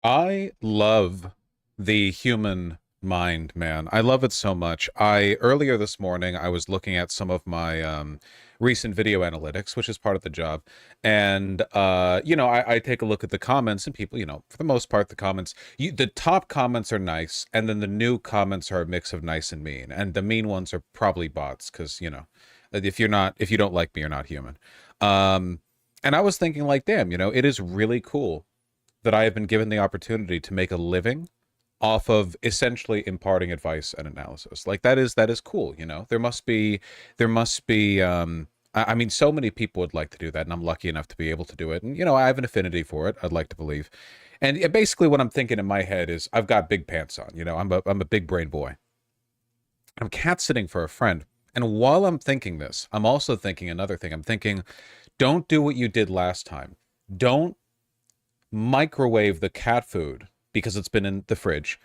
I love the human mind, man. I love it so much. Earlier this morning I was looking at some of my recent video analytics, which is part of the job. And I take a look at the comments and people, for the most part the comments, the top comments are nice, and then the new comments are a mix of nice and mean. And the mean ones are probably bots because, if you don't like me, you're not human. Um and I was thinking like, damn, it is really cool that I have been given the opportunity to make a living off of essentially imparting advice and analysis. Like that is cool. There must be I mean, so many people would like to do that, and I'm lucky enough to be able to do it. And I have an affinity for it, I'd like to believe. And basically what I'm thinking in my head is I've got big pants on. I'm a big brain boy. I'm cat sitting for a friend. And while I'm thinking this, I'm also thinking another thing. I'm thinking, don't do what you did last time. Don't microwave the cat food because it's been in the fridge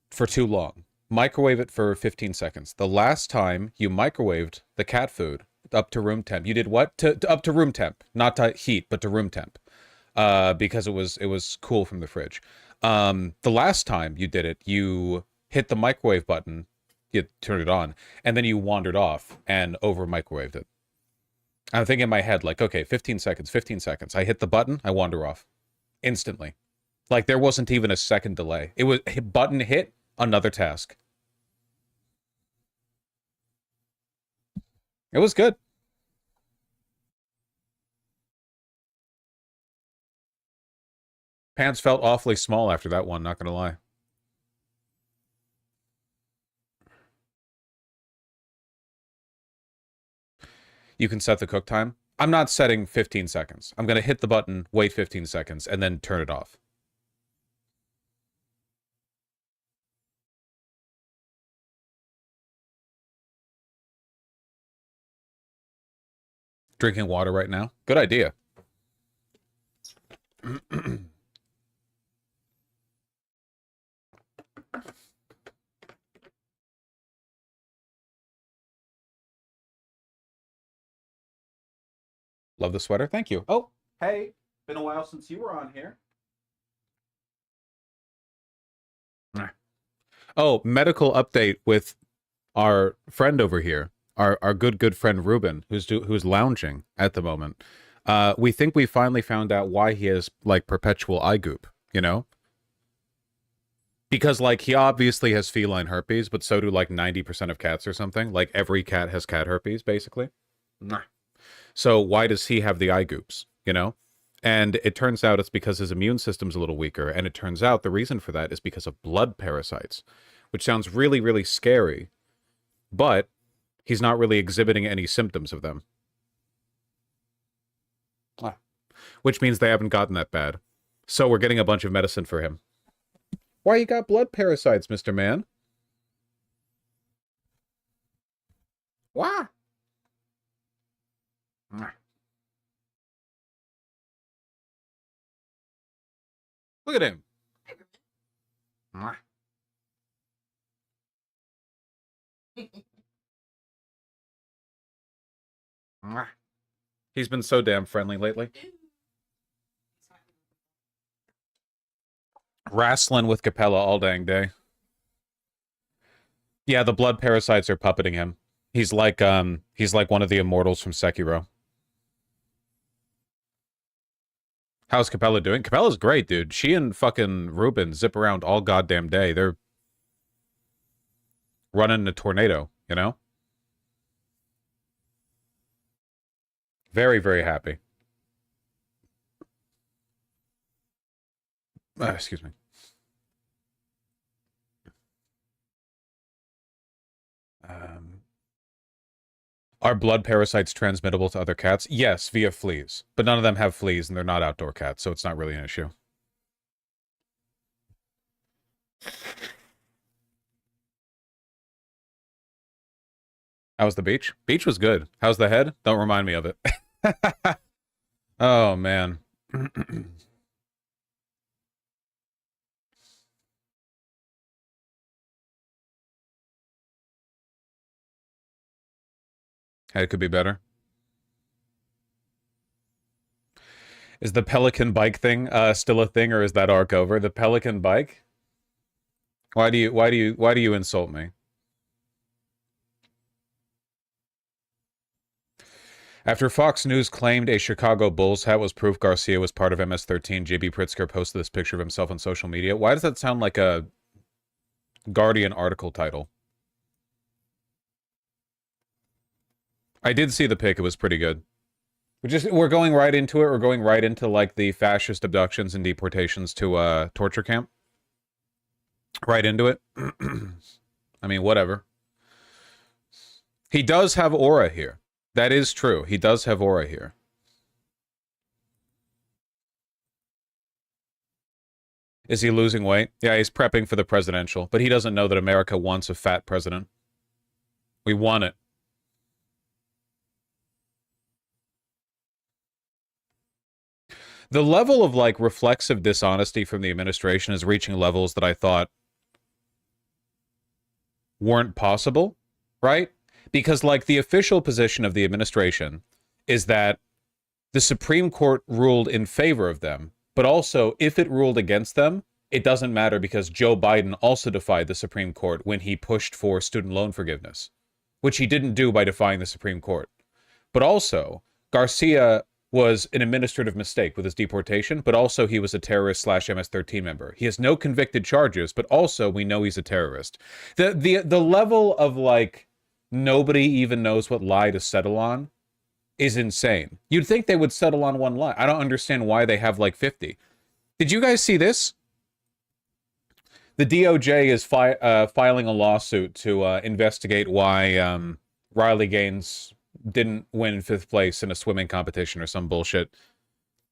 for too long. Microwave it for 15 seconds. The last time you microwaved the cat food up to room temp, you did what? Up to room temp, not to heat, but to room temp, because it was cool from the fridge. The last time you did it, you hit the microwave button, you turned it on, and then you wandered off and over microwaved it. I'm thinking in my head, like, okay, 15 seconds, 15 seconds. I hit the button, I wander off instantly. Like, there wasn't even a second delay. It was button hit, another task. It was good. Pants felt awfully small after that one, not gonna lie. You can set the cook time. I'm not setting 15 seconds. I'm gonna hit the button, wait 15 seconds, and then turn it off. Drinking water right now. Good idea. Love the sweater. Thank you. Oh, hey. Been a while since you were on here. Oh, medical update with our friend over here, our good friend Ruben, who's lounging at the moment. We think we finally found out why he has like perpetual eye goop. You know, because like he obviously has feline herpes, but so do like 90% of cats or something. Like every cat has cat herpes, basically. Nah. So why does he have the eye goops? And it turns out it's because his immune system's a little weaker, and it turns out the reason for that is because of blood parasites, which sounds really, really scary, but he's not really exhibiting any symptoms of them. Ah. Which means they haven't gotten that bad. So we're getting a bunch of medicine for him. Why you got blood parasites, Mr. Man? Why? Ah. Look at him. Ah. Ah. He's been so damn friendly lately. Wrestling with Capella all dang day. Yeah, the blood parasites are puppeting him. He's like one of the immortals from Sekiro. How's Capella doing? Capella's great, dude. She and fucking Ruben zip around all goddamn day. They're running a tornado, you know? Very, very happy. Excuse me. Um, are blood parasites transmittable to other cats? Yes, via fleas. But none of them have fleas, and they're not outdoor cats, so it's not really an issue. How's the beach? Beach was good. How's the head? Don't remind me of it. Oh, man. Head could be better. Is the Pelican bike thing still a thing, or is that arc over? The Pelican bike? Why do you insult me? After Fox News claimed a Chicago Bulls hat was proof Garcia was part of MS-13, JB Pritzker posted this picture of himself on social media. Why does that sound like a Guardian article title? I did see the pic. It was pretty good. We're going right into it. We're going right into like the fascist abductions and deportations to torture camp. Right into it. I mean, whatever. He does have aura here. That is true. He does have aura here. Is he losing weight? Yeah, he's prepping for the presidential, but he doesn't know that America wants a fat president. We want it. The level of like reflexive dishonesty from the administration is reaching levels that I thought weren't possible, right? Because like the official position of the administration is that the Supreme Court ruled in favor of them, but also if it ruled against them, it doesn't matter because Joe Biden also defied the Supreme Court when he pushed for student loan forgiveness, which he didn't do by defying the Supreme Court. But also, Garcia was an administrative mistake with his deportation, but also he was a terrorist / MS-13 member. He has no convicted charges, but also we know he's a terrorist. The level of like nobody even knows what lie to settle on is insane. You'd think they would settle on one lie. I don't understand why they have like 50. Did you guys see this? The DOJ is filing a lawsuit to investigate why Riley Gaines didn't win 5th place in a swimming competition or some bullshit.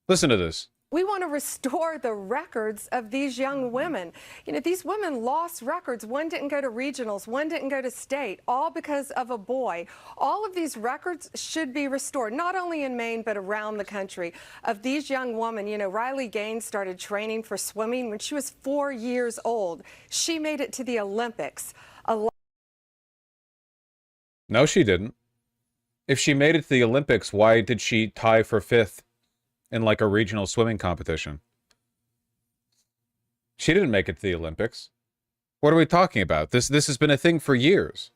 Listen to this. We want to restore the records of these young women. You know, these women lost records. One didn't go to regionals, one didn't go to state, all because of a boy. All of these records should be restored, not only in Maine, but around the country. Of these young women, you know, Riley Gaines started training for swimming when she was 4 years old. She made it to the Olympics. No, she didn't. If she made it to the Olympics, why did she tie for 5th? In like a regional swimming competition? She didn't make it to the Olympics. What are we talking about? This has been a thing for years.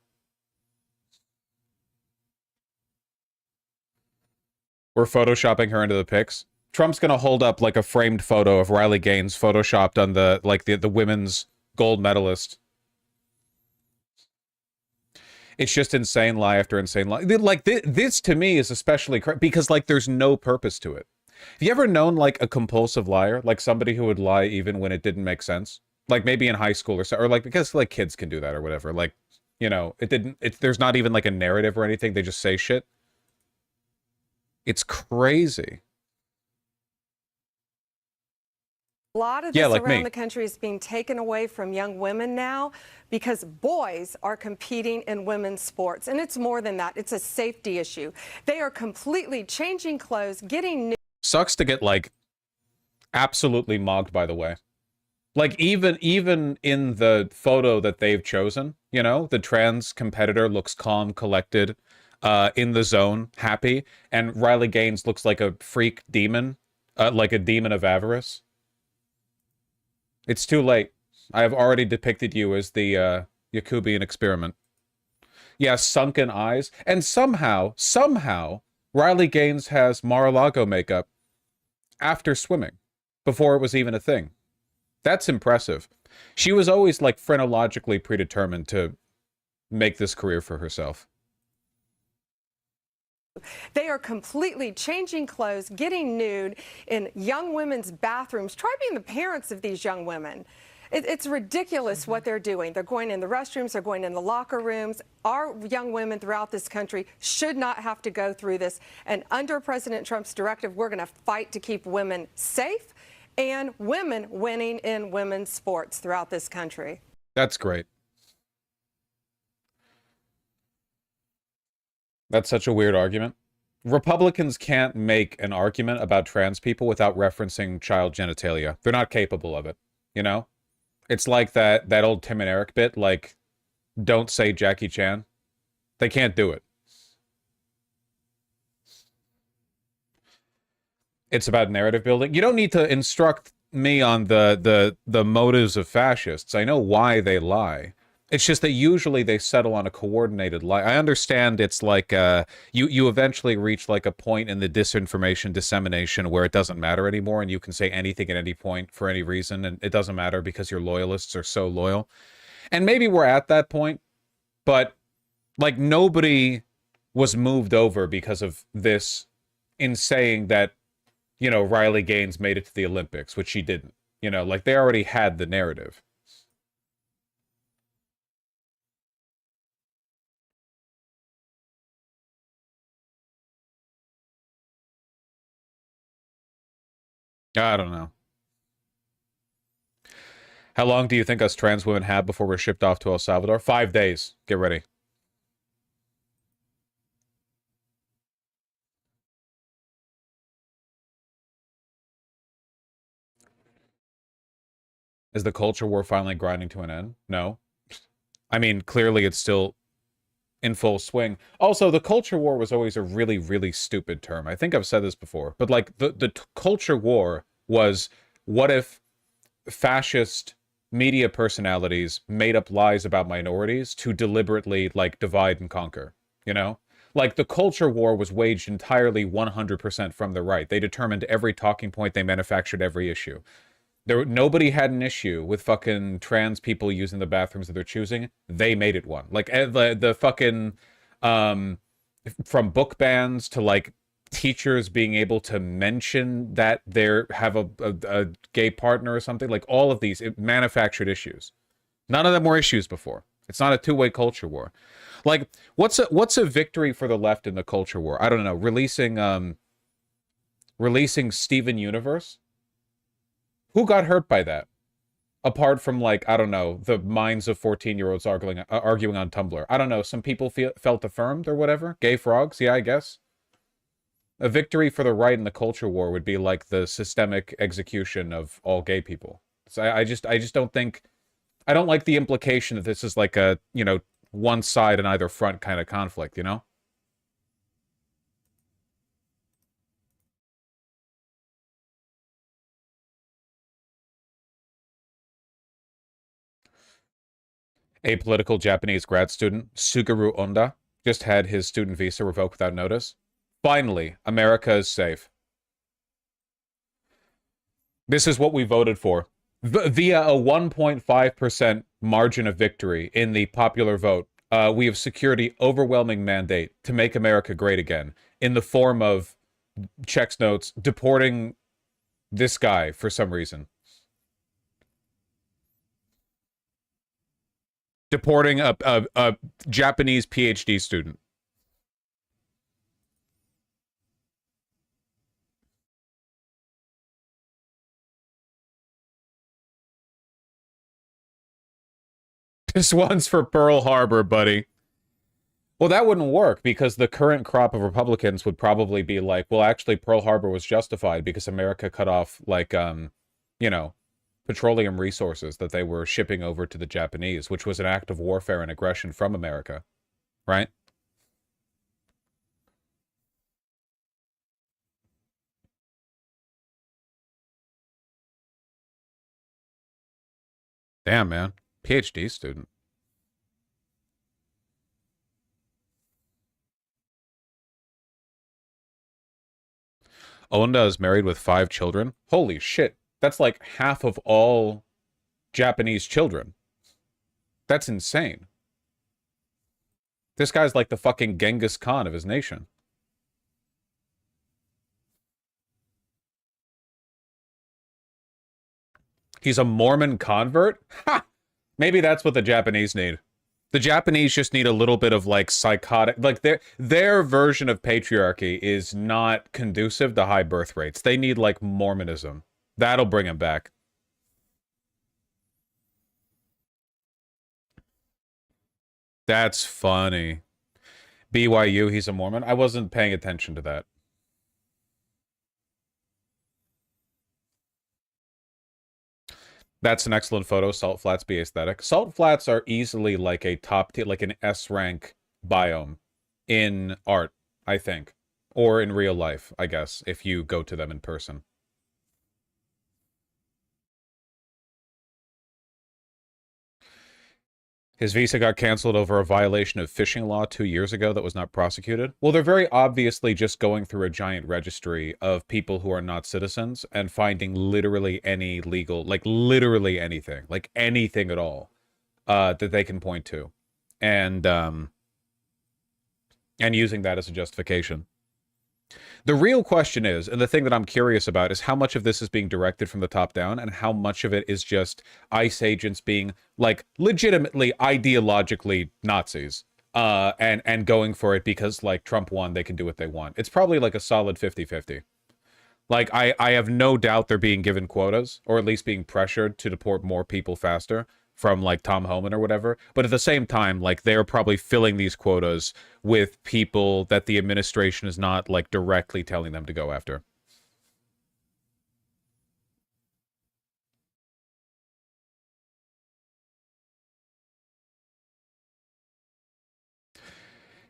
We're photoshopping her into the pics. Trump's gonna hold up like a framed photo of Riley Gaines photoshopped on the like the women's gold medalist. It's just insane lie after insane lie. Like this to me is especially because like there's no purpose to it. Have you ever known like a compulsive liar, like somebody who would lie even when it didn't make sense? Like maybe in high school or so, or like because like kids can do that or whatever. Like, you know, there's not even like a narrative or anything. They just say shit. It's crazy. A lot of this around the country is being taken away from young women now because boys are competing in women's sports. And it's more than that. It's a safety issue. They are completely changing clothes, getting new. Sucks to get like absolutely mogged, by the way. Like even in the photo that they've chosen, you know, the trans competitor looks calm, collected, in the zone, happy, and Riley Gaines looks like a freak demon, like a demon of avarice. It's too late. I have already depicted you as the Yakubian experiment. Yeah, sunken eyes, and somehow Riley Gaines has Mar-a-Lago makeup after swimming, before it was even a thing. That's impressive. She was always like phrenologically predetermined to make this career for herself. They are completely changing clothes, getting nude in young women's bathrooms. Try being the parents of these young women. It's ridiculous what they're doing. They're going in the restrooms, they're going in the locker rooms. Our young women throughout this country should not have to go through this. And under President Trump's directive, we're going to fight to keep women safe and women winning in women's sports throughout this country. That's great. That's such a weird argument. Republicans can't make an argument about trans people without referencing child genitalia. They're not capable of it, you know? It's like that old Tim and Eric bit, like, don't say Jackie Chan. They can't do it. It's about narrative building. You don't need to instruct me on the motives of fascists. I know why they lie. It's just that usually they settle on a coordinated lie. I understand it's like you eventually reach like a point in the disinformation dissemination where it doesn't matter anymore, and you can say anything at any point for any reason, and it doesn't matter because your loyalists are so loyal. And maybe we're at that point, but like nobody was moved over because of this in saying that, you know, Riley Gaines made it to the Olympics, which she didn't. You know, like they already had the narrative. I don't know. How long do you think us trans women have before we're shipped off to El Salvador? 5 days. Get ready. Is the culture war finally grinding to an end? No. I mean, clearly it's still in full swing. Also, the culture war was always a really, really stupid term. I think I've said this before, but like the culture war was, what if fascist media personalities made up lies about minorities to deliberately like divide and conquer, you know? Like the culture war was waged entirely 100% from the right. They determined every talking point, they manufactured every issue. Nobody had an issue with fucking trans people using the bathrooms that they're choosing. They made it one. Like the fucking from book bans to like teachers being able to mention that they have a gay partner or something. Like all of these manufactured issues. None of them were issues before. It's not a two-way culture war. Like what's a victory for the left in the culture war? I don't know. Releasing Steven Universe. Who got hurt by that? Apart from, like, I don't know, the minds of 14-year-olds arguing on Tumblr. I don't know, some people felt affirmed or whatever. Gay frogs, yeah, I guess. A victory for the right in the culture war would be like the systemic execution of all gay people. So I just don't think... I don't like the implication that this is like a, you know, one side on either front kind of conflict, you know? Apolitical Japanese grad student Suguru Onda just had his student visa revoked without notice. Finally, America is safe. This is what we voted for. Via a 1.5% margin of victory in the popular vote, we have secured the overwhelming mandate to make America great again in the form of, checks notes, deporting this guy for some reason. Deporting a Japanese PhD student. This one's for Pearl Harbor, buddy. Well, that wouldn't work because the current crop of Republicans would probably be like, well, actually, Pearl Harbor was justified because America cut off, like, you know, petroleum resources that they were shipping over to the Japanese, which was an act of warfare and aggression from America, right? Damn, man. PhD student. Onda is married with 5 children. Holy shit. That's like half of all Japanese children. That's insane. This guy's like the fucking Genghis Khan of his nation. He's a Mormon convert? Ha! Maybe that's what the Japanese need. The Japanese just need a little bit of like psychotic, like their version of patriarchy is not conducive to high birth rates. They need like Mormonism. That'll bring him back. That's funny. BYU, he's a Mormon. I wasn't paying attention to that. That's an excellent photo. Salt flats be aesthetic. Salt flats are easily like a top tier, like an S rank biome in art, I think. Or in real life, I guess, if you go to them in person. His visa got canceled over a violation of fishing law 2 years ago that was not prosecuted. Well, they're very obviously just going through a giant registry of people who are not citizens and finding literally any legal, like literally anything, like anything at all, that they can point to, and using that as a justification. The real question is, and the thing that I'm curious about, is how much of this is being directed from the top down and how much of it is just ICE agents being, like, legitimately ideologically Nazis, and going for it because, like, Trump won, they can do what they want. It's probably like a solid 50-50. Like, I have no doubt they're being given quotas, or at least being pressured to deport more people faster from, like, Tom Homan or whatever. But at the same time, like, they're probably filling these quotas with people that the administration is not, like, directly telling them to go after.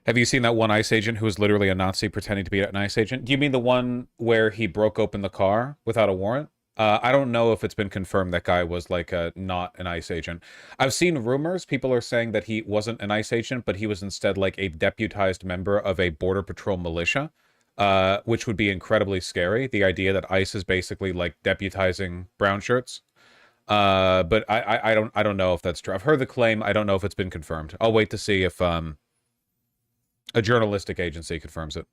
Have you seen that one ICE agent who was literally a Nazi pretending to be an ICE agent? Do you mean the one where he broke open the car without a warrant? I don't know if it's been confirmed that guy was, like, not an ICE agent. I've seen rumors. People are saying that he wasn't an ICE agent, but he was instead, like, a deputized member of a Border Patrol militia, which would be incredibly scary. The idea that ICE is basically, like, deputizing brown shirts. But I don't know if that's true. I've heard the claim. I don't know if it's been confirmed. I'll wait to see if a journalistic agency confirms it.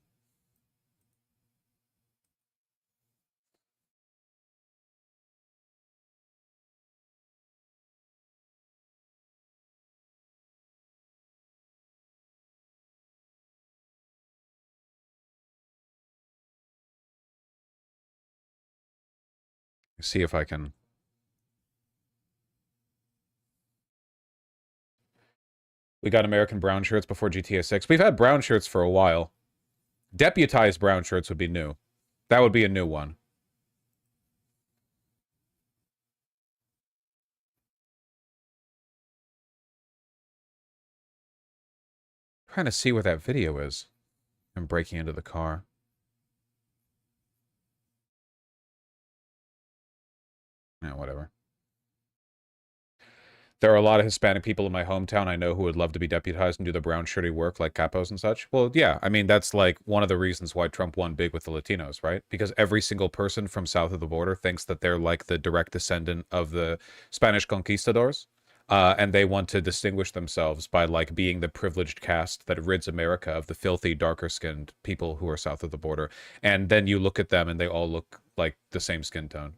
See if I can. We got American brown shirts before GTA 6. We've had brown shirts for a while. Deputized brown shirts would be new. That would be a new one. I'm trying to see where that video is. I'm breaking into the car. Yeah, whatever. There are a lot of Hispanic people in my hometown I know who would love to be deputized and do the brown shirty work like capos and such. Well, yeah, I mean, that's like one of the reasons why Trump won big with the Latinos, right? Because every single person from south of the border thinks that they're like the direct descendant of the Spanish conquistadors. And they want to distinguish themselves by, like, being the privileged caste that rids America of the filthy, darker-skinned people who are south of the border. And then you look at them and they all look like the same skin tone.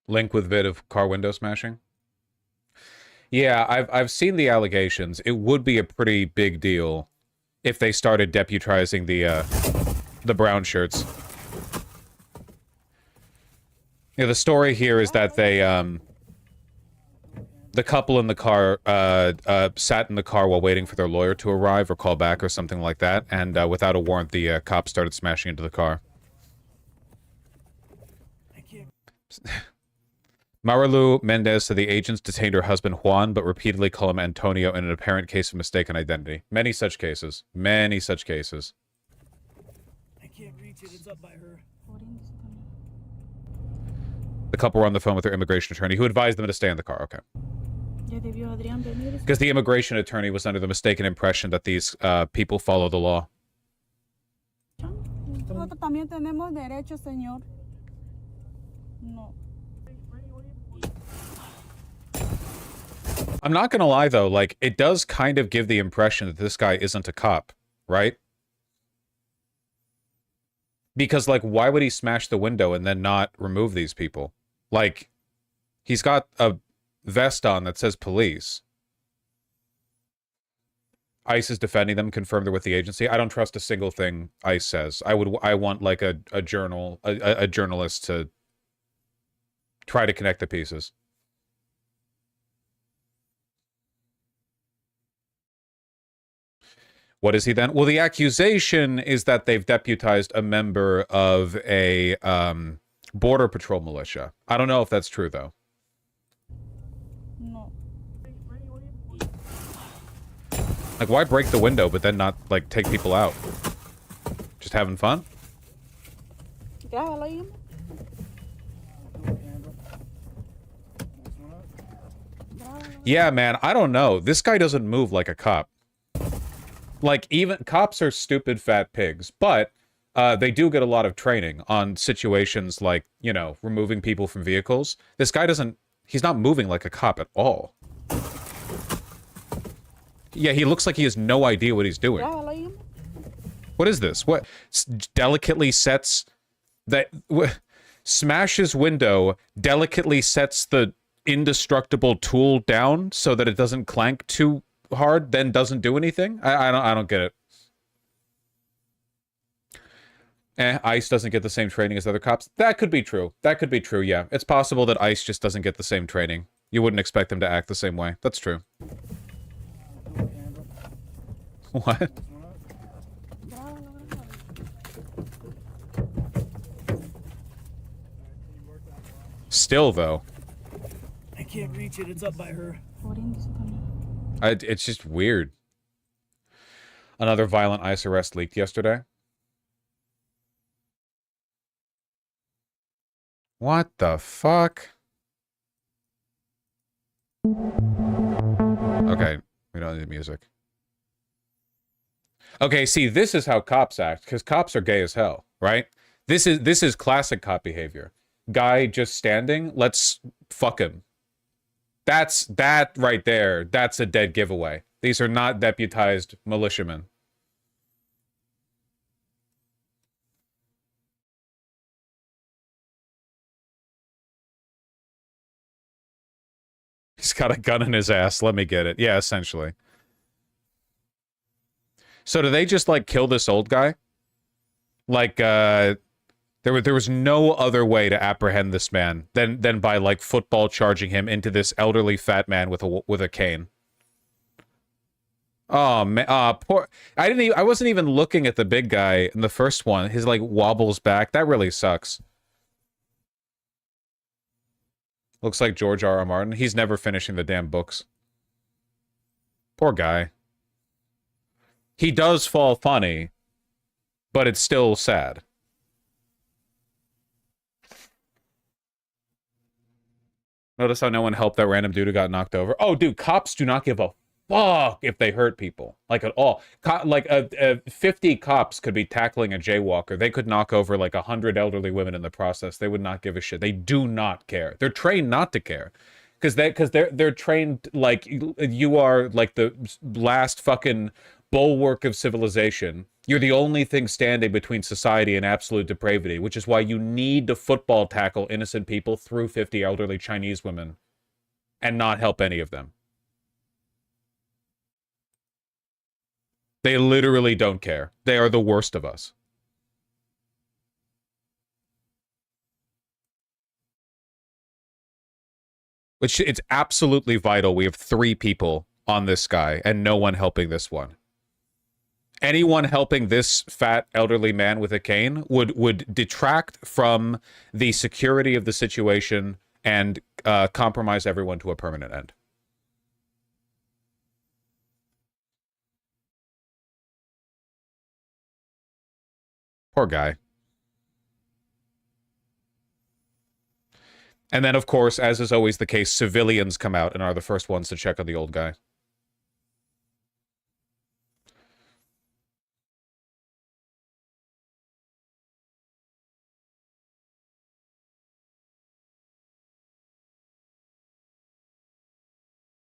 Link with vid of car window smashing. Yeah, I've seen the allegations. It would be a pretty big deal if they started deputizing the brown shirts. Yeah, the story here is that they the couple in the car sat in the car while waiting for their lawyer to arrive or call back or something like that, and without a warrant, the cops started smashing into the car. Thank you. Marilu Mendez said the agents detained her husband Juan, but repeatedly call him Antonio in an apparent case of mistaken identity. Many such cases. Many such cases. I can't reach it. It's up by her. The couple were on the phone with their immigration attorney, who advised them to stay in the car. Okay. Because the immigration attorney was under the mistaken impression that these people follow the law. Nosotros también tenemos derecho, señor. No. I'm not gonna lie, though, like, it does kind of give the impression that this guy isn't a cop, right? Because, like, why would he smash the window and then not remove these people? Like, he's got a vest on that says police. ICE is defending them, confirmed they're with the agency. I don't trust a single thing ICE says. I want, like, a journalist to try to connect the pieces. What is he then? Well, the accusation is that they've deputized a member of a border patrol militia. I don't know if that's true though. No. Like, why break the window but then not like take people out? Just having fun? Grábalo ahí, hombre. Yeah, man, I don't know. This guy doesn't move like a cop. Like, even cops are stupid fat pigs, but they do get a lot of training on situations like, you know, removing people from vehicles. This guy doesn't, he's not moving like a cop at all. Yeah, he looks like he has no idea what he's doing. Grábalo ahí, hombre. What is this? What delicately sets that smashes window, delicately sets the indestructible tool down so that it doesn't clank too hard, then doesn't do anything? I don't get it. ICE doesn't get the same training as other cops. That could be true. That could be true, yeah. It's possible that ICE just doesn't get the same training. You wouldn't expect them to act the same way. That's true. What? Still, though. I can't reach it. It's up by her. Oríndese también. It's just weird. Another violent ICE arrest leaked yesterday. What the fuck? Okay, we don't need music. Okay, see, this is how cops act, because cops are gay as hell, right? This is classic cop behavior. Guy just standing, let's fuck him. That right there, that's a dead giveaway. These are not deputized militiamen. He's got a gun in his ass. Let me get it. Yeah, essentially. So do they just, like, kill this old guy? Like, there was no other way to apprehend this man than by, like, football charging him into this elderly fat man with a cane. Oh man, poor. I wasn't even looking at the big guy in the first one. His, like, wobbles back. That really sucks. Looks like George R.R. Martin. He's never finishing the damn books. Poor guy. He does fall funny, but it's still sad. Notice how no one helped that random dude who got knocked over? Oh, dude, cops do not give a fuck if they hurt people. Like, at all. 50 cops could be tackling a jaywalker. They could knock over, like, 100 elderly women in the process. They would not give a shit. They do not care. They're trained not to care. Because they're trained, like, you are, like, the last fucking bulwark of civilization. You're the only thing standing between society and absolute depravity, which is why you need to football tackle innocent people through 50 elderly Chinese women and not help any of them. They literally don't care. They are the worst of us. Which, it's absolutely vital we have 3 people on this guy and no one helping this one. Anyone helping this fat elderly man with a cane would detract from the security of the situation and compromise everyone to a permanent end. Poor guy. And then, of course, as is always the case, civilians come out and are the first ones to check on the old guy.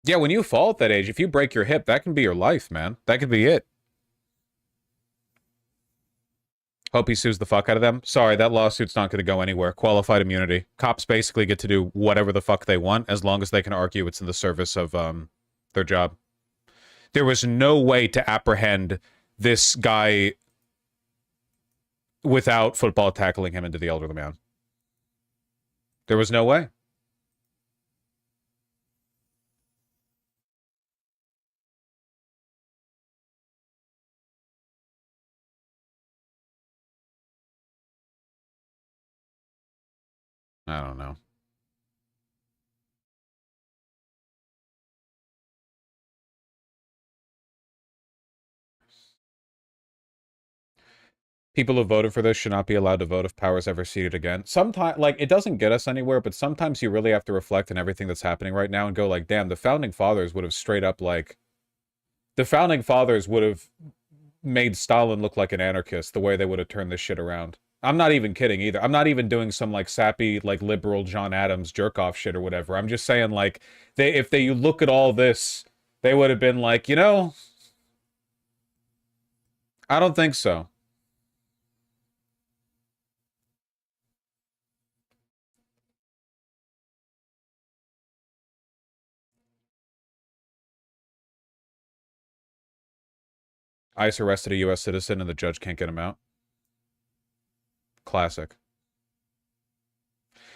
Yeah, when you fall at that age, if you break your hip, that can be your life, man. That could be it. Hope he sues the fuck out of them. Sorry, that lawsuit's not going to go anywhere. Qualified immunity. Cops basically get to do whatever the fuck they want as long as they can argue it's in the service of their job. There was no way to apprehend this guy without football tackling him into the elderly man. There was no way. I don't know. People who voted for this should not be allowed to vote if power is ever ceded again. Sometimes, like, it doesn't get us anywhere, but sometimes you really have to reflect on everything that's happening right now and go like, damn, the founding fathers would have straight up, like, the founding fathers would have made Stalin look like an anarchist the way they would have turned this shit around. I'm not even kidding either. I'm not even doing some, like, sappy, like, liberal John Adams jerk-off shit or whatever. I'm just saying, like, if you look at all this, they would have been like, you know, I don't think so. ICE arrested a U.S. citizen and the judge can't get him out. Classic.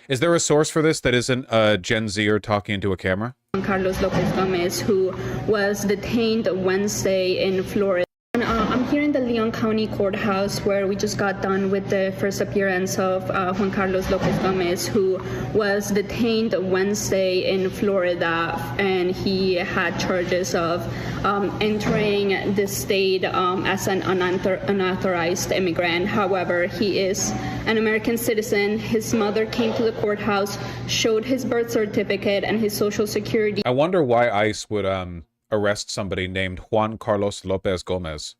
Is there a source for this that isn't a Gen Zer talking into a camera? Carlos Lopez Gomez, who was detained Wednesday in Florida. I'm here in the Leon County Courthouse where we just got done with the first appearance of Juan Carlos Lopez Gomez, who was detained Wednesday in Florida, and he had charges of entering the state as an unauthorized immigrant. However, he is an American citizen. His mother came to the courthouse, showed his birth certificate and his social security. I wonder why ICE would arrest somebody named Juan Carlos Lopez Gomez,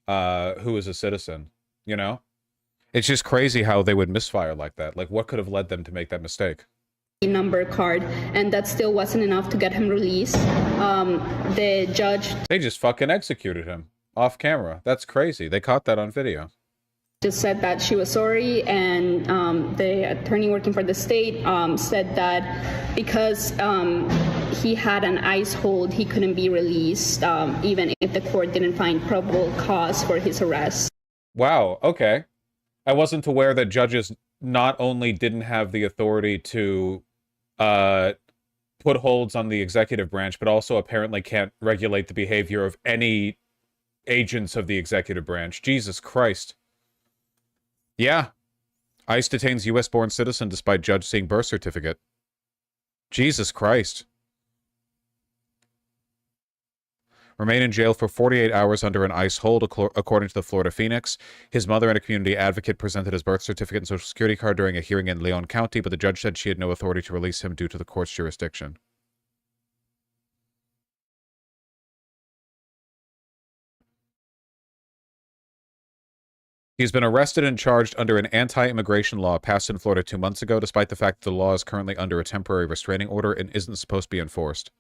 who is a citizen, you know? It's just crazy how they would misfire like that. Like, what could have led them to make that mistake? Number card, and that still wasn't enough to get him released. The judge... They just fucking executed him off camera. That's crazy. They caught that on video. Just said that she was sorry, and the attorney working for the state said that because he had an ICE hold, he couldn't be released, even if the court didn't find probable cause for his arrest. Wow, okay. I wasn't aware that judges not only didn't have the authority to put holds on the executive branch, but also apparently can't regulate the behavior of any agents of the executive branch. Jesus Christ. Yeah. ICE detains U.S.-born citizen despite judge seeing birth certificate. Jesus Christ. Remain in jail for 48 hours under an ICE hold, according to the Florida Phoenix. His mother and a community advocate presented his birth certificate and social security card during a hearing in Leon County, but the judge said she had no authority to release him due to the court's jurisdiction. He's been arrested and charged under an anti-immigration law passed in Florida 2 months ago, despite the fact that the law is currently under a temporary restraining order and isn't supposed to be enforced.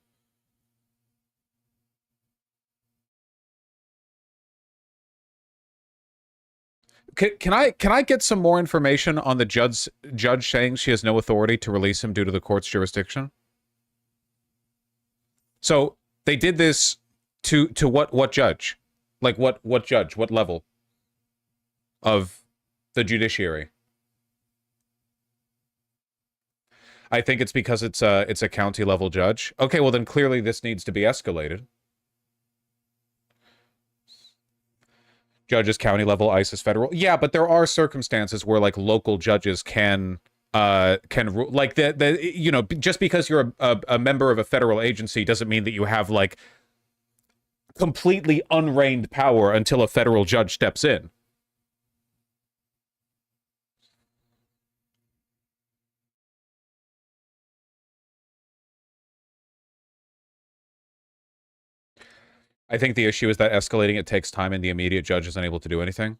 Can I get some more information on the judge saying she has no authority to release him due to the court's jurisdiction? So they did this to what judge? Like what judge? What level of the judiciary? I think it's because it's a county level judge. Okay, well then clearly this needs to be escalated. Judges county level, ICE is federal. Yeah, but there are circumstances where like local judges can rule. Like you know, just because you're a member of a federal agency doesn't mean that you have like completely unreined power until a federal judge steps in. I think the issue is that escalating it takes time and the immediate judge is unable to do anything.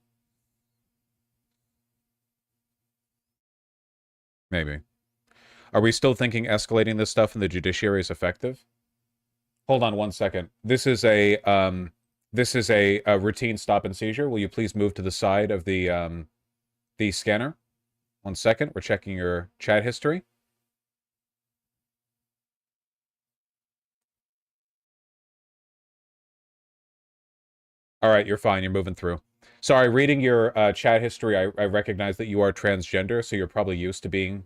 Maybe. Are we still thinking escalating this stuff in the judiciary is effective? Hold on 1 second. This is a routine stop and seizure. Will you please move to the side of the scanner? 1 second. We're checking your chat history. All right, you're fine. You're moving through. Sorry, reading your chat history, I recognize that you are transgender, so you're probably used to being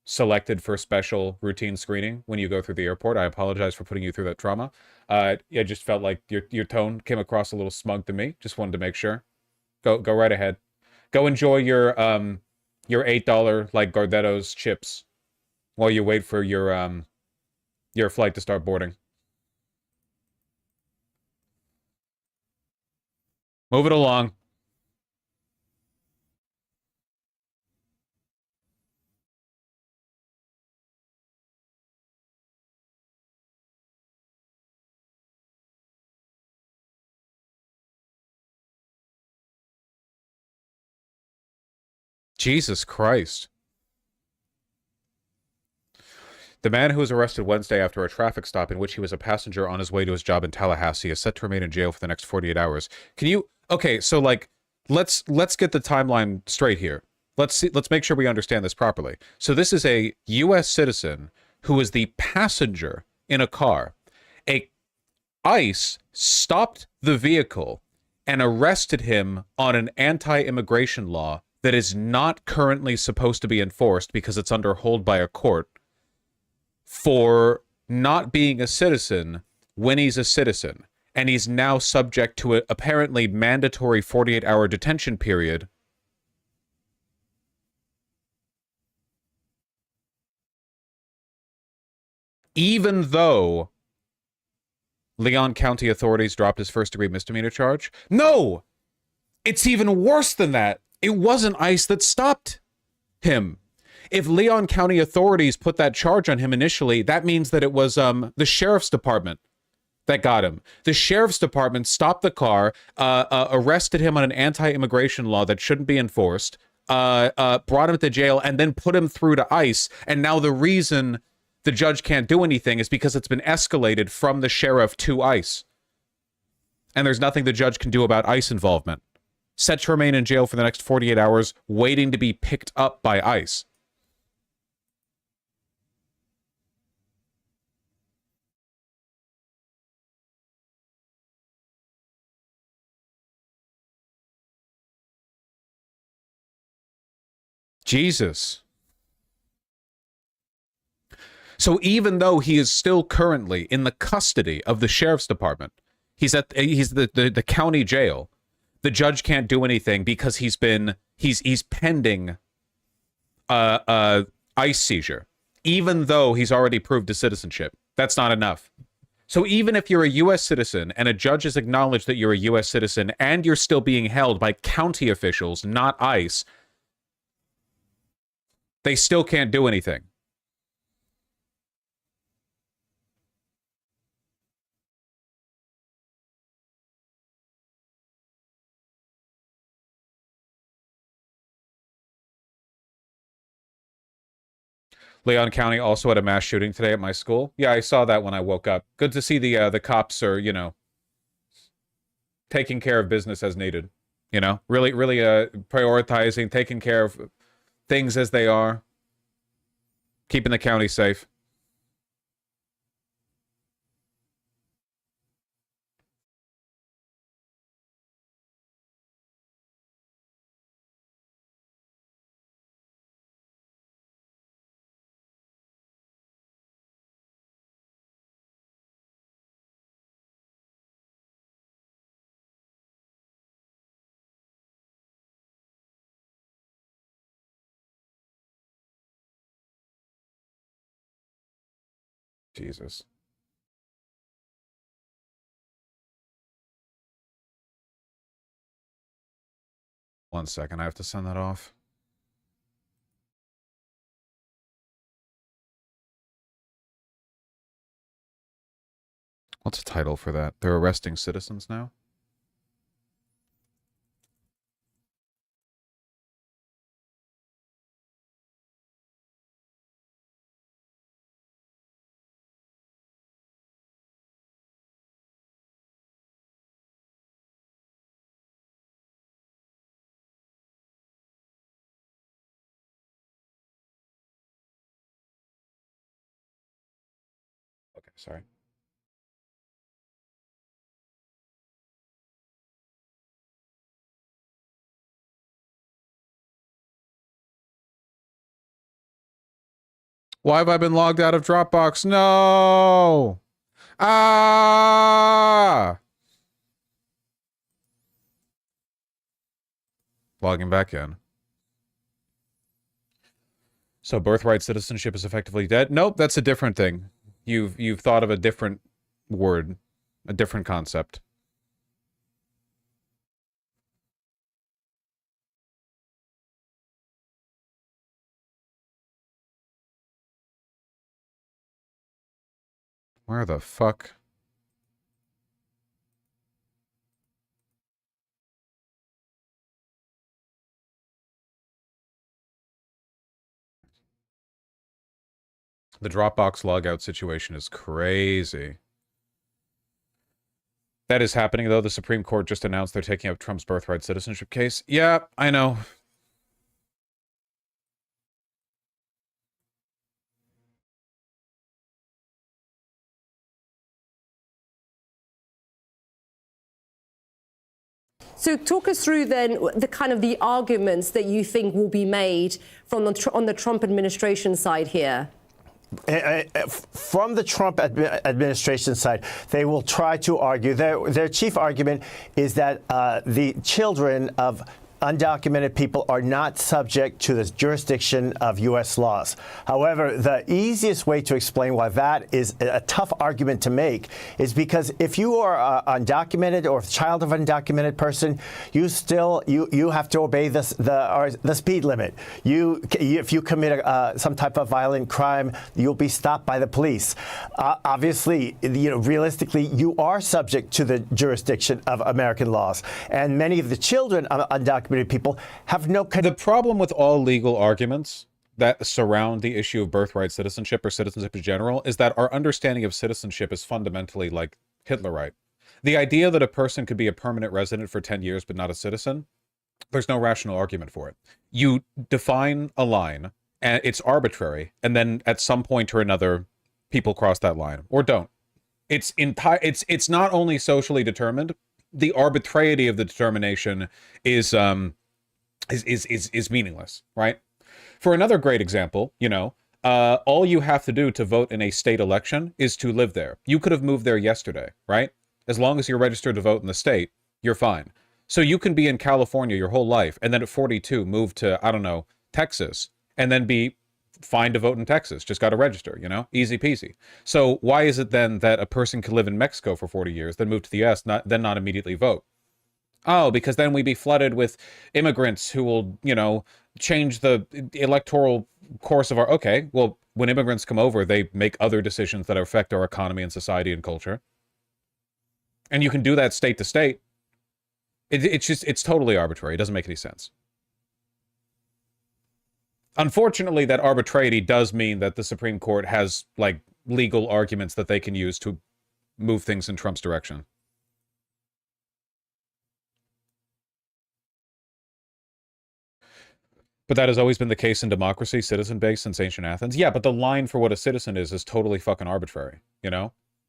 selected for special routine screening when you go through the airport. I apologize for putting you through that trauma. I just felt like your tone came across a little smug to me. Just wanted to make sure. Go right ahead. Go enjoy your $8 like Gardetto's chips while you wait for your flight to start boarding. Move it along. Jesus Christ. The man who was arrested Wednesday after a traffic stop in which he was a passenger on his way to his job in Tallahassee is set to remain in jail for the next 48 hours. Can you... Okay, so, like, let's get the timeline straight here. Let's make sure we understand this properly. So this is a U.S. citizen who is the passenger in a car. ICE stopped the vehicle and arrested him on an anti-immigration law that is not currently supposed to be enforced because it's under hold by a court, for not being a citizen when he's a citizen. And he's now subject to an apparently mandatory 48-hour detention period. Even though Leon County authorities dropped his first-degree misdemeanor charge. No! It's even worse than that. It wasn't ICE that stopped him. If Leon County authorities put that charge on him initially, that means that it was the sheriff's department that got him. The sheriff's department stopped the car, arrested him on an anti-immigration law that shouldn't be enforced, brought him to jail, and then put him through to ICE. And now the reason the judge can't do anything is because it's been escalated from the sheriff to ICE. And there's nothing the judge can do about ICE involvement. Set to remain in jail for the next 48 hours, waiting to be picked up by ICE. Jesus. So even though he is still currently in the custody of the sheriff's department, he's the county jail, the judge can't do anything because he's pending ICE seizure, even though he's already proved his citizenship. That's not enough. So even if you're a U.S. citizen and a judge has acknowledged that you're a U.S. citizen and you're still being held by county officials, not ICE, they still can't do anything. Leon County also had a mass shooting today at my school. Yeah, I saw that when I woke up. Good to see the cops are, you know, taking care of business as needed. You know, really prioritizing, taking care of things as they are, keeping the county safe. Jesus. One second, I have to send that off. What's a title for that? They're arresting citizens now? Okay, sorry. Why have I been logged out of Dropbox? No! Ah! Logging back in. So birthright citizenship is effectively dead? Nope, that's a different thing. You've thought of a different word, a different concept. Where the fuck? The Dropbox logout situation is crazy. That is happening, though. The Supreme Court just announced they're taking up Trump's birthright citizenship case. Yeah, I know. So talk us through then the kind of the arguments that you think will be made from on the Trump administration side here. From the Trump administration side, they will try to argue. Their chief argument is that the children of undocumented people are not subject to the jurisdiction of U.S. laws. However, the easiest way to explain why that is a tough argument to make is because if you are undocumented or a child of an undocumented person, you have to obey the speed limit. If you commit some type of violent crime, you'll be stopped by the police. Obviously, realistically, you are subject to the jurisdiction of American laws, and many of the children of undocumented people have no. The problem with all legal arguments that surround the issue of birthright citizenship or citizenship in general is that our understanding of citizenship is fundamentally like Hitlerite. The idea that a person could be a permanent resident for 10 years but not a citizen, there's no rational argument for it. You define a line, and it's arbitrary, and then at some point or another, people cross that line or don't. It's not only socially determined. The arbitrarity of the determination is meaningless, right? For another great example, all you have to do to vote in a state election is to live there. You could have moved there yesterday, right? As long as you're registered to vote in the state, you're fine. So you can be in California your whole life, and then at 42 move to, I don't know, Texas, and then be fine to vote in Texas. Just got to register, easy peasy. So why is it then that a person can live in Mexico for 40 years, then move to the US, then not immediately vote? Oh, because then we'd be flooded with immigrants who will, change the electoral course of our... Okay, well, when immigrants come over, they make other decisions that affect our economy and society and culture. And you can do that state to state. It's totally arbitrary. It doesn't make any sense. Unfortunately, that arbitrarity does mean that the Supreme Court has, legal arguments that they can use to move things in Trump's direction. But that has always been the case in democracy, citizen-based, since ancient Athens. Yeah, but the line for what a citizen is totally fucking arbitrary,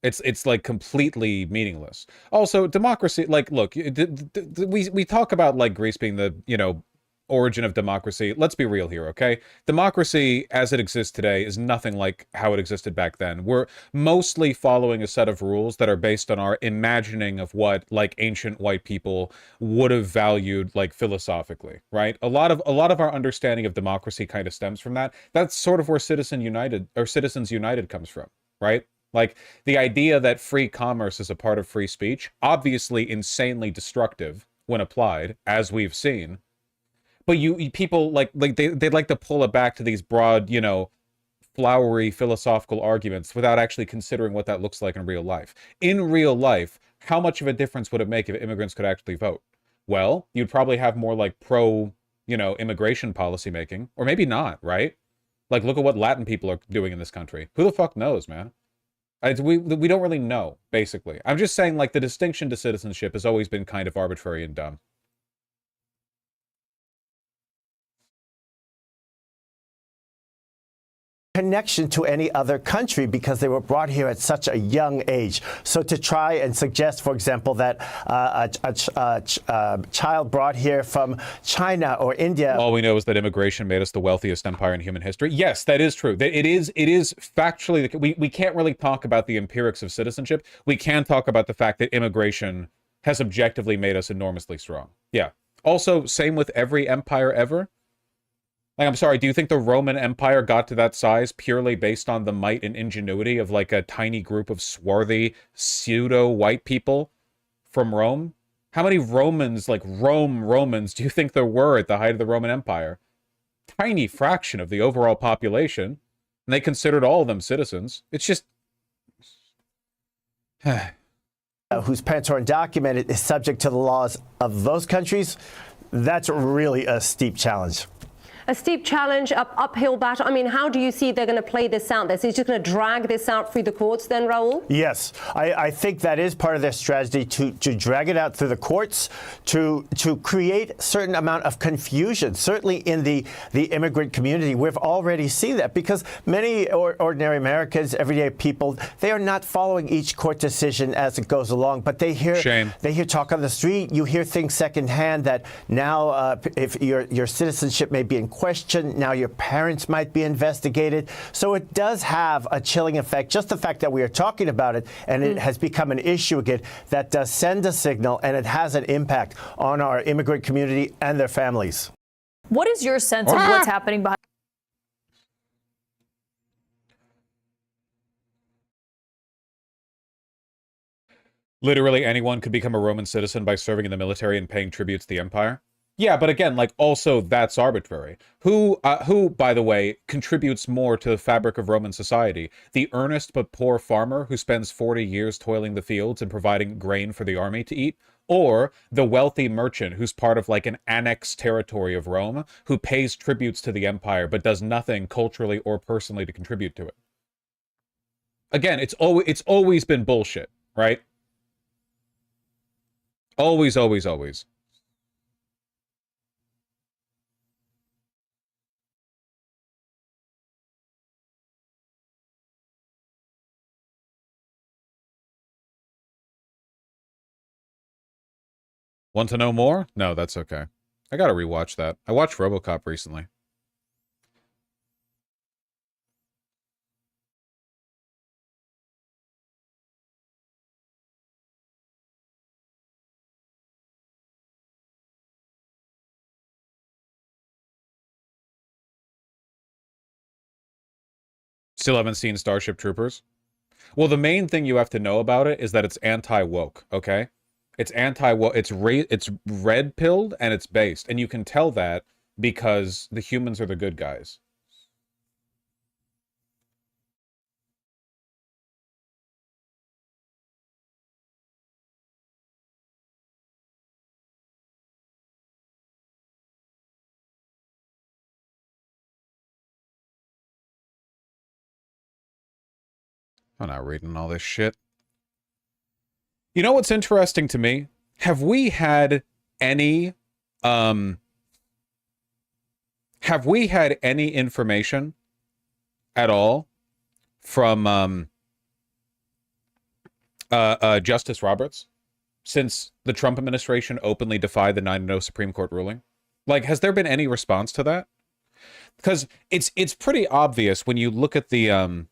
It's completely meaningless. Also, democracy, look, we talk about, Greece being the, origin of democracy. Let's be real here, okay? Democracy as it exists today is nothing like how it existed back then. We're mostly following a set of rules that are based on our imagining of what ancient white people would have valued philosophically, right? A lot of our understanding of democracy kind of stems from that. That's sort of where Citizens United comes from, right? The idea that free commerce is a part of free speech, obviously insanely destructive when applied, as we've seen. But people they like to pull it back to these broad, flowery philosophical arguments without actually considering what that looks like in real life. In real life, how much of a difference would it make if immigrants could actually vote? Well, you'd probably have more pro, immigration policy making, or maybe not, right? Look at what Latin people are doing in this country. Who the fuck knows, man? We don't really know, basically. I'm just saying, the distinction to citizenship has always been kind of arbitrary and dumb. Connection to any other country because they were brought here at such a young age. So to try and suggest, for example, that a child brought here from China or India. All we know is that immigration made us the wealthiest empire in human history. Yes, that is true. It is factually, we can't really talk about the empirics of citizenship. We can talk about the fact that immigration has objectively made us enormously strong. Yeah. Also, same with every empire ever. Like, I'm sorry, do you think the Roman Empire got to that size purely based on the might and ingenuity of, like, a tiny group of swarthy, pseudo-white people from Rome? How many Romans, like Romans, do you think there were at the height of the Roman Empire? Tiny fraction of the overall population, and they considered all of them citizens. It's just... whose parents are undocumented is subject to the laws of those countries, that's really a steep challenge. A steep challenge, uphill battle. I mean, how do you see they're going to play this out? Is just going to drag this out through the courts then, Raul? Yes, I think that is part of their strategy to drag it out through the courts, to create a certain amount of confusion, certainly in the immigrant community. We've already seen that because many ordinary Americans, everyday people, they are not following each court decision as it goes along, but they hear talk on the street. You hear things secondhand that now if your citizenship may be in question, now your parents might be investigated. So it does have a chilling effect. Just the fact that we are talking about it and it has become an issue again, that does send a signal, and it has an impact on our immigrant community and their families. What is your sense of what's happening behind? Literally anyone could become a Roman citizen by serving in the military and paying tribute to the empire. Yeah, but again, like, also that's arbitrary. Who, by the way, contributes more to the fabric of Roman society? The earnest but poor farmer who spends 40 years toiling the fields and providing grain for the army to eat? Or the wealthy merchant who's part of, like, an annexed territory of Rome, who pays tributes to the empire but does nothing culturally or personally to contribute to it? Again, it's always been bullshit, right? Always, always, always. Want to know more? No, that's okay. I gotta rewatch that. I watched RoboCop recently. Still haven't seen Starship Troopers? Well, the main thing you have to know about it is that it's anti-woke, okay? It's anti-woke. It's red-pilled and it's based. And you can tell that because the humans are the good guys. I'm not reading all this shit. You know what's interesting to me? Have we had any information at all from Justice Roberts since the Trump administration openly defied the 9-0 Supreme Court ruling? Like, has there been any response to that? Because it's pretty obvious when you look at the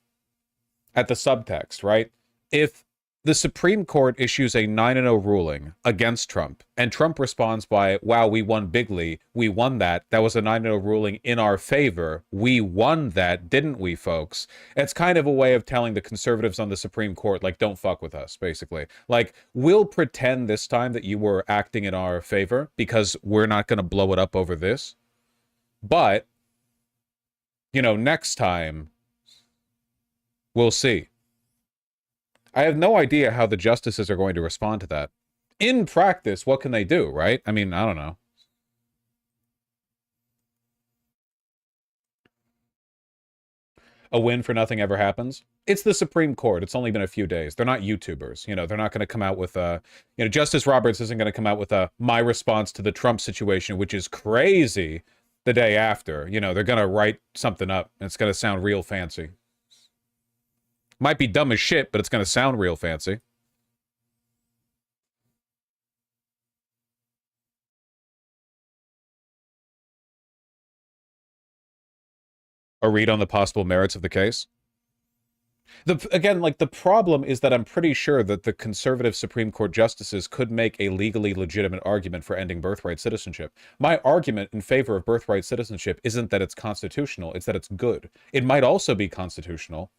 subtext, right? If the Supreme Court issues a 9-0 ruling against Trump, and Trump responds by, wow, we won bigly, we won that, that was a 9-0 ruling in our favor, we won that, didn't we, folks? It's kind of a way of telling the conservatives on the Supreme Court, like, don't fuck with us, basically. Like, we'll pretend this time that you were acting in our favor, because we're not going to blow it up over this. But, you know, next time, we'll see. I have no idea how the justices are going to respond to that. In practice, what can they do, right? I mean, I don't know. A win for nothing ever happens. It's the Supreme Court. It's only been a few days. They're not YouTubers. You know, they're not going to come out with a... You know, Justice Roberts isn't going to come out with a my response to the Trump situation, which is crazy, the day after. You know, they're going to write something up, and it's going to sound real fancy. Might be dumb as shit, but it's going to sound real fancy. A read on the possible merits of the case. Again, like, the problem is that I'm pretty sure that the conservative Supreme Court justices could make a legally legitimate argument for ending birthright citizenship. My argument in favor of birthright citizenship isn't that it's constitutional, it's that it's good. It might also be constitutional.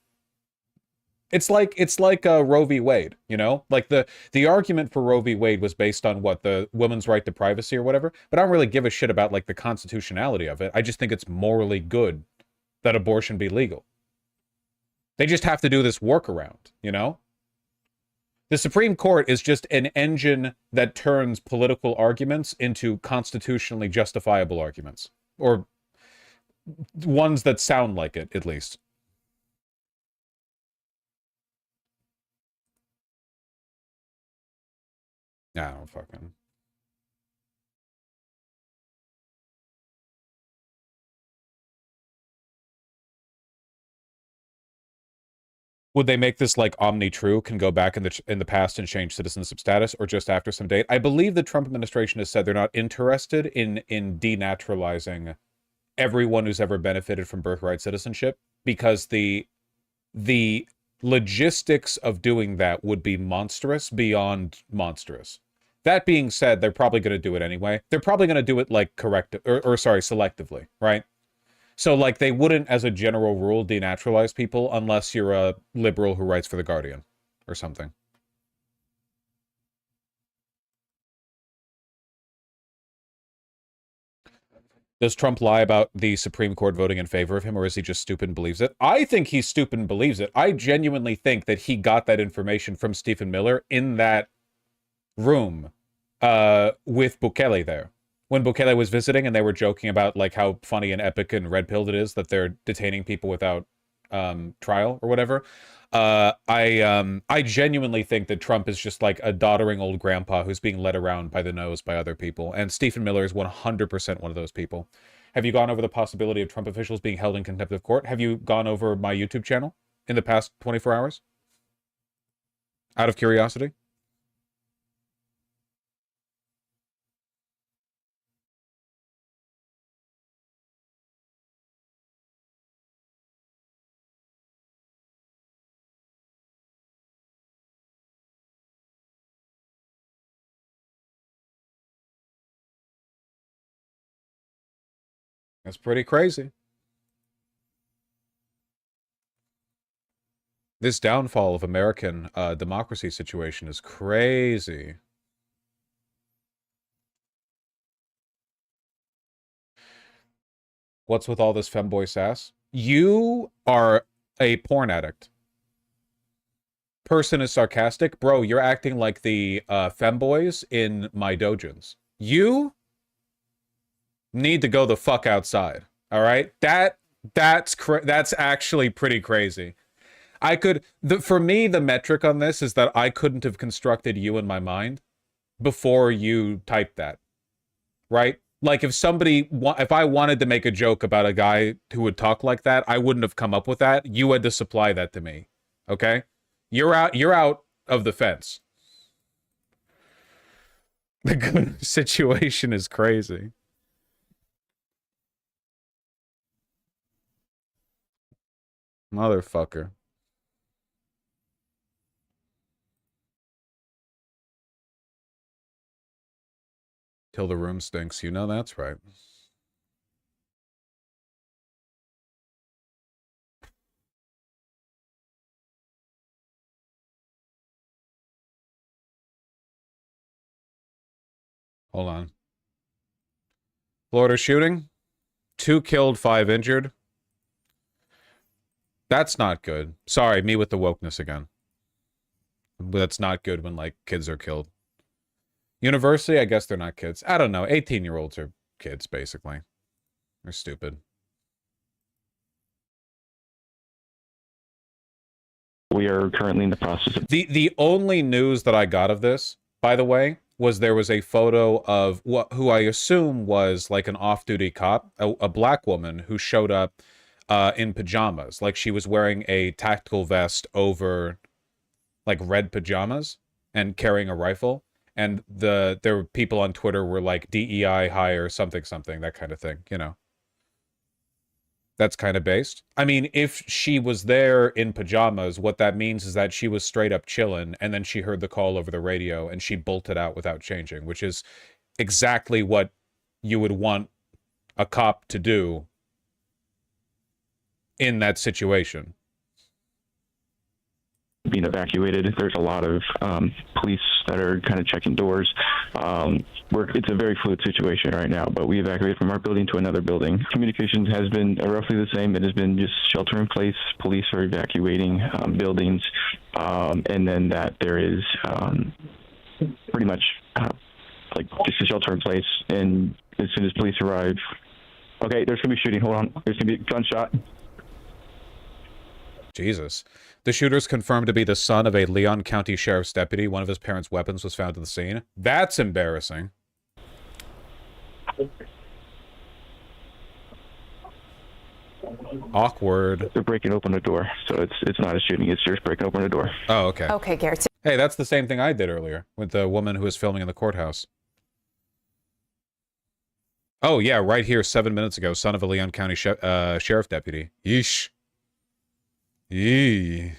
It's like Roe v. Wade, you know? Like, the argument for Roe v. Wade was based on what, the woman's right to privacy or whatever, but I don't really give a shit about, like, the constitutionality of it. I just think it's morally good that abortion be legal. They just have to do this workaround, you know? The Supreme Court is just an engine that turns political arguments into constitutionally justifiable arguments. Or ones that sound like it, at least. I don't fucking... Would they make this like omni-true, can go back in the past and change citizenship status, or just after some date? I believe the Trump administration has said they're not interested in denaturalizing everyone who's ever benefited from birthright citizenship, because the logistics of doing that would be monstrous beyond monstrous. That being said, they're probably going to do it anyway. They're probably going to do it like selectively, right? So, like, they wouldn't, as a general rule, denaturalize people unless you're a liberal who writes for The Guardian or something. Does Trump lie about the Supreme Court voting in favor of him, or is he just stupid and believes it? I think he's stupid and believes it. I genuinely think that he got that information from Stephen Miller in that room with Bukele there. When Bukele was visiting and they were joking about like how funny and epic and red-pilled it is that they're detaining people without trial or whatever. I genuinely think that Trump is just like a doddering old grandpa who's being led around by the nose by other people. And Stephen Miller is 100% one of those people. Have you gone over the possibility of Trump officials being held in contempt of court? Have you gone over my YouTube channel in the past 24 hours? Out of curiosity? That's pretty crazy. This downfall of American democracy situation is crazy. What's with all this femboy sass? You are a porn addict. Person is sarcastic. Bro, you're acting like the femboys in my dojins. You need to go the fuck outside. All right? That's actually pretty crazy. For me, the metric on this is that I couldn't have constructed you in my mind before you typed that. Right? Like, if I wanted to make a joke about a guy who would talk like that, I wouldn't have come up with that. You had to supply that to me. Okay? You're out of the fence. The situation is crazy. Motherfucker. Till the room stinks. You know that's right. Hold on. Florida shooting. 2 killed, 5 injured. That's not good. Sorry, me with the wokeness again. But that's not good when, like, kids are killed. University, I guess they're not kids. I don't know. 18-year-olds are kids, basically. They're stupid. We are currently in the process of... The only news that I got of this, by the way, was there was a photo of who I assume was like an off-duty cop, a black woman who showed up in pajamas. Like, she was wearing a tactical vest over, like, red pajamas and carrying a rifle. And there were people on Twitter were like, DEI hire something, that kind of thing, you know. that's kind of based. I mean, if she was there in pajamas, what that means is that she was straight up chilling, and then she heard the call over the radio, and she bolted out without changing, which is exactly what you would want a cop to do in that situation. Being evacuated. There's a lot of police that are kind of checking doors. It's a very fluid situation right now, but we evacuated from our building to another building. Communications has been roughly the same. It has been just shelter in place. Police are evacuating buildings, and then that there is pretty much like just a shelter in place. And as soon as police arrive, okay, there's gonna be shooting. Hold on, there's gonna be a gunshot. Jesus. The shooter's confirmed to be the son of a Leon County Sheriff's deputy. One of his parents' weapons was found at the scene. That's embarrassing. Awkward. They're breaking open a door, so it's not a shooting. It's just breaking open a door. Oh, okay. Okay, Garrett. Hey, that's the same thing I did earlier with the woman who was filming in the courthouse. Oh, yeah, right here, 7 minutes ago. Son of a Leon County Sheriff deputy. Yeesh. Yee.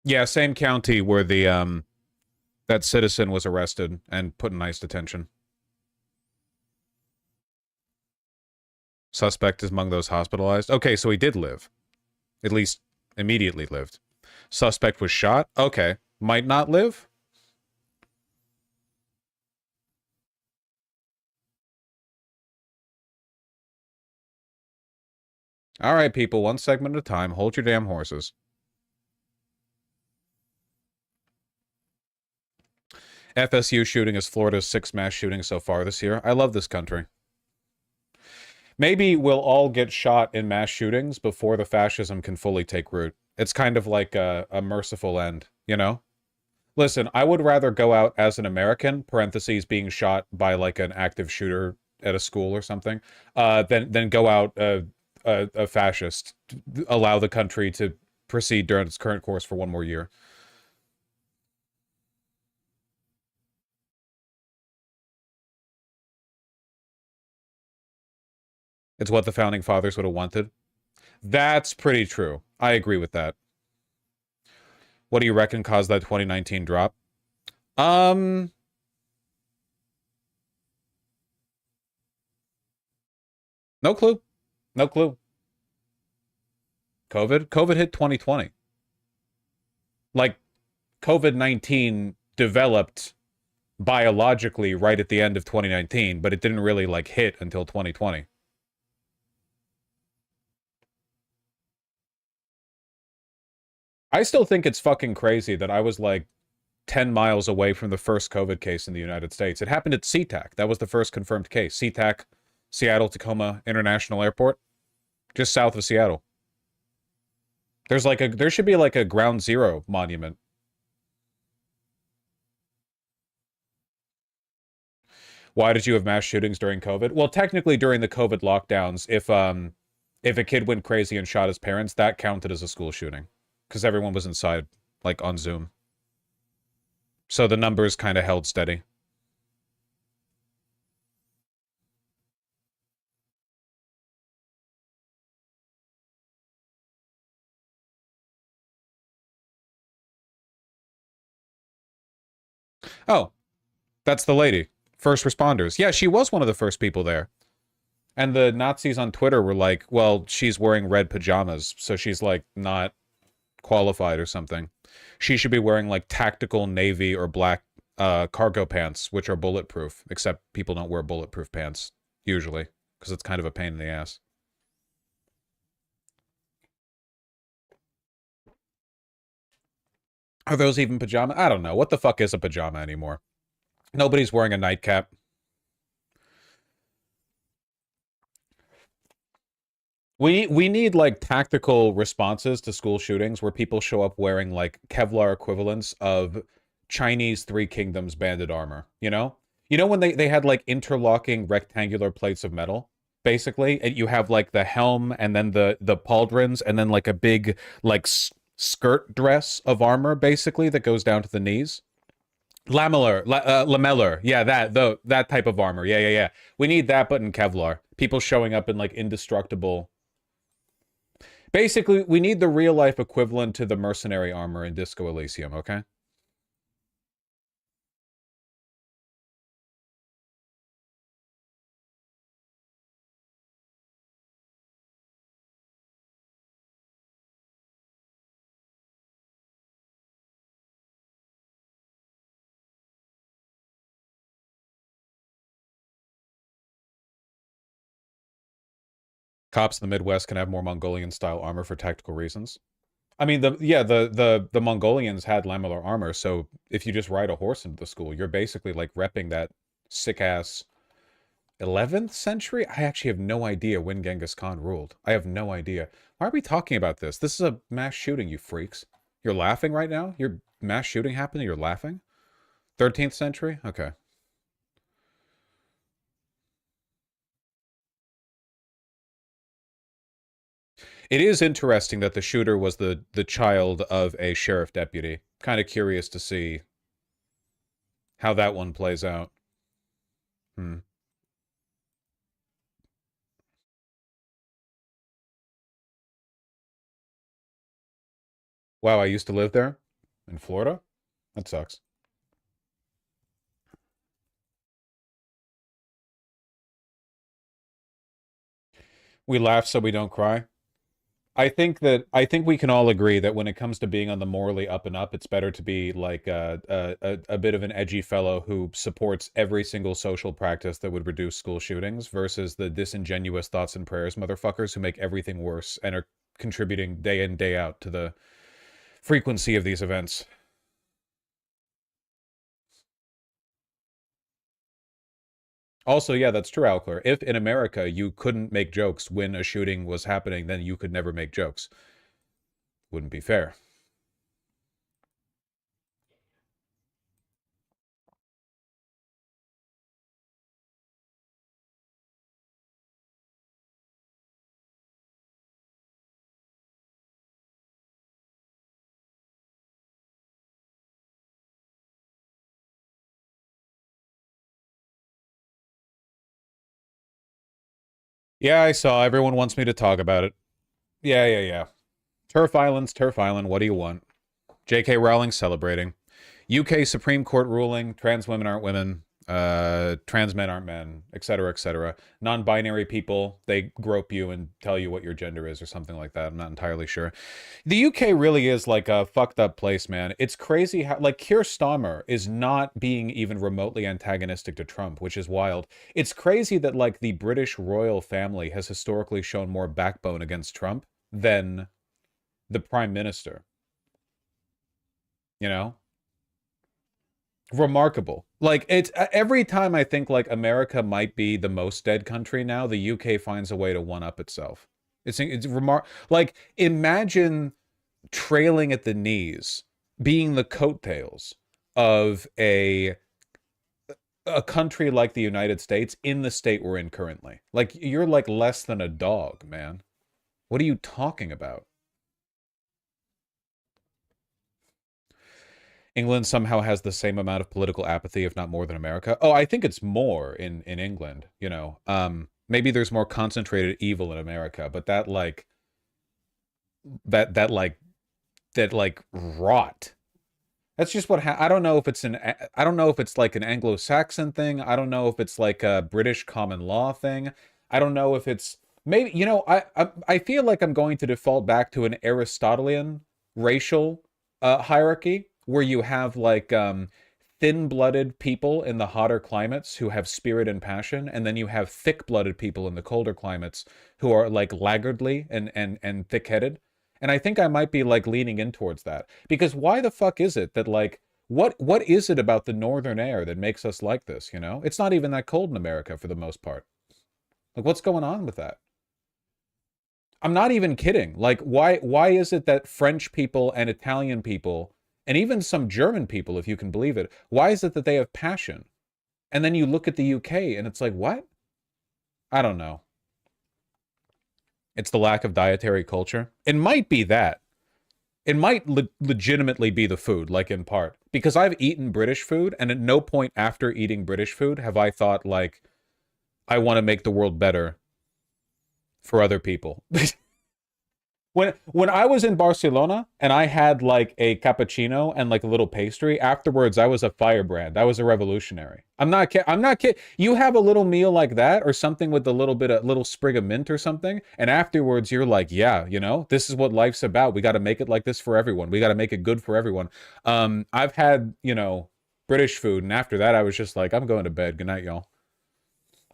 Yeah, same county where the that citizen was arrested and put in ICE detention. Suspect is among those hospitalized. Okay, so he did live. At least immediately lived. Suspect was shot. Okay. Might not live. All right, people. One segment at a time. Hold your damn horses. FSU shooting is Florida's 6th mass shooting so far this year. I love this country. Maybe we'll all get shot in mass shootings before the fascism can fully take root. It's kind of like a merciful end, you know? Listen, I would rather go out as an American, parentheses, being shot by like an active shooter at a school or something, than go out a fascist, allow the country to proceed during its current course for one more year. It's what the founding fathers would have wanted. That's pretty true. I agree with that. What do you reckon caused that 2019 drop? No clue. No clue. COVID hit 2020. Like, COVID-19 developed biologically right at the end of 2019, but it didn't really, like, hit until 2020. I still think it's fucking crazy that I was like 10 miles away from the first COVID case in the United States. It happened at SeaTac. That was the first confirmed case. SeaTac, Seattle-Tacoma International Airport, just south of Seattle. There should be like a ground zero monument. Why did you have mass shootings during COVID? Well, technically during the COVID lockdowns, if a kid went crazy and shot his parents, that counted as a school shooting. Because everyone was inside, like, on Zoom. So the numbers kind of held steady. Oh, that's the lady. First responders. Yeah, she was one of the first people there. And the Nazis on Twitter were like, well, she's wearing red pajamas, so she's, like, not qualified or something. She should be wearing like tactical navy or black cargo pants, which are bulletproof, except people don't wear bulletproof pants usually because it's kind of a pain in the ass. Are those even pajamas? I don't know. What the fuck is a pajama anymore? Nobody's wearing a nightcap. We need like tactical responses to school shootings where people show up wearing like Kevlar equivalents of Chinese Three Kingdoms banded armor, you know? You know when they had like interlocking rectangular plates of metal? basically. And you have like the helm and then the pauldrons and then like a big like skirt dress of armor, basically, that goes down to the knees. Lamellar. Yeah, that type of armor. Yeah. We need that, but in Kevlar. People showing up in like indestructible. Basically, we need the real life equivalent to the mercenary armor in Disco Elysium, okay? Cops in the Midwest can have more Mongolian-style armor for tactical reasons. I mean, the Mongolians had lamellar armor, so if you just ride a horse into the school, you're basically like repping that sick-ass 11th century? I actually have no idea when Genghis Khan ruled. I have no idea. Why are we talking about this? This is a mass shooting, you freaks. You're laughing right now? Your mass shooting happened and you're laughing? 13th century? Okay. It is interesting that the shooter was the child of a sheriff deputy. Kind of curious to see how that one plays out. Wow, I used to live there? In Florida? That sucks. We laugh so we don't cry. I think we can all agree that when it comes to being on the morally up and up, it's better to be like a bit of an edgy fellow who supports every single social practice that would reduce school shootings versus the disingenuous thoughts and prayers motherfuckers who make everything worse and are contributing day in, day out to the frequency of these events. Also, yeah, that's true, Alcler. If in America you couldn't make jokes when a shooting was happening, then you could never make jokes. Wouldn't be fair. Yeah, I saw. Everyone wants me to talk about it. Yeah. Turf Island, what do you want? J.K. Rowling celebrating. UK Supreme Court ruling, trans women aren't women, trans men aren't men, etc., etc. Non-binary people, they grope you and tell you what your gender is or something like that. I'm not entirely sure. The UK really is like a fucked up place, man. It's crazy how, like, Keir Starmer is not being even remotely antagonistic to Trump, which is wild. It's crazy that, like, the British royal family has historically shown more backbone against Trump than the Prime Minister. You know? Remarkable. Like, it's every time I think like America might be the most dead country now, the UK finds a way to one up itself. It's like, imagine trailing at the knees, being the coattails of a country like the United States in the state we're in currently. Like, you're like less than a dog, man. What are you talking about? England somehow has the same amount of political apathy, if not more, than America. Oh, I think it's more in England, you know. Maybe there's more concentrated evil in America, but that like rot. That's just what I don't know if it's I don't know if it's like an Anglo-Saxon thing. I don't know if it's like a British common law thing. I don't know if it's maybe, you know, I feel like I'm going to default back to an Aristotelian racial hierarchy, where you have like thin-blooded people in the hotter climates who have spirit and passion, and then you have thick-blooded people in the colder climates who are like laggardly and thick-headed. And I think I might be like leaning in towards that. Because why the fuck is it that like, what is it about the northern air that makes us like this, you know? It's not even that cold in America for the most part. Like, what's going on with that? I'm not even kidding. Like, why is it that French people and Italian people, and even some German people, if you can believe it, why is it that they have passion? And then you look at the UK and it's like, what? I don't know. It's the lack of dietary culture. It might be that. It might legitimately be the food, like in part. Because I've eaten British food, and at no point after eating British food have I thought, like, I want to make the world better for other people. When I was in Barcelona and I had like a cappuccino and like a little pastry, afterwards I was a firebrand. I was a revolutionary. I'm not kidding. You have a little meal like that or something with a little sprig of mint or something, and afterwards you're like, yeah, you know, this is what life's about. We got to make it like this for everyone. We got to make it good for everyone. I've had, you know, British food, and after that I was just like, I'm going to bed. Good night, y'all.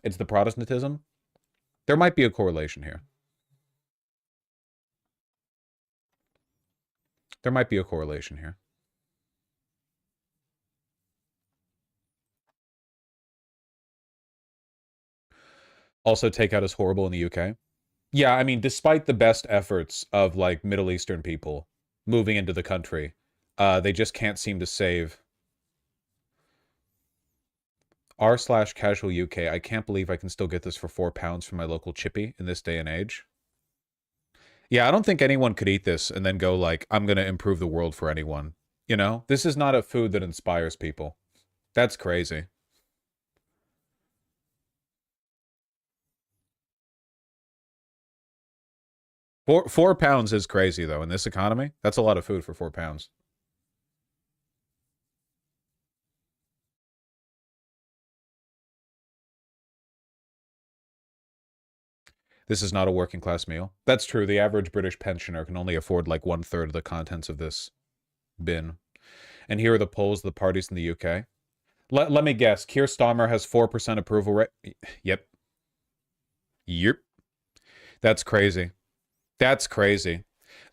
It's the Protestantism. There might be a correlation here. There might be a correlation here. Also, takeout is horrible in the UK. Yeah, I mean, despite the best efforts of like Middle Eastern people moving into the country, they just can't seem to save. r/casual UK. I can't believe I can still get this for £4 from my local chippy in this day and age. Yeah, I don't think anyone could eat this and then go like, I'm going to improve the world for anyone. You know, this is not a food that inspires people. That's crazy. £4 is crazy, though, in this economy. That's a lot of food for £4. This is not a working class meal. That's true. The average British pensioner can only afford like 1/3 of the contents of this bin. And here are the polls of the parties in the UK. Let me guess. Keir Starmer has 4% approval rate. Yep. Yep. That's crazy. That's crazy.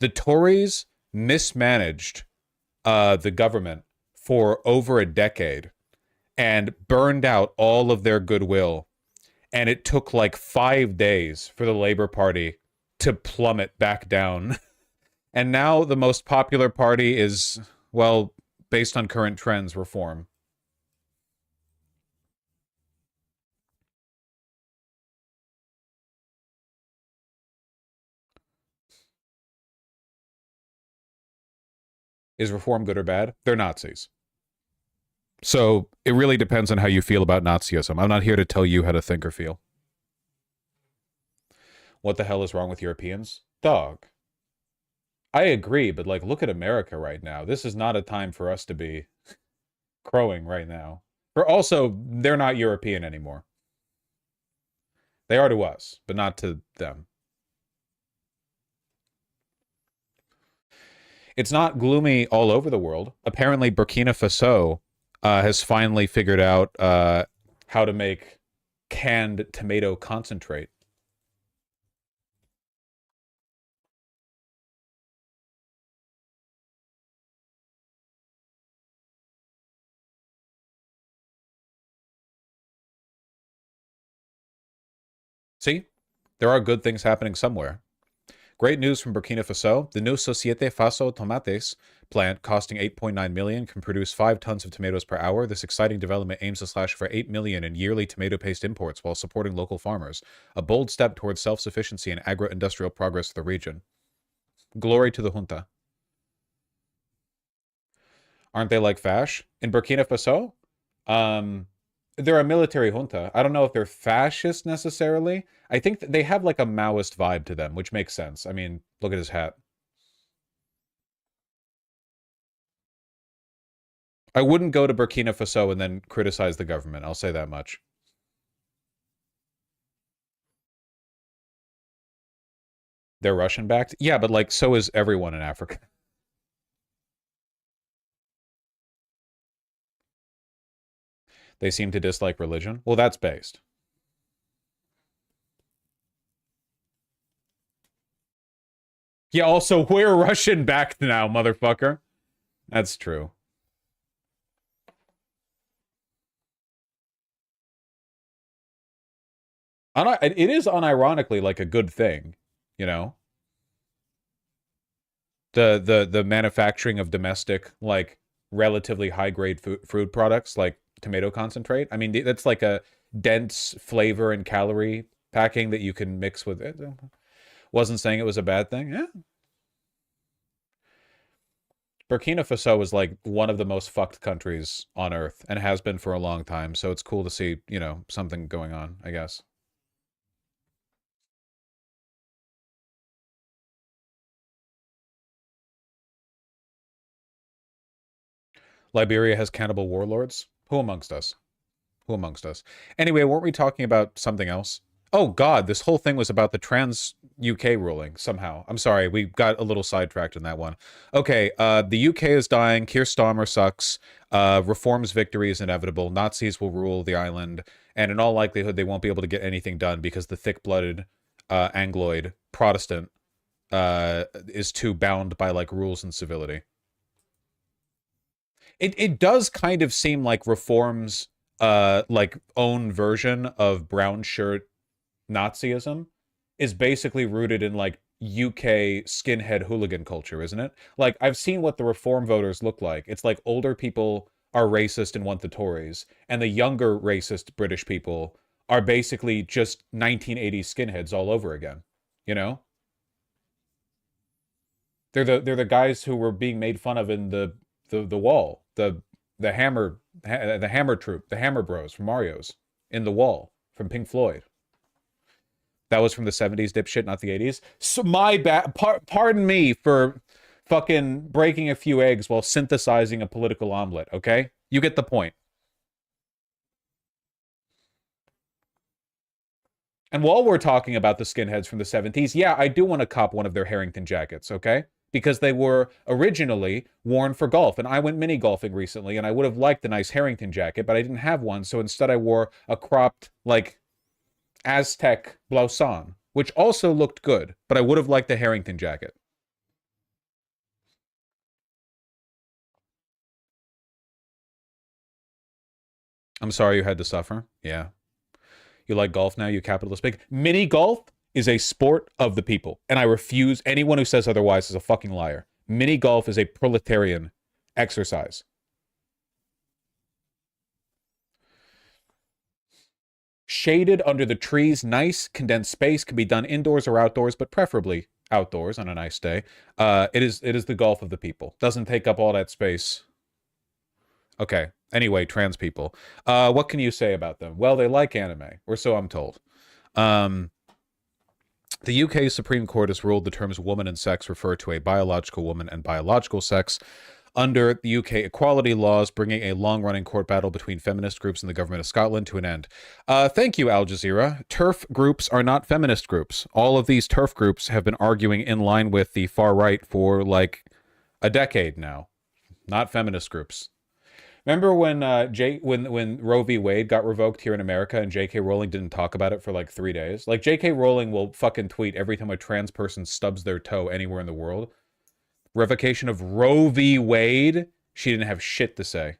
The Tories mismanaged the government for over a decade and burned out all of their goodwill. And it took like 5 days for the Labour Party to plummet back down. And now the most popular party is, well, based on current trends, Reform. Is Reform good or bad? They're Nazis. So it really depends on how you feel about Nazism. I'm not here to tell you how to think or feel. What the hell is wrong with Europeans? Dog. I agree, but like, look at America right now. This is not a time for us to be crowing right now. Or also, they're not European anymore. They are to us, but not to them. It's not gloomy all over the world. Apparently, Burkina Faso has finally figured out how to make canned tomato concentrate. See? There are good things happening somewhere. Great news from Burkina Faso. The new Societe Faso Tomates plant, costing $8.9 million, can produce 5 tons of tomatoes per hour. This exciting development aims to slash for $8 million in yearly tomato paste imports while supporting local farmers. A bold step towards self-sufficiency and agro-industrial progress of the region. Glory to the junta. Aren't they like Fash? In Burkina Faso? They're a military junta. I don't know if they're fascist necessarily. I think they have like a Maoist vibe to them, which makes sense. I mean, look at his hat. I wouldn't go to Burkina Faso and then criticize the government. I'll say that much. They're Russian-backed? Yeah, but like, so is everyone in Africa. They seem to dislike religion. Well, that's based. Yeah, also, we're Russian-backed now, motherfucker. That's true. It is unironically like a good thing, you know? The manufacturing of domestic, like, relatively high-grade food products, like tomato concentrate. I mean, that's like a dense flavor and calorie packing that you can mix with it. wasn't saying it was a bad thing. Yeah. Burkina Faso is like one of the most fucked countries on earth and has been for a long time. So it's cool to see, you know, something going on, I guess. Liberia has cannibal warlords. Who amongst us? Who amongst us? Anyway, weren't we talking about something else? Oh, God, this whole thing was about the trans UK ruling somehow. I'm sorry, we got a little sidetracked in that one. Okay, the UK is dying. Keir Starmer sucks. Reform's victory is inevitable. Nazis will rule the island. And in all likelihood, they won't be able to get anything done because the thick-blooded Angloid Protestant is too bound by, like, rules and civility. It does kind of seem like Reform's like own version of brown shirt Nazism is basically rooted in like UK skinhead hooligan culture, isn't it? Like, I've seen what the Reform voters look like. It's like older people are racist and want the Tories, and the younger racist British people are basically just 1980s skinheads all over again, you know? They're the guys who were being made fun of in the Wall, the Hammer Troop, the Hammer Bros from Mario's in The Wall from Pink Floyd. That was from the 70s, dipshit, not the 80s. So my bad. Pardon me for fucking breaking a few eggs while synthesizing a political omelet, okay? You get the point. And while we're talking about the skinheads from the 70s, yeah, I do want to cop one of their Harrington jackets, okay? Because they were originally worn for golf. And I went mini golfing recently, and I would have liked a nice Harrington jacket, but I didn't have one. So instead I wore a cropped, like, Aztec blouson, which also looked good, but I would have liked the Harrington jacket. I'm sorry you had to suffer. Yeah. You like golf now, you capitalist pig? Mini golf is a sport of the people, and I refuse. Anyone who says otherwise is a fucking liar. Mini golf is a proletarian exercise. Shaded under the trees, nice condensed space, can be done indoors or outdoors, but preferably outdoors on a nice day. It is the golf of the people. Doesn't take up all that space. Okay. Anyway, trans people. What can you say about them? Well, they like anime, or so I'm told. The UK Supreme Court has ruled the terms woman and sex refer to a biological woman and biological sex under the UK equality laws, bringing a long-running court battle between feminist groups and the government of Scotland to an end. Thank you, Al Jazeera. TERF groups are not feminist groups. All of these TERF groups have been arguing in line with the far right for like a decade now. Not feminist groups. Remember when when Roe v. Wade got revoked here in America and J.K. Rowling didn't talk about it for like 3 days? Like, J.K. Rowling will fucking tweet every time a trans person stubs their toe anywhere in the world. Revocation of Roe v. Wade, she didn't have shit to say.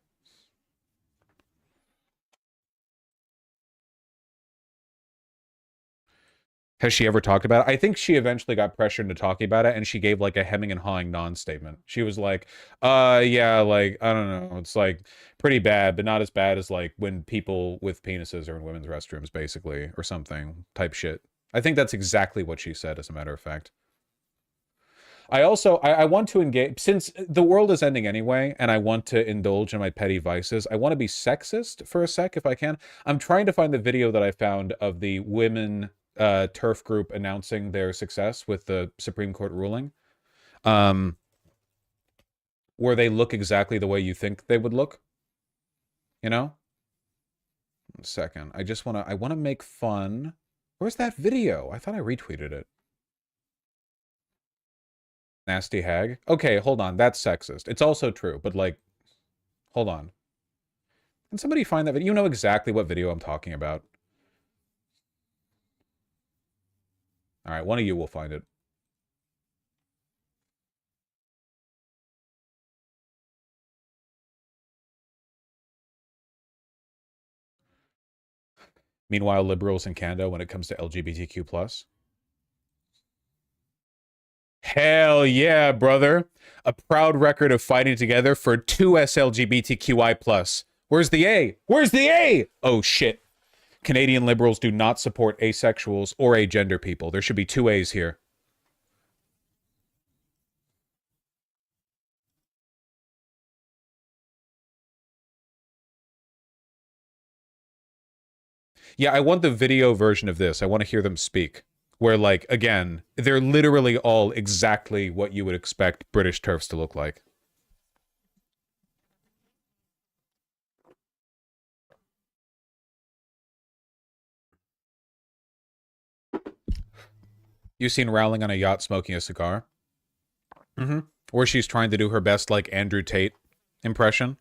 Has she ever talked about it? I think she eventually got pressured into talking about it, and she gave like a hemming and hawing non-statement. She was like, yeah, like, I don't know. It's like pretty bad, but not as bad as like when people with penises are in women's restrooms, basically, or something type shit. I think that's exactly what she said, as a matter of fact. I also, I want to engage, since the world is ending anyway, and I want to indulge in my petty vices, I want to be sexist for a sec, if I can. I'm trying to find the video that I found of the women TERF group announcing their success with the Supreme Court ruling, where they look exactly the way you think they would look, you know? 1 second. I want to make fun. Where's that video? I thought I retweeted it. Nasty hag. Okay, hold on. That's sexist. It's also true, but like, hold on. Can somebody find that video? You know exactly what video I'm talking about. All right, one of you will find it. Meanwhile, liberals in Canada, when it comes to LGBTQ+. Hell yeah, brother. A proud record of fighting together for 2S LGBTQI+. Where's the A? Where's the A? Oh, shit. Canadian liberals do not support asexuals or agender people. There should be 2 A's here. Yeah, I want the video version of this. I want to hear them speak. Where, like, again, they're literally all exactly what you would expect British TERFs to look like. You seen Rowling on a yacht smoking a cigar? Mm-hmm. Or she's trying to do her best, like, Andrew Tate impression.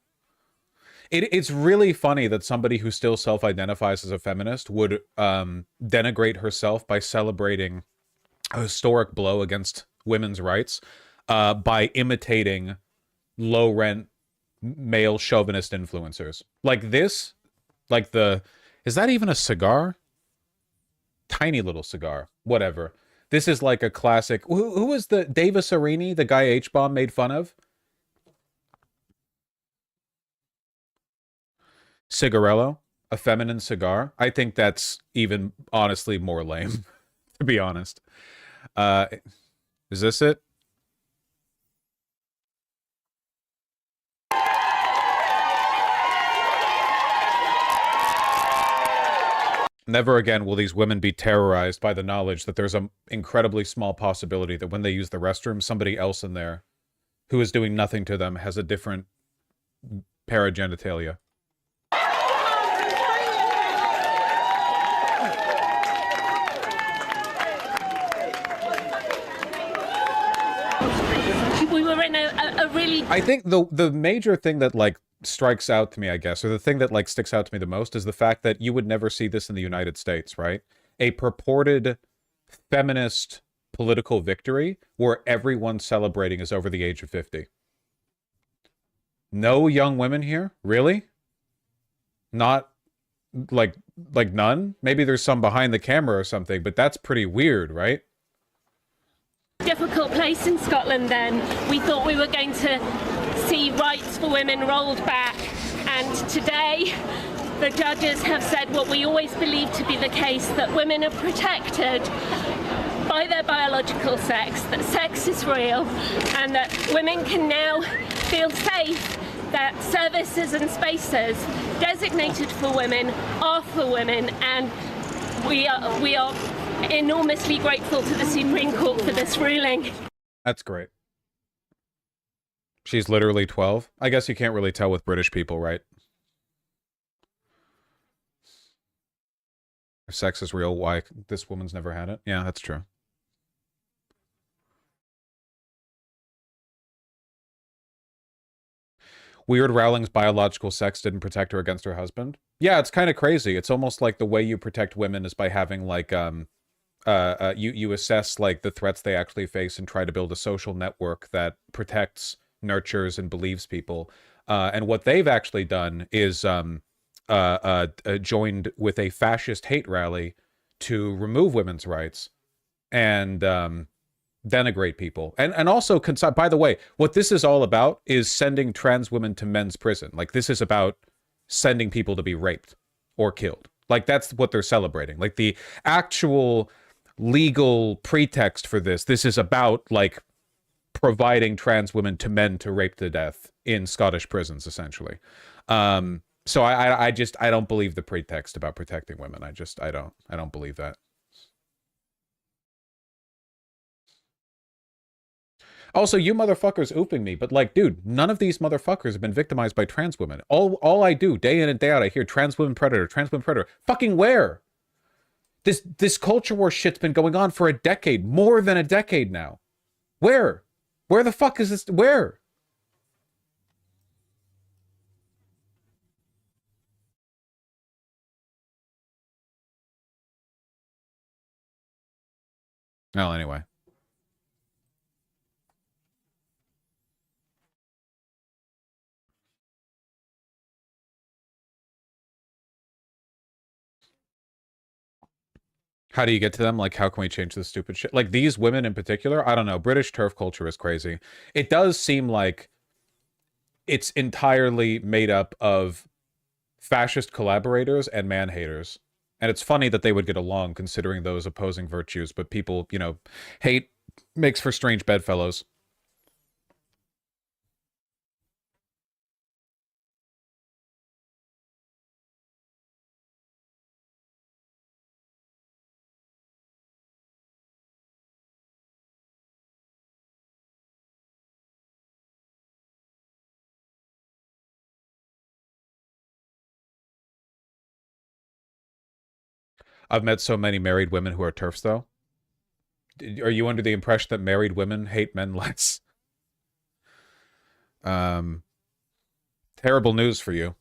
It's really funny that somebody who still self-identifies as a feminist would denigrate herself by celebrating a historic blow against women's rights by imitating low-rent male chauvinist influencers. Like this, like the... Is that even a cigar? Tiny little cigar. Whatever. This is like a classic... Who was the... Davis Arini, the guy H-Bomb made fun of? Cigarello, a feminine cigar. I think that's even honestly more lame, to be honest. Is this it? Never again will these women be terrorized by the knowledge that there's an incredibly small possibility that when they use the restroom, somebody else in there who is doing nothing to them has a different paragenitalia. We were in a really... I think the major thing that, like, strikes out to me, I guess, or the thing that, like, sticks out to me the most is the fact that you would never see this in the United States, right? A purported feminist political victory where everyone celebrating is over the age of 50. No young women here? Really? Not, like none? Maybe there's some behind the camera or something, but that's pretty weird, right? Difficult place in Scotland then. We thought we were going to see rights for women rolled back, and today the judges have said what we always believed to be the case, that women are protected by their biological sex, that sex is real, and that women can now feel safe that services and spaces designated for women are for women, and we are enormously grateful to the Supreme Court for this ruling. That's great. She's literally 12. I guess you can't really tell with British people, right? If sex is real, why this woman's never had it? Yeah, that's true. Weird Rowling's biological sex didn't protect her against her husband. Yeah, it's kind of crazy. It's almost like the way you protect women is by having, like, you assess, like, the threats they actually face and try to build a social network that protects, nurtures, and believes people. And what they've actually done is joined with a fascist hate rally to remove women's rights and denigrate people. And also, by the way, what this is all about is sending trans women to men's prison. Like, this is about sending people to be raped or killed. Like, that's what they're celebrating. Like, the actual legal pretext for this is about, like, providing trans women to men to rape to death in Scottish prisons, essentially. So I don't believe the pretext about protecting women. I don't believe that. Also, you motherfuckers ooping me, but, like, dude, none of these motherfuckers have been victimized by trans women. All I do, day in and day out, I hear trans women predator, trans women predator. Fucking where? This culture war shit's been going on for a decade, more than a decade now. Where? Where the fuck is this? Where? Well, anyway. How do you get to them? Like, how can we change this stupid shit? Like, these women in particular, I don't know. British TERF culture is crazy. It does seem like it's entirely made up of fascist collaborators and man-haters. And it's funny that they would get along considering those opposing virtues, but people, you know, hate makes for strange bedfellows. I've met so many married women who are TERFs, though. Are you under the impression that married women hate men less? Terrible news for you.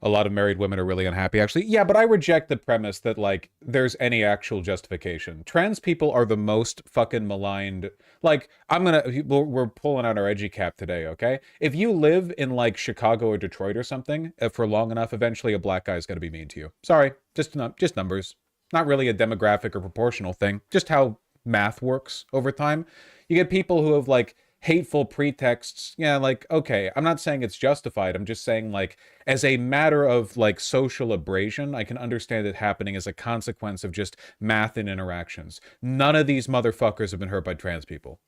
A lot of married women are really unhappy, actually. Yeah, but I reject the premise that, like, there's any actual justification. Trans people are the most fucking maligned. Like, we're pulling out our edgy cap today, okay? If you live in, like, Chicago or Detroit or something for long enough, eventually a black guy's gonna be mean to you. Sorry, just numbers. Not really a demographic or proportional thing. Just how math works over time. You get people who have, like, hateful pretexts. Yeah, like, okay, I'm not saying it's justified. I'm just saying, like, as a matter of, like, social abrasion, I can understand it happening as a consequence of just math and interactions. None of these motherfuckers have been hurt by trans people.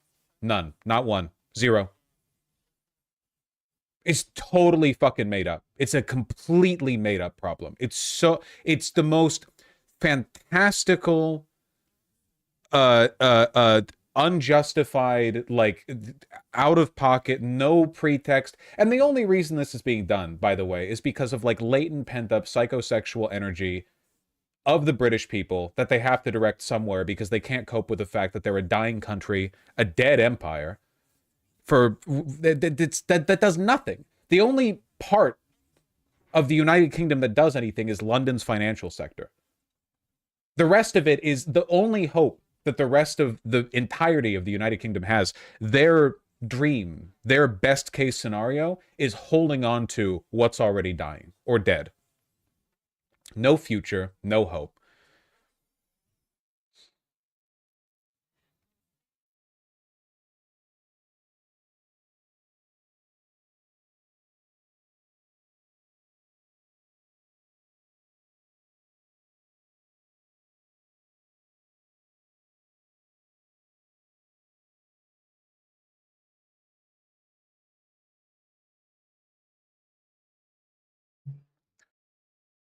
None. Not one. Zero. It's totally fucking made up. It's a completely made up problem. It's the most fantastical, unjustified, like, out of pocket, no pretext. And the only reason this is being done, by the way, is because of, like, latent pent up psychosexual energy of the British people that they have to direct somewhere because they can't cope with the fact that they're a dying country, a dead empire, that does nothing. The only part of the United Kingdom that does anything is London's financial sector. The rest of it is the only hope that the rest of the entirety of the United Kingdom has. Their dream, their best case scenario is holding on to what's already dying or dead. No future, no hope.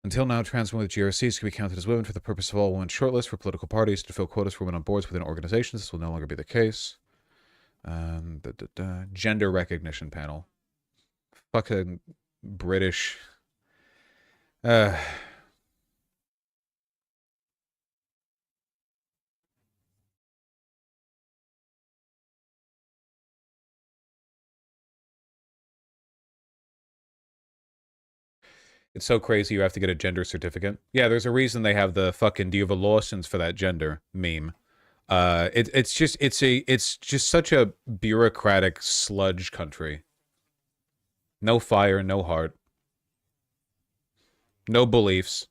Until now, trans women with GRCs can be counted as women for the purpose of all women shortlists for political parties to fill quotas for women on boards within organizations. This will no longer be the case. Gender recognition panel. Fucking British. It's so crazy you have to get a gender certificate. Yeah, there's a reason they have the fucking "do you have a license for that gender" meme. It's just such a bureaucratic sludge country. No fire, no heart. No beliefs.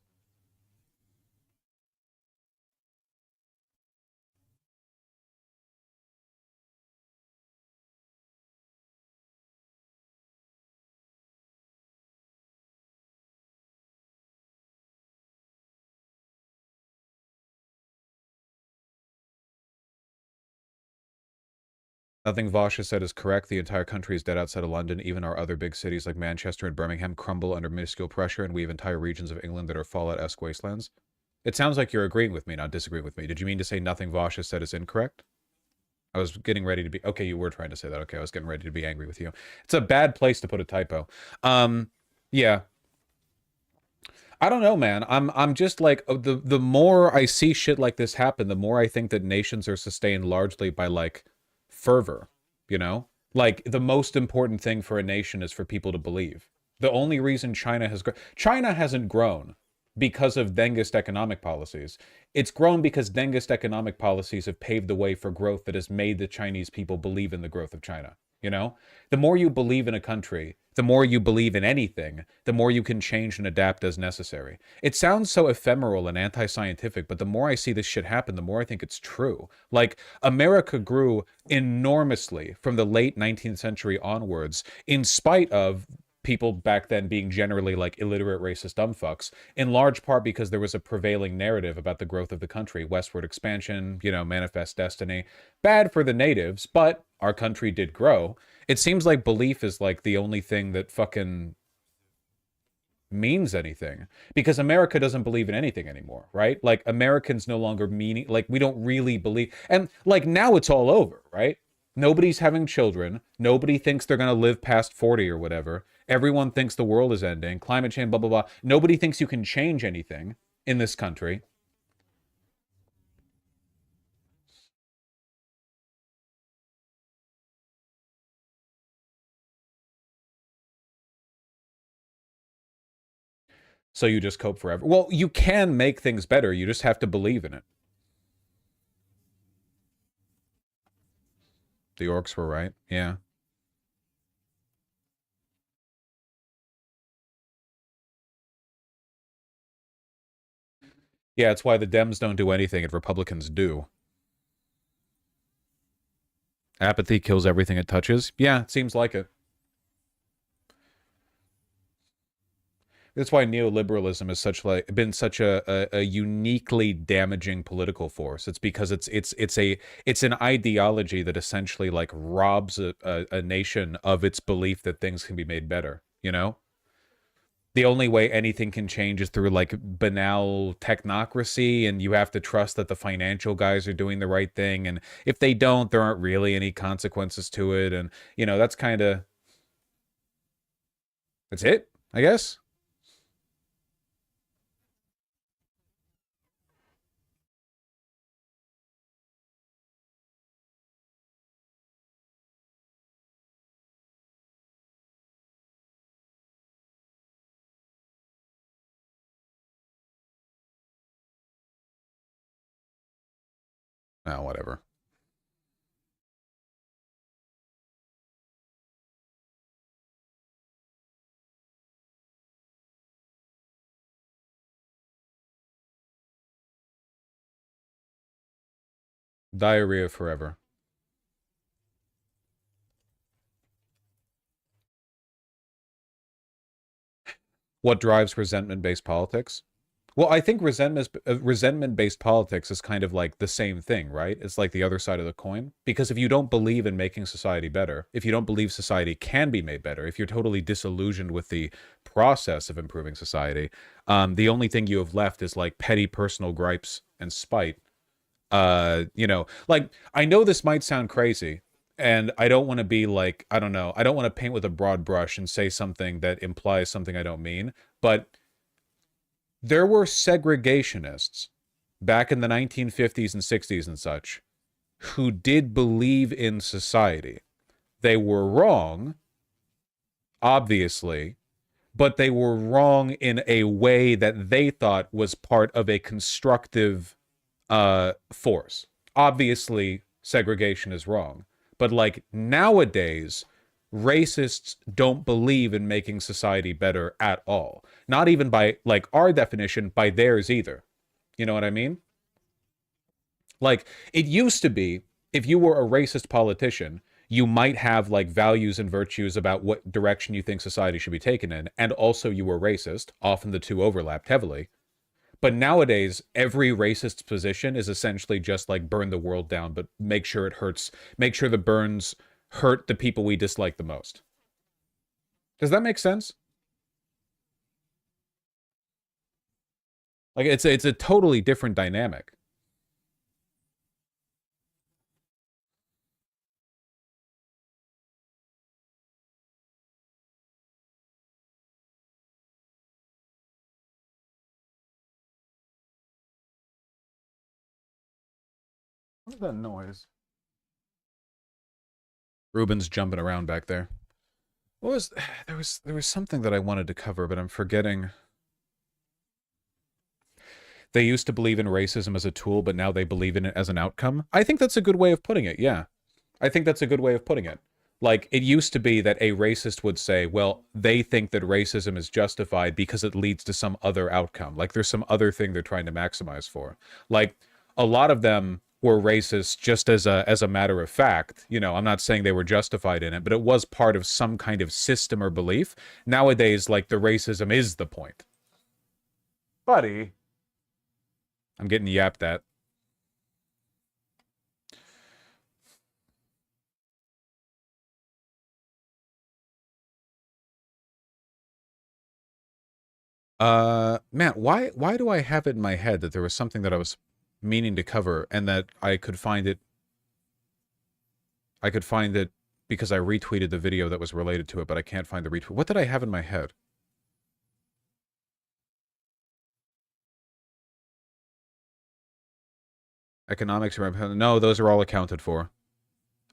Nothing Vosh has said is correct. The entire country is dead outside of London. Even our other big cities like Manchester and Birmingham crumble under minuscule pressure, and we have entire regions of England that are fallout-esque wastelands. It sounds like you're agreeing with me, not disagreeing with me. Did you mean to say nothing Vosh has said is incorrect? I was getting ready to be... Okay, you were trying to say that. Okay, I was getting ready to be angry with you. It's a bad place to put a typo. Yeah. I don't know, man. I'm just like, the more I see shit like this happen, the more I think that nations are sustained largely by, like, fervor, you know? Like, the most important thing for a nation is for people to believe. The only reason China hasn't grown because of Dengist economic policies. It's grown because Dengist economic policies have paved the way for growth that has made the Chinese people believe in the growth of China, you know? The more you believe in a country, the more you believe in anything, the more you can change and adapt as necessary. It sounds so ephemeral and anti-scientific, but the more I see this shit happen, the more I think it's true. Like, America grew enormously from the late 19th century onwards, in spite of people back then being generally, like, illiterate, racist dumbfucks, in large part because there was a prevailing narrative about the growth of the country, westward expansion, you know, manifest destiny. Bad for the natives, but our country did grow. It seems like belief is like the only thing that fucking means anything, because America doesn't believe in anything anymore, right? Like Americans no longer meaning, like we don't really believe, and like now it's all over, right? Nobody's having children. Nobody thinks they're going to live past 40 or whatever. Everyone thinks the world is ending. Climate change, blah, blah, blah. Nobody thinks you can change anything in this country. So you just cope forever. Well, you can make things better. You just have to believe in it. The orcs were right. Yeah. Yeah, it's why the Dems don't do anything and Republicans do. Apathy kills everything it touches. Yeah, it seems like it. That's why neoliberalism is been such a uniquely damaging political force. It's because it's an ideology that essentially like robs a nation of its belief that things can be made better, you know? The only way anything can change is through like banal technocracy, and you have to trust that the financial guys are doing the right thing, and if they don't, there aren't really any consequences to it, and you know, that's it, I guess. Oh, whatever. Diarrhea forever. What drives resentment-based politics? Well, I think resentment-based politics is kind of like the same thing, right? It's like the other side of the coin. Because if you don't believe in making society better, if you don't believe society can be made better, if you're totally disillusioned with the process of improving society, the only thing you have left is like petty personal gripes and spite. You know, like, I know this might sound crazy, and I don't want to be like, I don't know, I don't want to paint with a broad brush and say something that implies something I don't mean, but there were segregationists back in the 1950s and 60s and such who did believe in society. They were wrong, obviously, but they were wrong in a way that they thought was part of a constructive force. Obviously, segregation is wrong. But like nowadays, racists don't believe in making society better at all. Not even by like our definition, by theirs either. You know what I mean? Like it used to be, if you were a racist politician, you might have like values and virtues about what direction you think society should be taken in, and also you were racist. Often the two overlapped heavily. But nowadays, every racist position is essentially just like burn the world down, but make sure it hurts. Make sure the burns hurt the people we dislike the most. Does that make sense? Like it's a totally different dynamic. What is that noise? Ruben's jumping around back there. What was there was something that I wanted to cover, but I'm forgetting. They used to believe in racism as a tool, but now they believe in it as an outcome. I think that's a good way of putting it, yeah. I think that's a good way of putting it. Like, it used to be that a racist would say, well, they think that racism is justified because it leads to some other outcome. Like, there's some other thing they're trying to maximize for. Like, a lot of them were racist just as a matter of fact. You know, I'm not saying they were justified in it, but it was part of some kind of system or belief. Nowadays, like, the racism is the point. Buddy. I'm getting yapped at. Man, why do I have it in my head that there was something that I was meaning to cover and that I could find it because I retweeted the video that was related to it, but I can't find the retweet. What did I have in my head? Economics, no, those are all accounted for.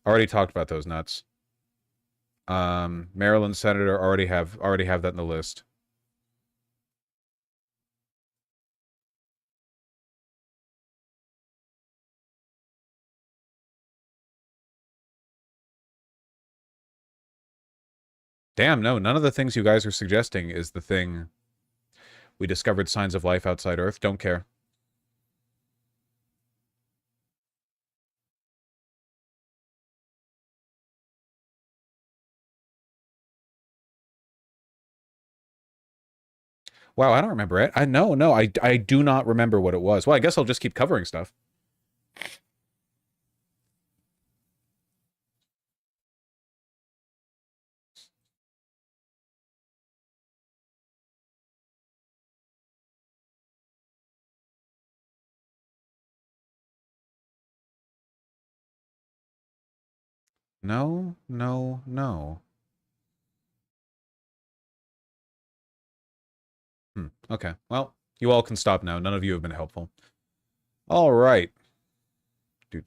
Already talked about those nuts. Maryland senator, already have that in the list. Damn, no, none of the things you guys are suggesting is the thing. We discovered signs of life outside Earth. Don't care. Wow, I don't remember it. I do not remember what it was. Well, I guess I'll just keep covering stuff. No, no, no. Okay. Well, you all can stop now. None of you have been helpful. All right. Do.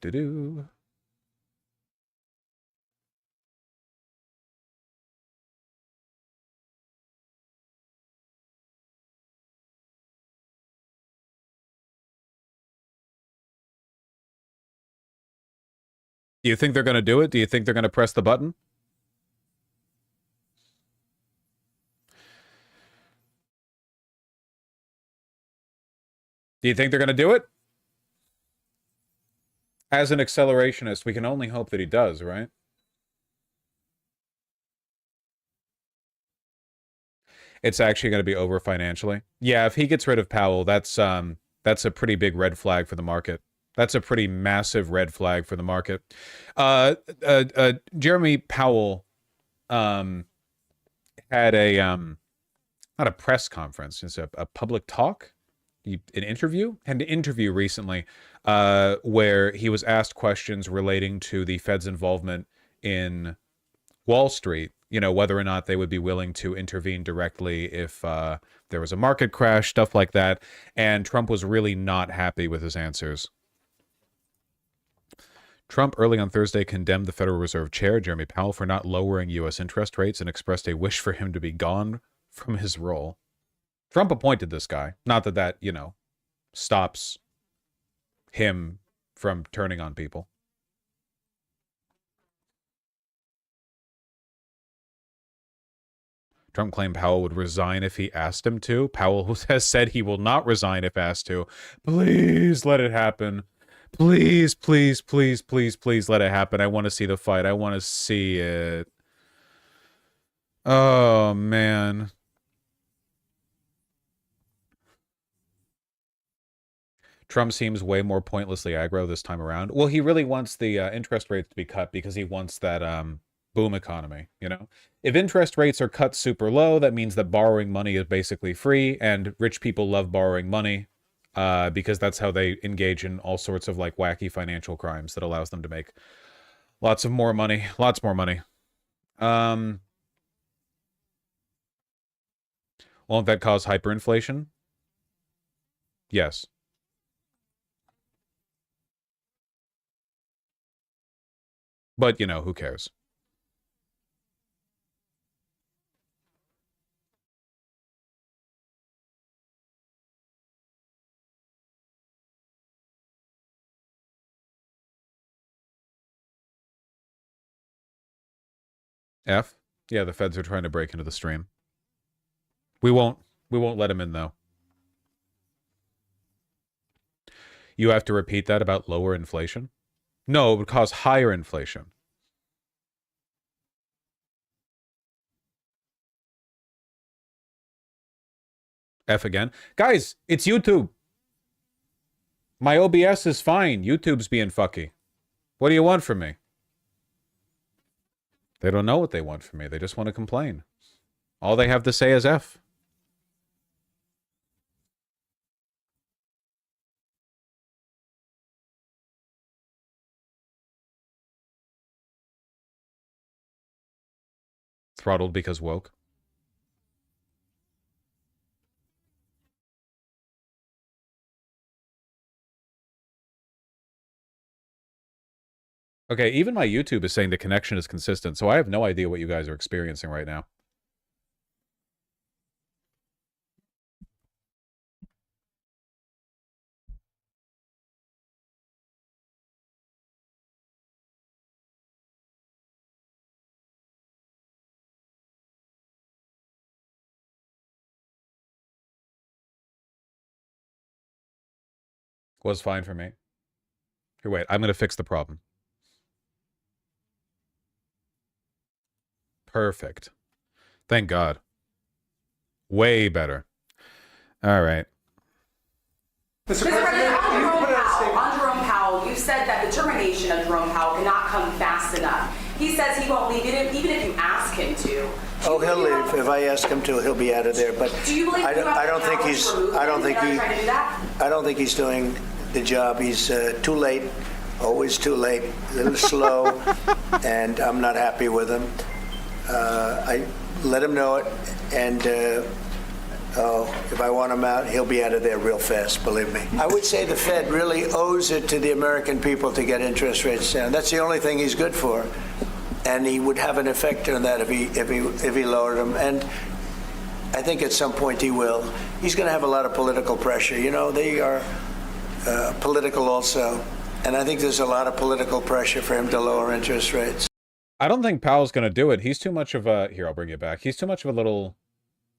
Do you think they're going to do it? Do you think they're going to press the button? Do you think they're going to do it? As an accelerationist, we can only hope that he does, right? It's actually going to be over financially. Yeah, if he gets rid of Powell, that's a pretty big red flag for the market. That's a pretty massive red flag for the market. Jeremy Powell had a not a press conference, it's a public talk, an interview. Had an interview recently where he was asked questions relating to the Fed's involvement in Wall Street, you know, whether or not they would be willing to intervene directly if there was a market crash, stuff like that. And Trump was really not happy with his answers. Trump early on Thursday condemned the Federal Reserve Chair, Jeremy Powell, for not lowering U.S. interest rates and expressed a wish for him to be gone from his role. Trump appointed this guy. Not that, you know, stops him from turning on people. Trump claimed Powell would resign if he asked him to. Powell has said he will not resign if asked to. Please let it happen. Please, please, please, please, please let it happen. I want to see the fight. I want to see it. Oh, man. Trump seems way more pointlessly aggro this time around. Well, he really wants the interest rates to be cut because he wants that boom economy, you know? If interest rates are cut super low, that means that borrowing money is basically free, and rich people love borrowing money. Because that's how they engage in all sorts of like wacky financial crimes that allows them to make lots more money. Won't that cause hyperinflation? Yes. But, you know, who cares? F? Yeah, the feds are trying to break into the stream. We won't let him in, though. You have to repeat that about lower inflation? No, it would cause higher inflation. F again. Guys, it's YouTube. My OBS is fine. YouTube's being fucky. What do you want from me? They don't know what they want from me. They just want to complain. All they have to say is F. Throttled because woke. Okay, even my YouTube is saying the connection is consistent, so I have no idea what you guys are experiencing right now. Was fine for me. Here, wait, I'm going to fix the problem. Perfect. Thank God. Way better. All right. Mr. President, on Jerome Powell, you said that the termination of Jerome Powell cannot come fast enough. He says he won't leave even if you ask him to. Oh, he'll leave. If I ask him to, he'll be out of there. But do you believe I don't think he's. I don't think he's doing the job. He's too late. Always too late. A little slow, and I'm not happy with him. I let him know it, and if I want him out, he'll be out of there real fast, believe me. I would say the Fed really owes it to the American people to get interest rates down. That's the only thing he's good for, and he would have an effect on that if he lowered them. And I think at some point he will. He's going to have a lot of political pressure. You know, they are political also, and I think there's a lot of political pressure for him to lower interest rates. I don't think Powell's going to do it. He's too much of a... Here, I'll bring you back. He's too much of a little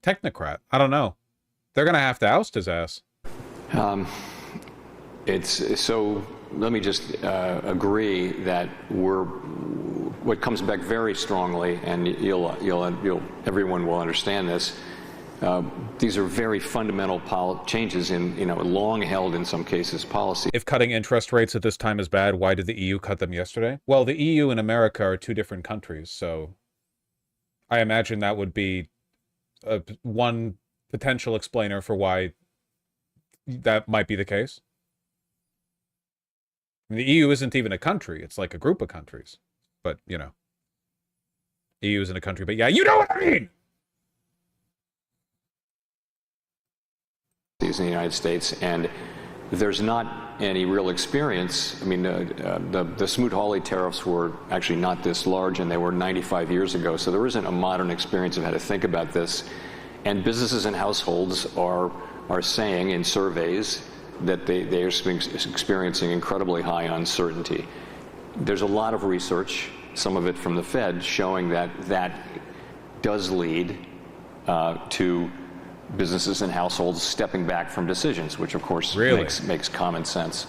technocrat. I don't know. They're going to have to oust his ass. It's so... Let me just agree that what comes back very strongly, and everyone will understand this. These are very fundamental changes in, long held in some cases policy. If cutting interest rates at this time is bad, why did the EU cut them yesterday? Well, the EU and America are two different countries, so I imagine that would be one potential explainer for why that might be the case. I mean, the EU isn't even a country. It's like a group of countries. But, EU isn't a country. But yeah, you know what I mean! In the United States, and there's not any real experience. I mean, the Smoot-Hawley tariffs were actually not this large, and they were 95 years ago, so there isn't a modern experience of how to think about this. And businesses and households are saying in surveys that they are experiencing incredibly high uncertainty. There's a lot of research, some of it from the Fed, showing that does lead to businesses and households stepping back from decisions, which of course makes common sense.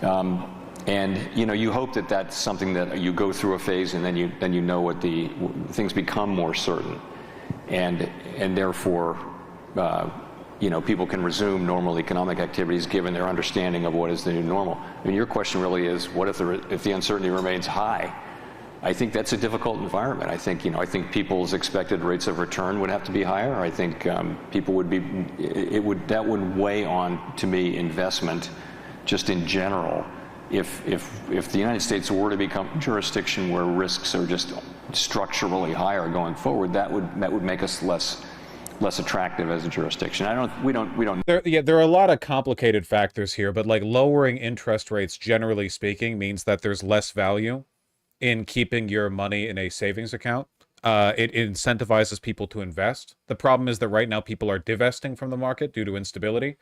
And you hope that that's something that you go through a phase, and then you know what things become more certain, and therefore people can resume normal economic activities given their understanding of what is the new normal. I mean, your question really is, what if the uncertainty remains high? I think that's a difficult environment. I think people's expected rates of return would have to be higher. I think people would that would weigh on, to me, investment just in general. If the United States were to become a jurisdiction where risks are just structurally higher going forward, that would make us less attractive as a jurisdiction. We don't. There are a lot of complicated factors here, but like lowering interest rates, generally speaking, means that there's less value in keeping your money in a savings account. It incentivizes people to invest. The problem is that right now people are divesting from the market due to instability.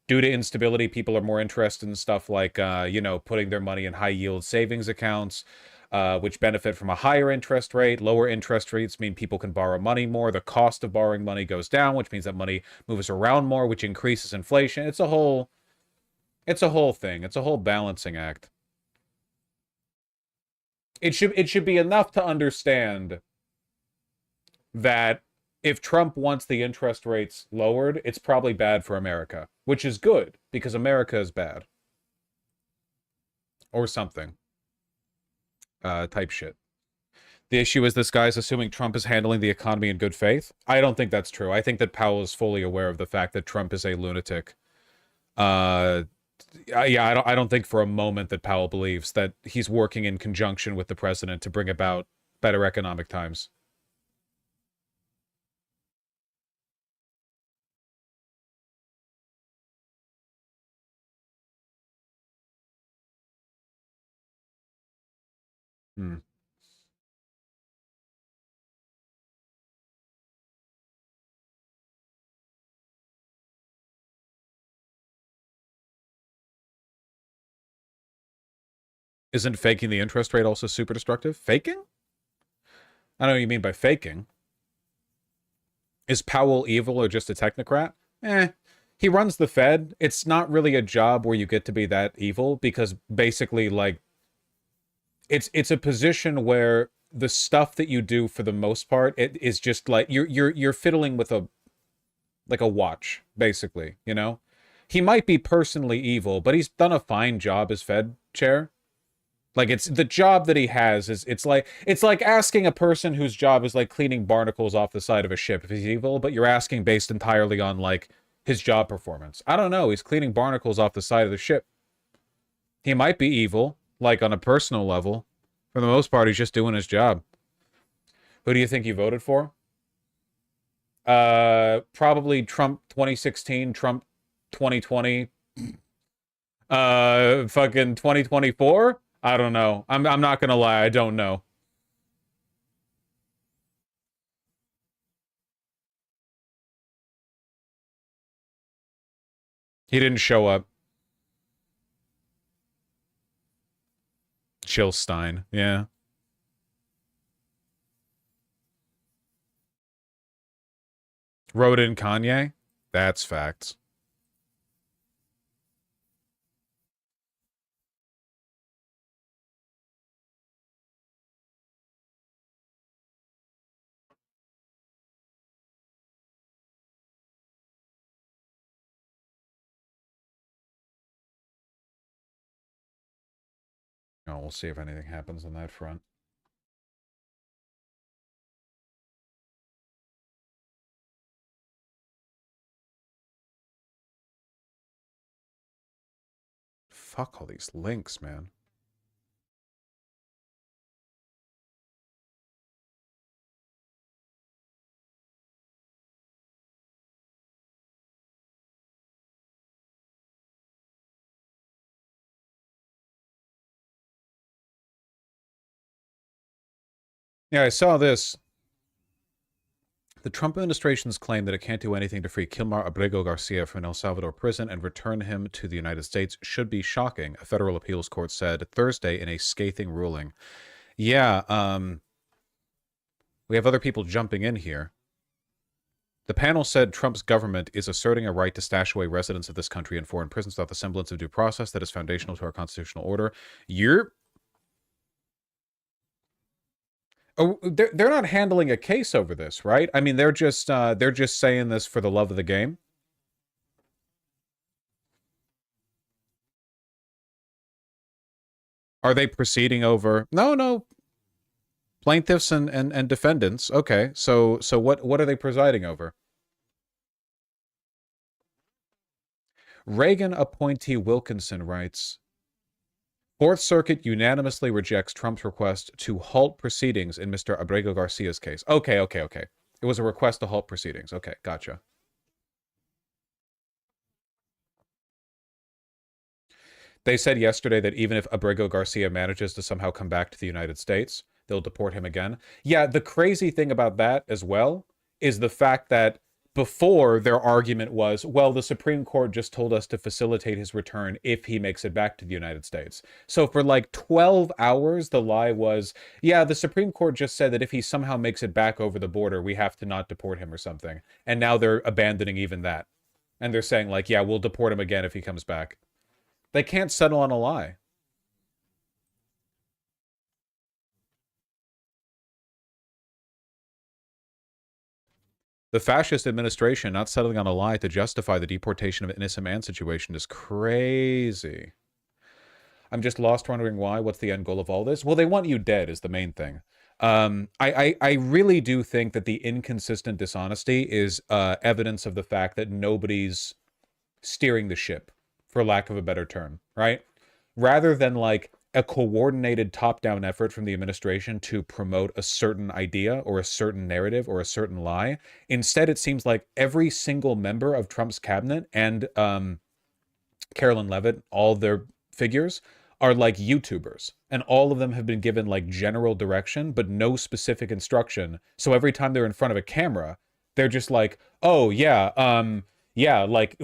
Due to instability, people are more interested in stuff like, putting their money in high-yield savings accounts, which benefit from a higher interest rate. Lower interest rates mean people can borrow money more. The cost of borrowing money goes down, which means that money moves around more, which increases inflation. It's a whole thing. It's a whole balancing act. It should be enough to understand that if Trump wants the interest rates lowered, it's probably bad for America, which is good because America is bad. Or something. Type shit. The issue is this guy's assuming Trump is handling the economy in good faith. I don't think that's true. I think that Powell is fully aware of the fact that Trump is a lunatic. I don't think for a moment that Powell believes that he's working in conjunction with the president to bring about better economic times. Hmm. Isn't faking the interest rate also super destructive? Faking? I don't know what you mean by faking. Is Powell evil or just a technocrat? He runs the Fed. It's not really a job where you get to be that evil because basically, like, it's a position where the stuff that you do for the most part, it is just like you're fiddling with a watch, basically, you know? He might be personally evil, but he's done a fine job as Fed chair. Like, it's the job that he has is it's like asking a person whose job is like cleaning barnacles off the side of a ship if he's evil, but you're asking based entirely on like his job performance. I don't know, he's cleaning barnacles off the side of the ship. He might be evil, like on a personal level. For the most part, he's just doing his job. Who do you think you voted for? Probably Trump 2016, Trump 2020, fucking 2024. I don't know. I'm not gonna lie. I don't know. He didn't show up. Chillstein, yeah. Wrote in Kanye? That's facts. Oh, we'll see if anything happens on that front. Fuck all these links, man. Yeah, I saw this. The Trump administration's claim that it can't do anything to free Kilmar Abrego Garcia from an El Salvador prison and return him to the United States should be shocking, a federal appeals court said Thursday in a scathing ruling. Yeah, we have other people jumping in here. The panel said Trump's government is asserting a right to stash away residents of this country in foreign prisons without the semblance of due process that is foundational to our constitutional order. Oh, they're not handling a case over this, right? I mean, they're just saying this for the love of the game. Are they proceeding over? No. Plaintiffs and defendants. Okay, so what are they presiding over? Reagan appointee Wilkinson writes, Fourth Circuit unanimously rejects Trump's request to halt proceedings in Mr. Abrego Garcia's case. Okay. It was a request to halt proceedings. Okay, gotcha. They said yesterday that even if Abrego Garcia manages to somehow come back to the United States, they'll deport him again. Yeah, the crazy thing about that as well is the fact that before their argument was, well, the Supreme Court just told us to facilitate his return if he makes it back to the United States. So for like 12 hours, the lie was, yeah, the Supreme Court just said that if he somehow makes it back over the border, we have to not deport him or something. And now they're abandoning even that. And they're saying like, yeah, we'll deport him again if he comes back. They can't settle on a lie. The fascist administration not settling on a lie to justify the deportation of an innocent man situation is crazy. I'm just lost wondering why. What's the end goal of all this? Well, they want you dead is the main thing. I really do think that the inconsistent dishonesty is evidence of the fact that nobody's steering the ship, for lack of a better term, right? Rather than like a coordinated top-down effort from the administration to promote a certain idea or a certain narrative or a certain lie. Instead, it seems like every single member of Trump's cabinet and Carolyn Leavitt, all their figures, are like YouTubers, and all of them have been given like general direction, but no specific instruction. So every time they're in front of a camera, they're just like, oh yeah, yeah, like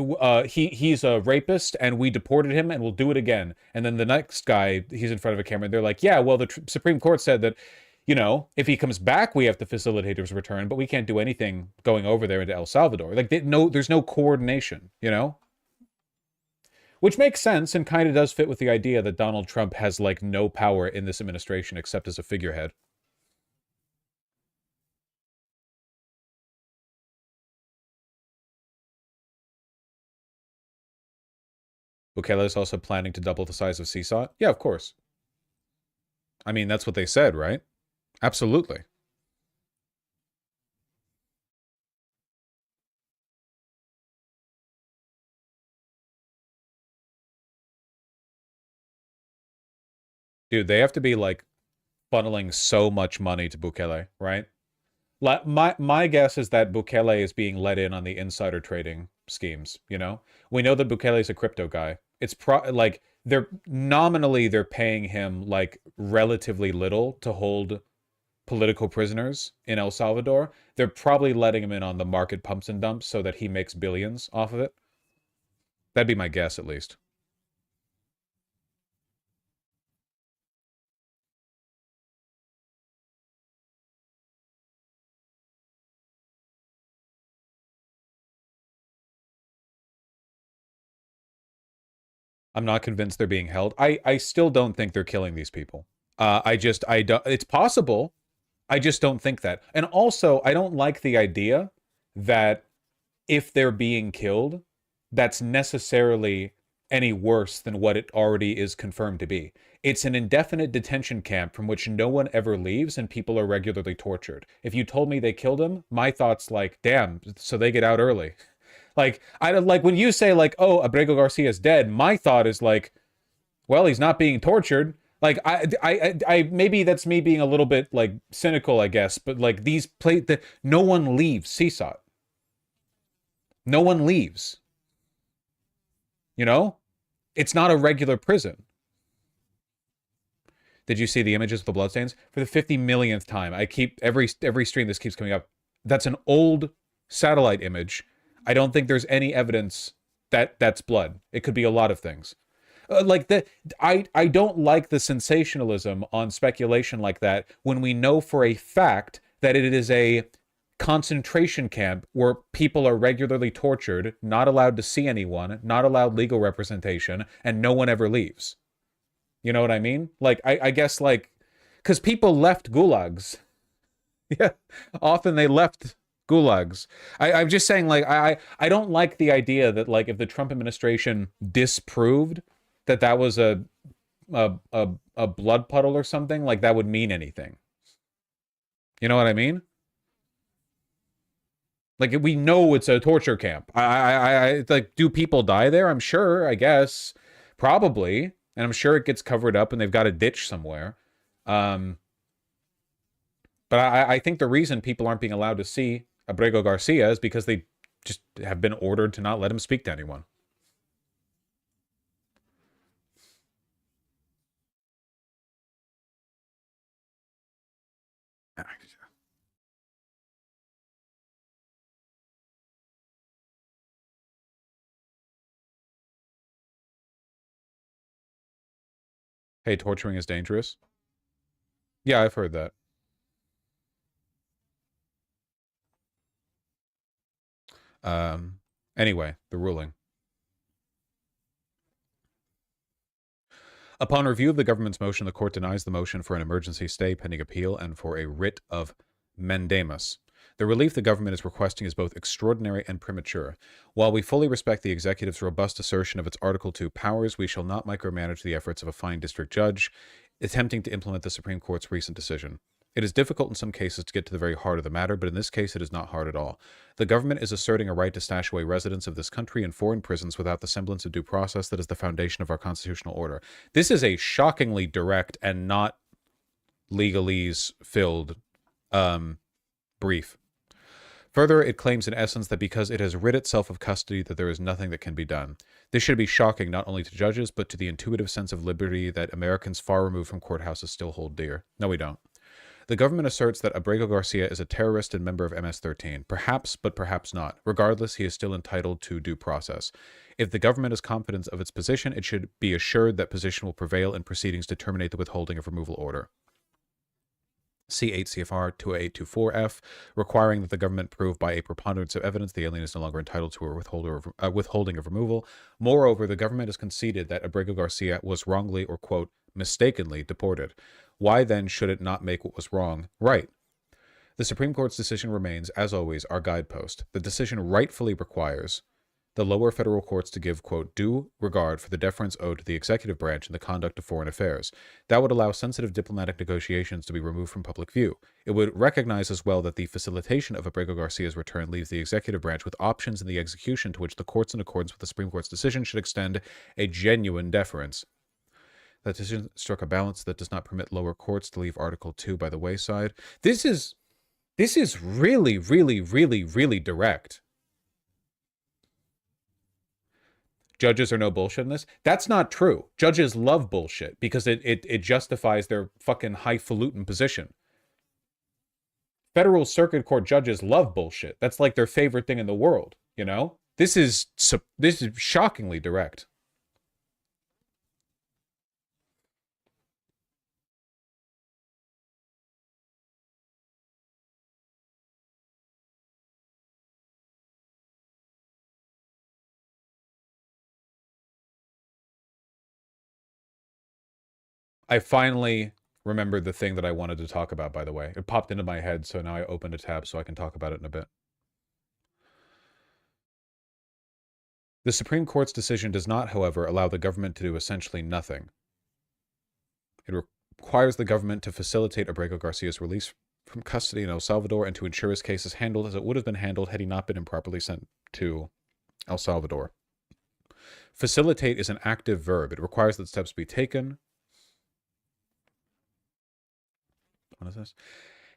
he's a rapist and we deported him and we'll do it again. And then the next guy, he's in front of a camera, and they're like, yeah, well, the Supreme Court said that, you know, if he comes back, we have to facilitate his return, but we can't do anything going over there into El Salvador. Like, there's no coordination, you know? Which makes sense and kind of does fit with the idea that Donald Trump has, like, no power in this administration except as a figurehead. Bukele is also planning to double the size of CSOT? Yeah, of course. I mean, that's what they said, right? Absolutely. Dude, they have to be, like, funneling so much money to Bukele, right? My guess is that Bukele is being let in on the insider trading schemes, you know? We know that Bukele is a crypto guy. It's like, they're paying him, like, relatively little to hold political prisoners in El Salvador. They're probably letting him in on the market pumps and dumps so that he makes billions off of it. That'd be my guess, at least. I'm not convinced they're being held. I still don't think they're killing these people. I don't, it's possible. I just don't think that. And also, I don't like the idea that if they're being killed, that's necessarily any worse than what it already is confirmed to be. It's an indefinite detention camp from which no one ever leaves and people are regularly tortured. If you told me they killed him, my thought's like, damn, so they get out early. Like, I don't like when you say, like, oh, Abrego Garcia is dead, my thought is like, well, he's not being tortured. Like, I maybe that's me being a little bit, like, cynical, I guess, but, like, no one leaves CSOT. No one leaves. You know? It's not a regular prison. Did you see the images of the bloodstains? For the 50 millionth time, I keep, every stream this keeps coming up. That's an old satellite image. I don't think there's any evidence that that's blood. It could be a lot of things. I don't like the sensationalism on speculation like that when we know for a fact that it is a concentration camp where people are regularly tortured, not allowed to see anyone, not allowed legal representation, and no one ever leaves. You know what I mean? Like, I guess, like, because people left gulags. Yeah, often they left gulags. I'm just saying, like, I don't like the idea that, like, if the Trump administration disproved that was a blood puddle or something, like, that would mean anything. You know what I mean? Like, we know it's a torture camp. I like, do people die there? I'm sure, I guess. Probably. And I'm sure it gets covered up and they've got a ditch somewhere. But I think the reason people aren't being allowed to see Abrego Garcia is because they just have been ordered to not let him speak to anyone. Hey, torturing is dangerous. Yeah, I've heard that. Anyway, the ruling. Upon review of the government's motion, the court denies the motion for an emergency stay pending appeal and for a writ of mandamus. The relief the government is requesting is both extraordinary and premature. While we fully respect the executive's robust assertion of its Article 2 powers, we shall not micromanage the efforts of a fine district judge attempting to implement the Supreme Court's recent decision. It is difficult in some cases to get to the very heart of the matter, but in this case it is not hard at all. The government is asserting a right to stash away residents of this country in foreign prisons without the semblance of due process that is the foundation of our constitutional order. This is a shockingly direct and not legalese-filled brief. Further, it claims in essence that because it has rid itself of custody that there is nothing that can be done. This should be shocking not only to judges, but to the intuitive sense of liberty that Americans far removed from courthouses still hold dear. No, we don't. The government asserts that Abrego Garcia is a terrorist and member of MS-13. Perhaps, but perhaps not. Regardless, he is still entitled to due process. If the government is confident of its position, it should be assured that position will prevail in proceedings to terminate the withholding of removal order. C 8 CFR 2824F, requiring that the government prove by a preponderance of evidence the alien is no longer entitled to a withholding of removal. Moreover, the government has conceded that Abrego Garcia was wrongly or, quote, mistakenly deported. Why then should it not make what was wrong right? The Supreme Court's decision remains, as always, our guidepost. The decision rightfully requires the lower federal courts to give, quote, due regard for the deference owed to the executive branch in the conduct of foreign affairs. That would allow sensitive diplomatic negotiations to be removed from public view. It would recognize as well that the facilitation of Abrego Garcia's return leaves the executive branch with options in the execution to which the courts, in accordance with the Supreme Court's decision, should extend a genuine deference. That decision struck a balance that does not permit lower courts to leave Article 2 by the wayside. This is really, really, really, really direct. Judges are no bullshit in this. That's not true. Judges love bullshit because it justifies their fucking highfalutin position. Federal Circuit Court judges love bullshit. That's like their favorite thing in the world, you know? This is shockingly direct. I finally remembered the thing that I wanted to talk about, by the way. It popped into my head, so now I opened a tab so I can talk about it in a bit. The Supreme Court's decision does not, however, allow the government to do essentially nothing. It requires the government to facilitate Abrego Garcia's release from custody in El Salvador and to ensure his case is handled as it would have been handled had he not been improperly sent to El Salvador. Facilitate is an active verb. It requires that steps be taken. What is this?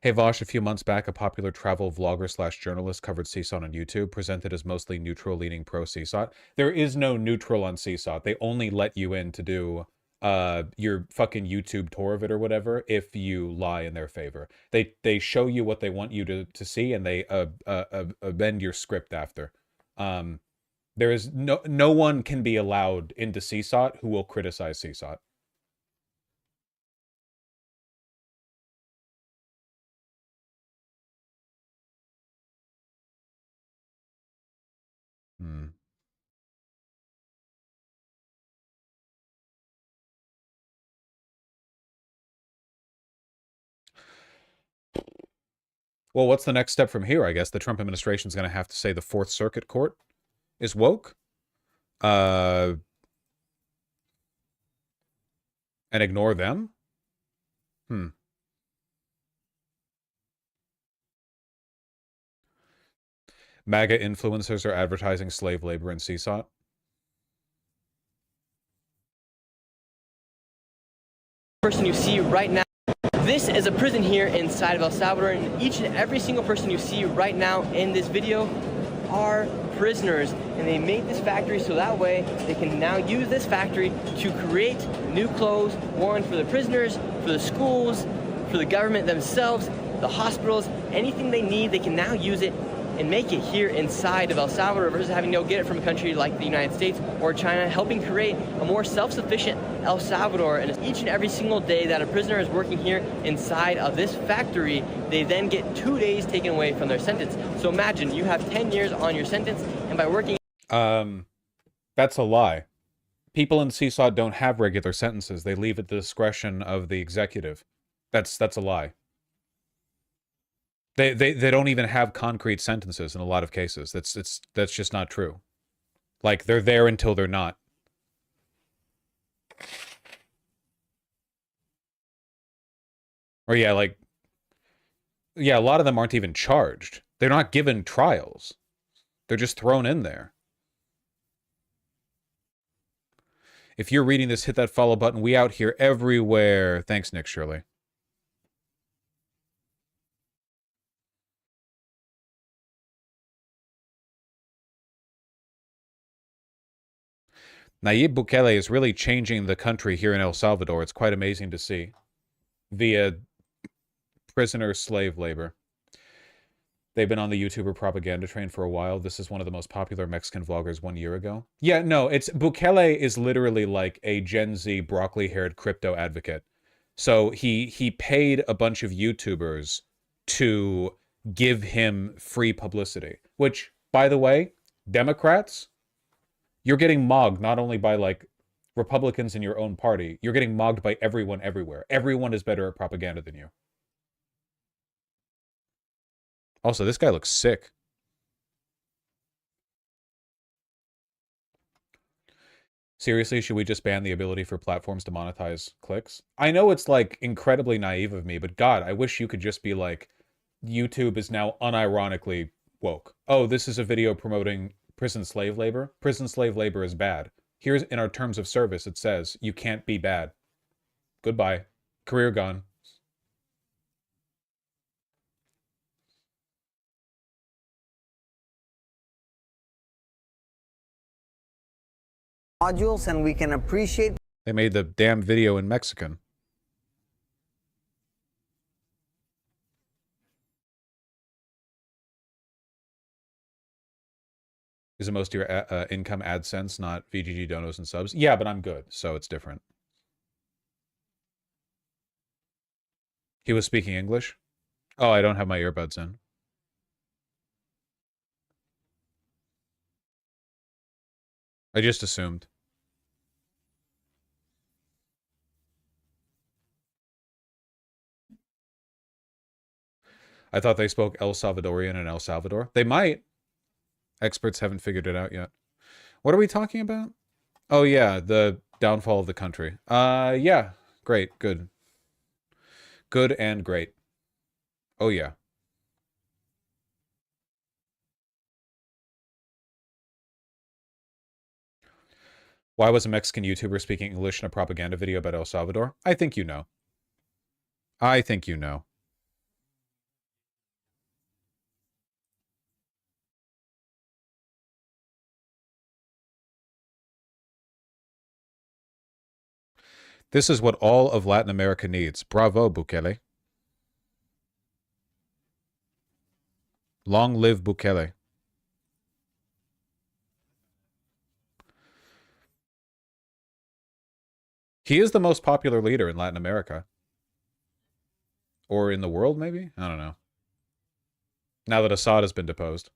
Hey Vosh, a few months back, a popular travel vlogger / journalist covered CSOT on YouTube, presented as mostly neutral, leaning pro CSOT. There is no neutral on CSOT. They only let you in to do your fucking YouTube tour of it or whatever if you lie in their favor. They show you what they want you to see, and they bend your script after. There is no one can be allowed into CSOT who will criticize CSOT. Well, what's the next step from here? I guess the Trump administration is going to have to say the Fourth Circuit Court is woke. And ignore them? MAGA influencers are advertising slave labor in CSOT. Person you see right now, this is a prison here inside of El Salvador, and each and every single person you see right now in this video are prisoners, and they made this factory so that way they can now use this factory to create new clothes, one for the prisoners, for the schools, for the government themselves, the hospitals, anything they need, they can now use it and make it here inside of El Salvador versus having to go get it from a country like the United States or China, helping create a more self-sufficient El Salvador. And each and every single day that a prisoner is working here inside of this factory, they then get 2 days taken away from their sentence. So imagine you have 10 years on your sentence, and by working... That's a lie. People in CSOT don't have regular sentences. They leave at the discretion of the executive. That's a lie. They don't even have concrete sentences in a lot of cases. That's just not true. Like, they're there until they're not. Or yeah, a lot of them aren't even charged. They're not given trials. They're just thrown in there. If you're reading this, hit that follow button. We out here everywhere. Thanks, Nick Shirley. Nayib Bukele is really changing the country here in El Salvador. It's quite amazing to see. Via prisoner slave labor. They've been on the YouTuber propaganda train for a while. This is one of the most popular Mexican vloggers 1 year ago. Yeah, no, it's Bukele is literally like a Gen Z broccoli-haired crypto advocate. So he paid a bunch of YouTubers to give him free publicity. Which, by the way, Democrats, you're getting mogged not only by like Republicans in your own party, you're getting mogged by everyone everywhere. Everyone is better at propaganda than you. Also, this guy looks sick. Seriously, should we just ban the ability for platforms to monetize clicks? I know it's like incredibly naive of me, but God, I wish you could just be like, YouTube is now unironically woke. Oh, this is a video promoting prison slave labor. Prison slave labor is bad. Here's in our terms of service, it says you can't be bad. Goodbye. Career gone. Modules, and we can appreciate. They made the damn video in Mexican. Is it most of your income AdSense, not VGG donos and subs? Yeah, but I'm good, so it's different. He was speaking English? Oh, I don't have my earbuds in. I just assumed. I thought they spoke El Salvadorian in El Salvador. They might. Experts haven't figured it out yet. What are we talking about? Oh, yeah, the downfall of the country. Yeah, great, good. Good and great. Oh, yeah. Why was a Mexican YouTuber speaking English in a propaganda video about El Salvador? I think you know. I think you know. This is what all of Latin America needs. Bravo, Bukele. Long live Bukele. He is the most popular leader in Latin America. Or in the world, maybe? I don't know. Now that Assad has been deposed.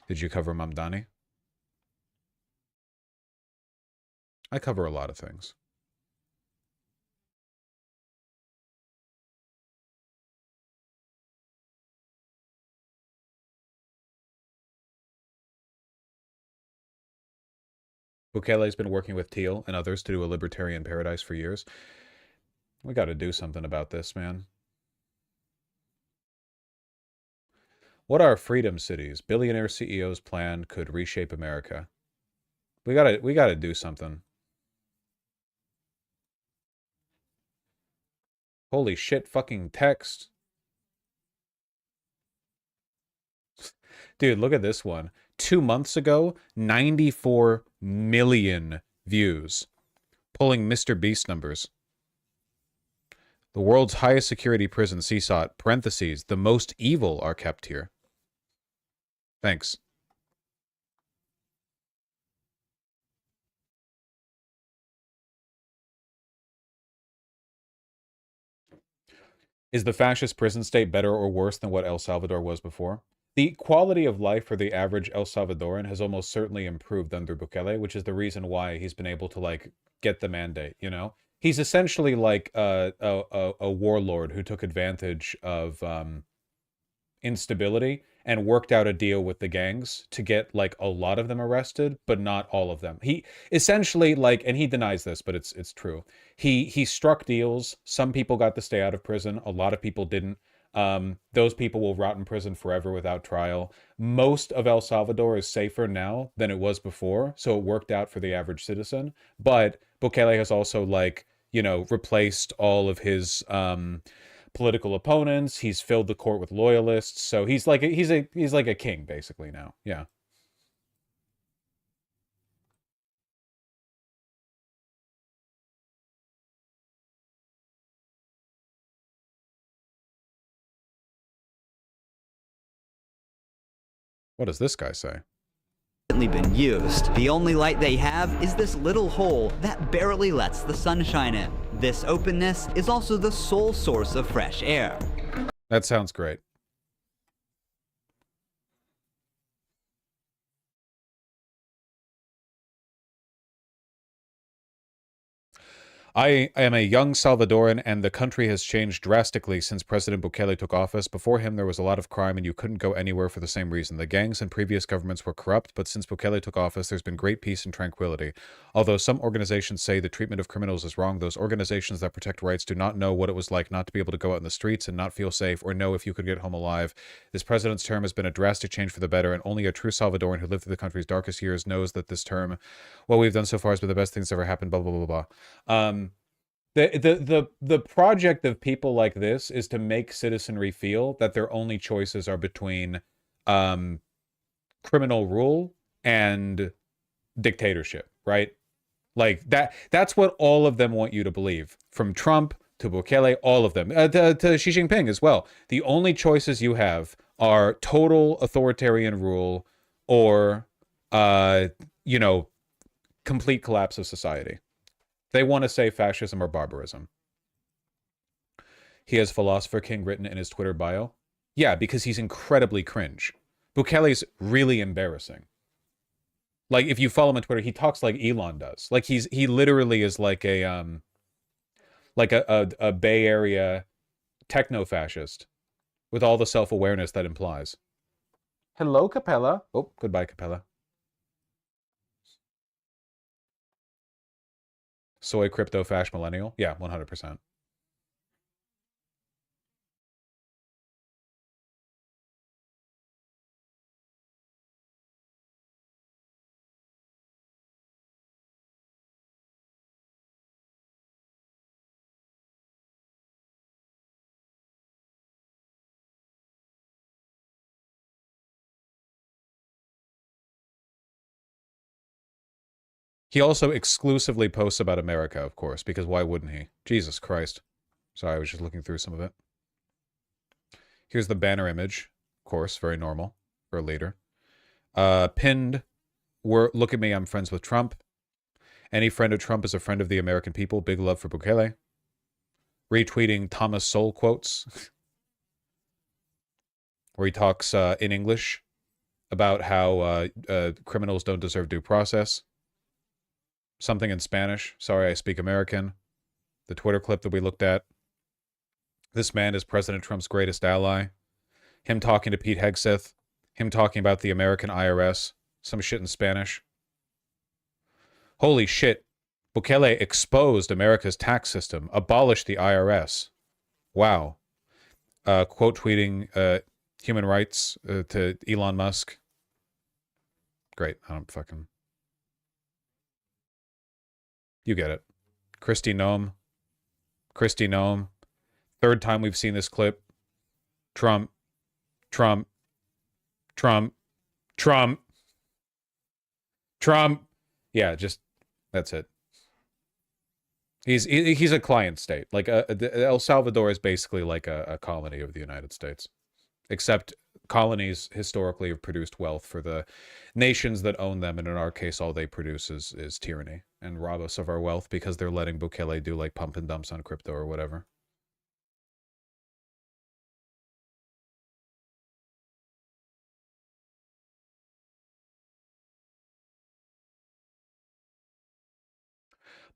Did you cover Mamdani? I cover a lot of things. Bukele's been working with Thiel and others to do a libertarian paradise for years. We got to do something about this, man. What are freedom cities? Billionaire CEOs plan could reshape America. We gotta do something. Holy shit, fucking text. Dude, look at this one. 2 months ago, 94 million views. Pulling Mr. Beast numbers. The world's highest security prison, CSOT, parentheses, the most evil are kept here. Thanks. Is the fascist prison state better or worse than what El Salvador was before? The quality of life for the average El Salvadoran has almost certainly improved under Bukele, which is the reason why he's been able to, like, get the mandate, you know? He's essentially like a warlord who took advantage of instability and worked out a deal with the gangs to get, like, a lot of them arrested, but not all of them. He essentially, like, and he denies this, but it's true. He struck deals. Some people got to stay out of prison. A lot of people didn't. Those people will rot in prison forever without trial. Most of El Salvador is safer now than it was before, so it worked out for the average citizen. But Bukele has also, like, you know, replaced all of his political opponents. He's filled the court with loyalists, so he's like a king basically now. Yeah. What does this guy say? Been used. The only light they have is this little hole that barely lets the sunshine in. This openness is also the sole source of fresh air. That sounds great. I am a young Salvadoran, and the country has changed drastically since President Bukele took office. Before him, there was a lot of crime, and you couldn't go anywhere for the same reason. The gangs and previous governments were corrupt, but since Bukele took office, there's been great peace and tranquility. Although some organizations say the treatment of criminals is wrong, those organizations that protect rights do not know what it was like not to be able to go out in the streets and not feel safe or know if you could get home alive. This president's term has been a drastic change for the better, and only a true Salvadoran who lived through the country's darkest years knows that this term, what we've done so far has been the best thing that's ever happened, blah, blah, blah, blah, blah. The project of people like this is to make citizenry feel that their only choices are between criminal rule and dictatorship, right? Like that's what all of them want you to believe. From Trump to Bukele, all of them, to Xi Jinping as well. The only choices you have are total authoritarian rule or, you know, complete collapse of society. They want to say fascism or barbarism. He has Philosopher King written in his Twitter bio. Yeah, because he's incredibly cringe. Bukele's really embarrassing. Like, if you follow him on Twitter, he talks like Elon does. Like, he literally is like a Bay Area techno-fascist with all the self-awareness that implies. Hello, Capella. Oh, goodbye, Capella. Soy crypto fash millennial? Yeah, 100%. He also exclusively posts about America, of course, because why wouldn't he? Jesus Christ. Sorry, I was just looking through some of it. Here's the banner image. Of course, very normal for a leader. Pinned, look at me, I'm friends with Trump. Any friend of Trump is a friend of the American people. Big love for Bukele. Retweeting Thomas Sowell quotes. Where he talks in English about how criminals don't deserve due process. Something in Spanish. Sorry, I speak American. The Twitter clip that we looked at. This man is President Trump's greatest ally. Him talking to Pete Hegseth. Him talking about the American IRS. Some shit in Spanish. Holy shit. Bukele exposed America's tax system. Abolished the IRS. Wow. Quote tweeting human rights to Elon Musk. Great. I don't fucking... You get it. Kristi Noem. Kristi Noem. Third time we've seen this clip. Trump. Trump. Trump. Trump. Trump. Yeah, just, that's it. He's a client state. Like, El Salvador is basically like a colony of the United States. Except colonies historically have produced wealth for the nations that own them, and in our case, all they produce is tyranny and rob us of our wealth because they're letting Bukele do like pump and dumps on crypto or whatever.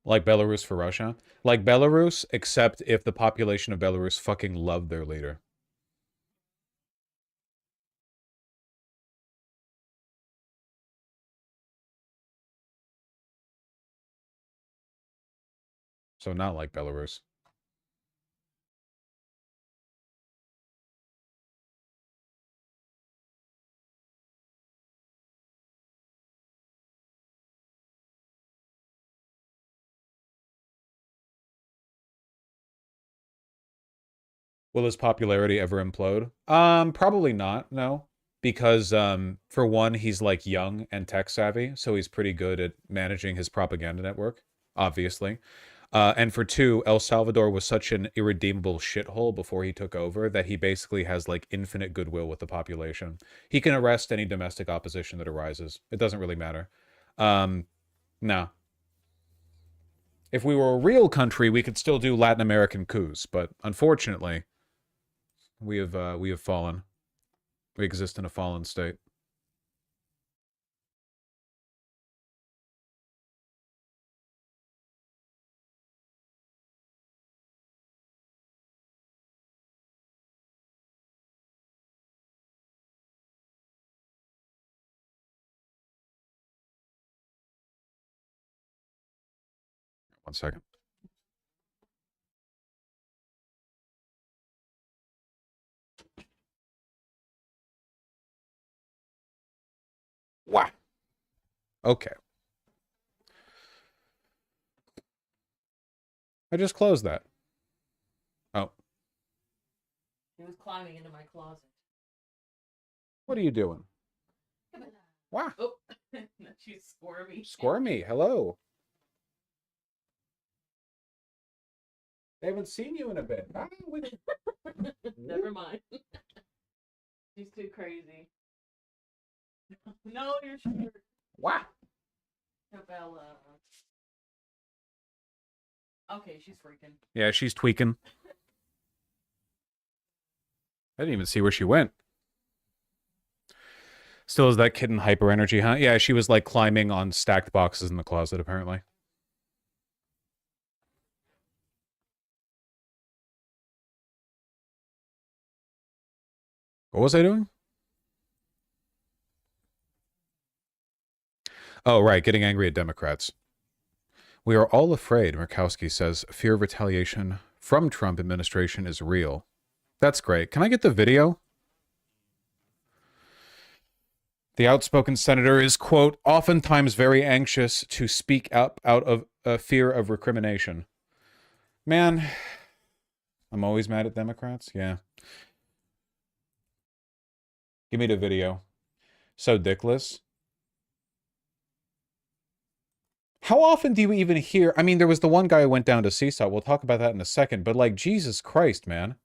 Like Belarus for Russia? Like Belarus, except if the population of Belarus fucking loved their leader. So not like Belarus. Will his popularity ever implode? Probably not, no. Because, for one, he's, like, young and tech-savvy, so he's pretty good at managing his propaganda network, obviously. And for two, El Salvador was such an irredeemable shithole before he took over that he basically has, like, infinite goodwill with the population. He can arrest any domestic opposition that arises. It doesn't really matter. No. If we were a real country, we could still do Latin American coups, but unfortunately, we have fallen. We exist in a fallen state. One second. Wow. Okay. I just closed that. Oh. He was climbing into my closet. What are you doing? Wow. Oh, she's squirmy. Squirmy. Hello. They haven't seen you in a bit. Ah, Never mind. She's too crazy. No, you're sure. Wow. Bella. Okay, she's freaking. Yeah, she's tweaking. I didn't even see where she went. Still is that kid in hyper energy, huh? Yeah, she was like climbing on stacked boxes in the closet, apparently. What was I doing? Oh, right, getting angry at Democrats. We are all afraid, Murkowski says. Fear of retaliation from Trump administration is real. That's great. Can I get the video? The outspoken senator is, quote, oftentimes very anxious to speak up out of a fear of recrimination. Man, I'm always mad at Democrats. Yeah. Give me the video. So dickless. How often do you even hear? I mean, there was the one guy who went down to Seesaw. We'll talk about that in a second. But like, Jesus Christ, man.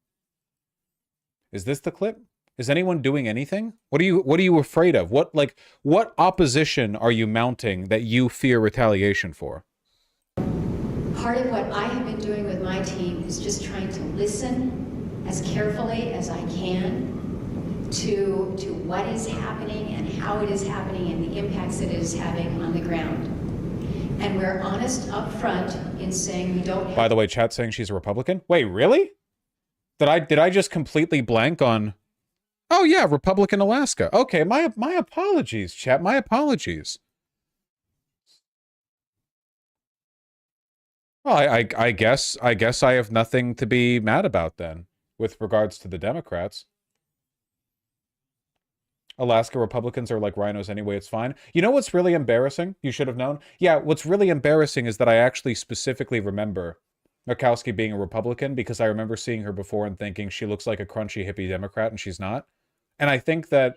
Is this the clip? Is anyone doing anything? What are you afraid of? What opposition are you mounting that you fear retaliation for? Part of what I have been doing with my team is just trying to listen as carefully as I can to what is happening and how it is happening and the impacts that it is having on the ground. And we're honest up front in saying we don't have... By the way, chat saying she's a Republican? Wait, really? Did I just completely blank on... Oh yeah, Republican Alaska. Okay, my apologies, chat. My apologies. Well, I guess I have nothing to be mad about then with regards to the Democrats. Alaska Republicans are like rhinos anyway, it's fine. You know what's really embarrassing? You should have known. Yeah, what's really embarrassing is that I actually specifically remember Murkowski being a Republican because I remember seeing her before and thinking she looks like a crunchy hippie Democrat and she's not. And I think that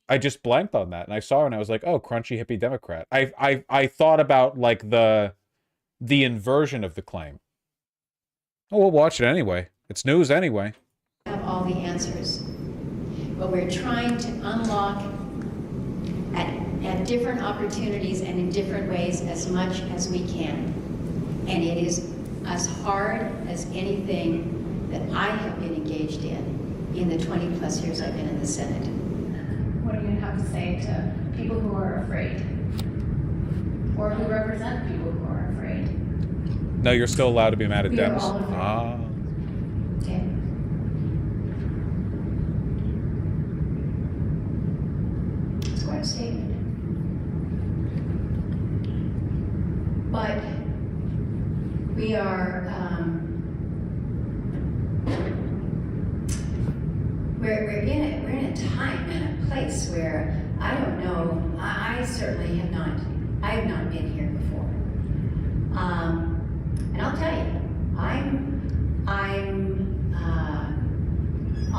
I just blanked on that and I saw her and I was like, oh, crunchy hippie Democrat. I thought about like the inversion of the claim. Oh, we'll watch it anyway. It's news anyway. Have all the answers. But we're trying to unlock at different opportunities and in different ways as much as we can. And it is as hard as anything that I have been engaged in the 20 plus years I've been in the Senate. What do you have to say to people who are afraid? Or who represent people who are afraid? No, you're still allowed to be mad at We are Dems. all afraid. Ah. Okay. It's quite a statement. But we are, we're in a time and a place where I don't know, I certainly have not been here before. And I'll tell you, I'm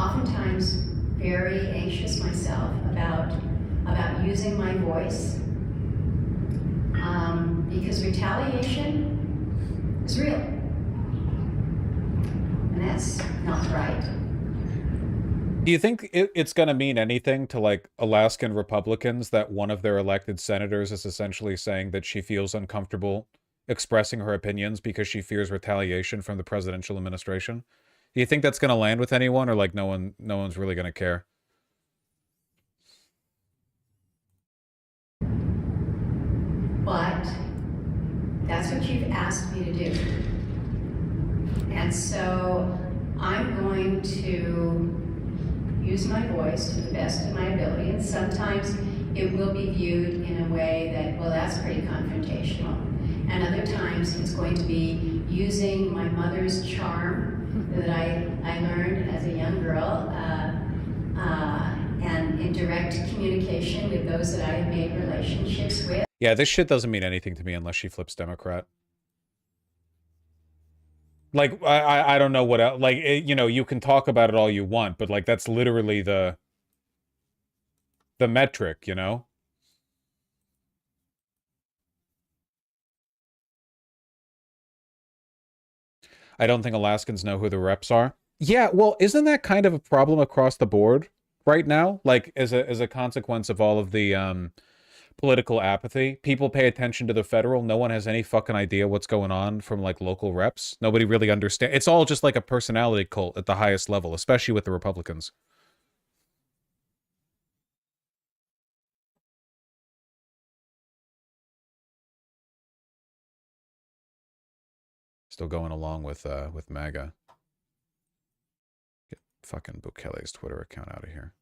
oftentimes very anxious myself about using my voice, because retaliation is real, and that's not right. Do you think it's going to mean anything to, like, Alaskan Republicans that one of their elected senators is essentially saying that she feels uncomfortable expressing her opinions because she fears retaliation from the presidential administration? Do you think that's going to land with anyone, or like no one's really going to care? But that's what you've asked me to do. And so I'm going to use my voice to the best of my ability. And sometimes it will be viewed in a way that, well, that's pretty confrontational. And other times it's going to be using my mother's charm that I learned as a young girl, and in direct communication with those that I have made relationships with. Yeah, this shit doesn't mean anything to me unless she flips Democrat. Like, I don't know what else. Like, you know, you can talk about it all you want, but like that's literally the metric, you know? I don't think Alaskans know who the reps are. Yeah, well, isn't that kind of a problem across the board right now? Like, as a consequence of all of the political apathy, people pay attention to the federal. No one has any fucking idea what's going on from like local reps. Nobody really understands. It's all just like a personality cult at the highest level, especially with the Republicans. Still going along with MAGA. Get fucking Bukele's Twitter account out of here.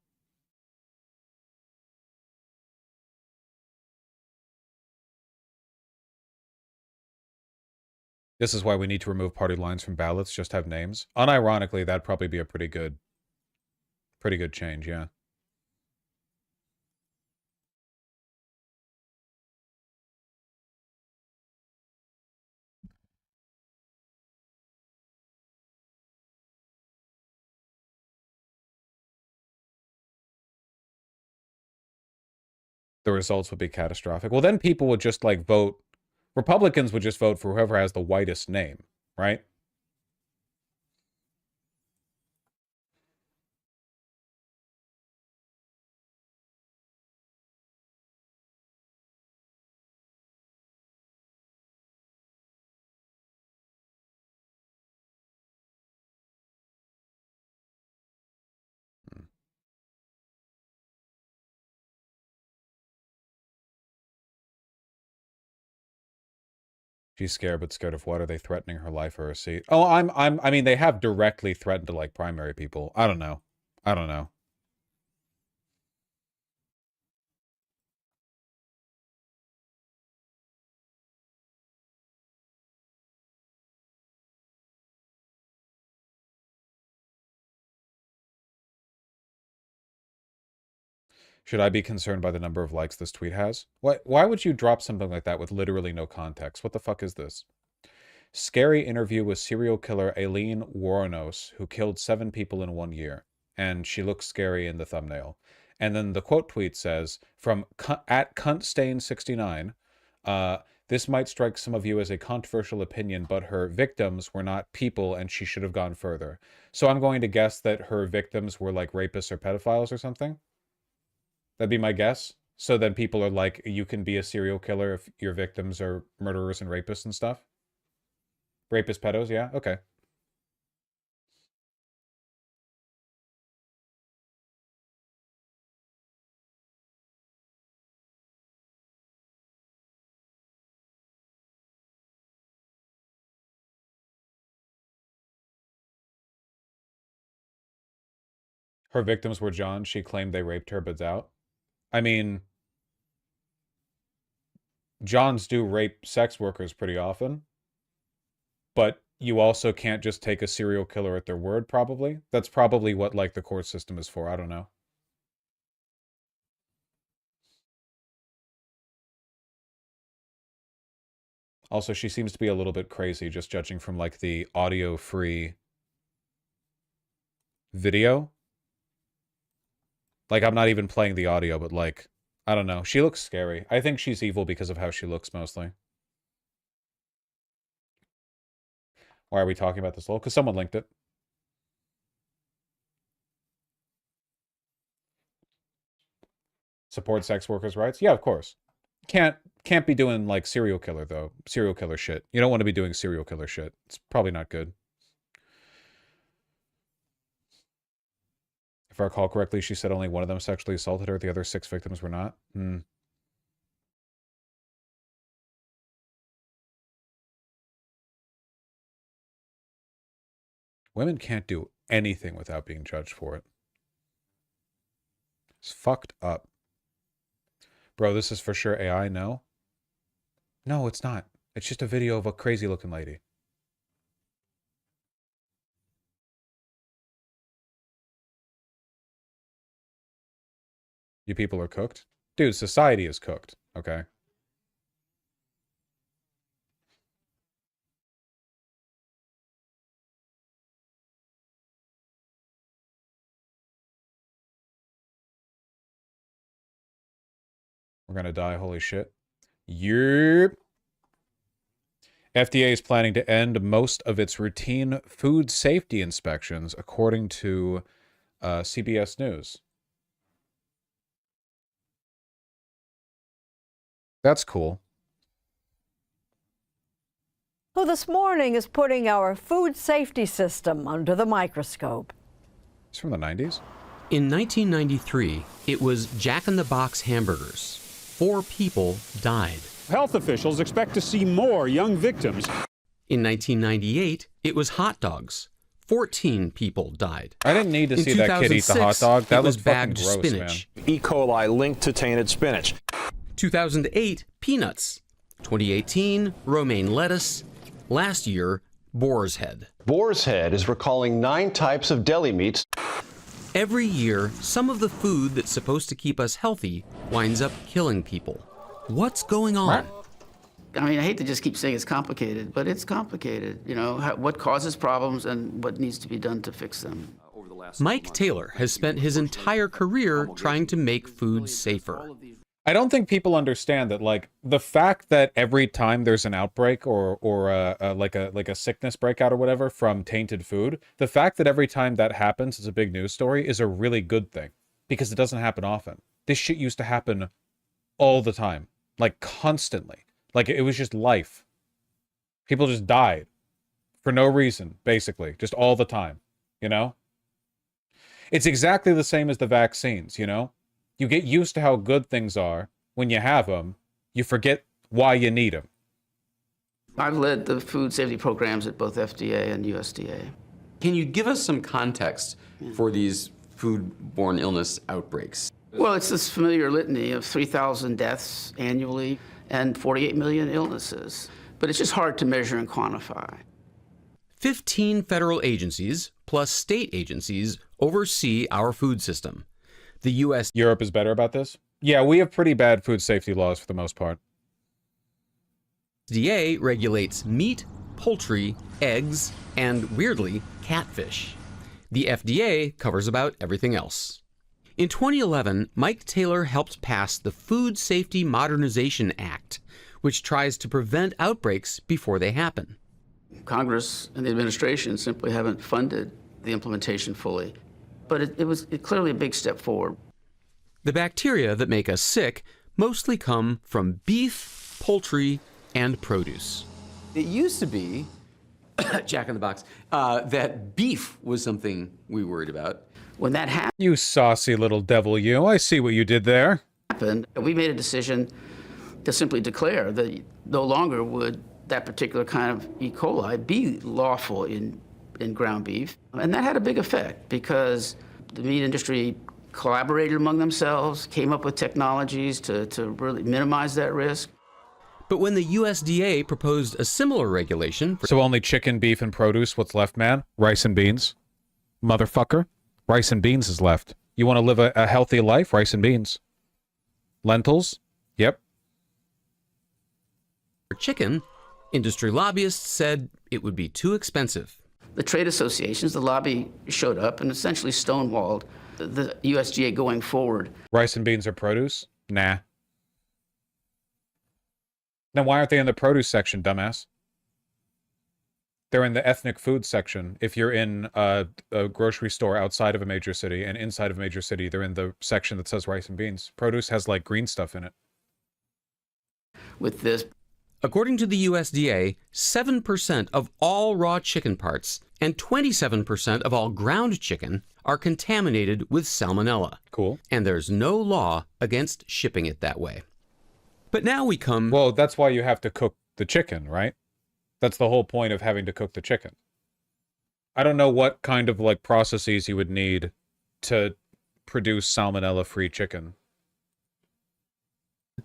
This is why we need to remove party lines from ballots, just have names. Unironically, that'd probably be a pretty good change, yeah. The results would be catastrophic. Well, then people would just like vote. Republicans would just vote for whoever has the whitest name, right? She's scared, but scared of what? Are they threatening her life or her seat? Oh, I mean, they have directly threatened to like primary people. I don't know. I don't know. Should I be concerned by the number of likes this tweet has? Why would you drop something like that with literally no context? What the fuck is this? Scary interview with serial killer Aileen Wuornos, who killed 7 people in 1 year. And she looks scary in the thumbnail. And then the quote tweet says, from at cuntstain69, this might strike some of you as a controversial opinion, but her victims were not people and she should have gone further. So I'm going to guess that her victims were like rapists or pedophiles or something? That'd be my guess. So then people are like, you can be a serial killer if your victims are murderers and rapists and stuff? Rapist pedos, yeah? Okay. Her victims were John. She claimed they raped her, but out. I mean, Johns do rape sex workers pretty often. But you also can't just take a serial killer at their word, probably. That's probably what, like, the court system is for. I don't know. Also, she seems to be a little bit crazy, just judging from, like, the audio-free video. Like, I'm not even playing the audio, but like, I don't know. She looks scary. I think she's evil because of how she looks mostly. Why are we talking about this, lol? Because someone linked it. Support sex workers' rights? Yeah, of course. Can't be doing like serial killer though. Serial killer shit. You don't want to be doing serial killer shit. It's probably not good. If I recall correctly, she said only one of them sexually assaulted her. The other 6 victims were not. Women can't do anything without being judged for it. It's fucked up. Bro, this is for sure AI, no? No, it's not. It's just a video of a crazy looking lady. You people are cooked? Dude, society is cooked, okay? We're gonna die, holy shit. Yep. FDA is planning to end most of its routine food safety inspections, according to CBS News. That's cool. Who this morning is putting our food safety system under the microscope. It's from the 90s. In 1993, it was Jack in the Box hamburgers. 4 people died. Health officials expect to see more young victims. In 1998, it was hot dogs. 14 people died. I didn't need to see that kid eat the hot dog. That was fucking gross, spinach. man. E. coli linked to tainted spinach. 2008, peanuts. 2018, romaine lettuce. Last year, boar's head. Boar's head is recalling 9 types of deli meats. Every year, some of the food that's supposed to keep us healthy winds up killing people. What's going on? I mean, I hate to just keep saying it's complicated, but it's complicated. You know, what causes problems and what needs to be done to fix them. Mike Taylor has spent his entire career trying to make food safer. I don't think people understand that, like, the fact that every time there's an outbreak or like a sickness breakout or whatever from tainted food, the fact that every time that happens, it's a big news story, is a really good thing because it doesn't happen often. This shit used to happen all the time, like constantly. Like, it was just life. People just died for no reason, basically, just all the time, you know? It's exactly the same as the vaccines, you know? You get used to how good things are. When you have them, you forget why you need them. I've led the food safety programs at both FDA and USDA. Can you give us some context for these foodborne illness outbreaks? Well, it's this familiar litany of 3,000 deaths annually and 48 million illnesses. But it's just hard to measure and quantify. 15 federal agencies plus state agencies oversee our food system. The U.S. Europe is better about this? Yeah, we have pretty bad food safety laws for the most part. USDA regulates meat, poultry, eggs, and, weirdly, catfish. The FDA covers about everything else. In 2011, Mike Taylor helped pass the Food Safety Modernization Act, which tries to prevent outbreaks before they happen. Congress and the administration simply haven't funded the implementation fully. But it was clearly a big step forward. The bacteria that make us sick mostly come from beef, poultry, and produce. It used to be, Jack in the Box, that beef was something we worried about. When that happened, you saucy little devil, you. I see what you did there. We made a decision to simply declare that no longer would that particular kind of E. coli be lawful in ground beef. And that had a big effect because the meat industry collaborated among themselves, came up with technologies to really minimize that risk. But when the USDA proposed a similar regulation... So only chicken, beef, and produce, what's left, man? Rice and beans? Motherfucker. Rice and beans is left. You want to live a healthy life? Rice and beans. Lentils? Yep. For chicken, industry lobbyists said it would be too expensive. The trade associations, the lobby showed up and essentially stonewalled the USDA going forward. Rice and beans are produce? Nah. Then why aren't they in the produce section, dumbass? They're in the ethnic food section. If you're in a grocery store outside of a major city and inside of a major city, they're in the section that says rice and beans. Produce has like green stuff in it. With this, according to the USDA, 7% of all raw chicken parts and 27% of all ground chicken are contaminated with salmonella. Cool. And there's no law against shipping it that way. But now we come... Well, that's why you have to cook the chicken, right? That's the whole point of having to cook the chicken. I don't know what kind of like processes you would need to produce salmonella-free chicken.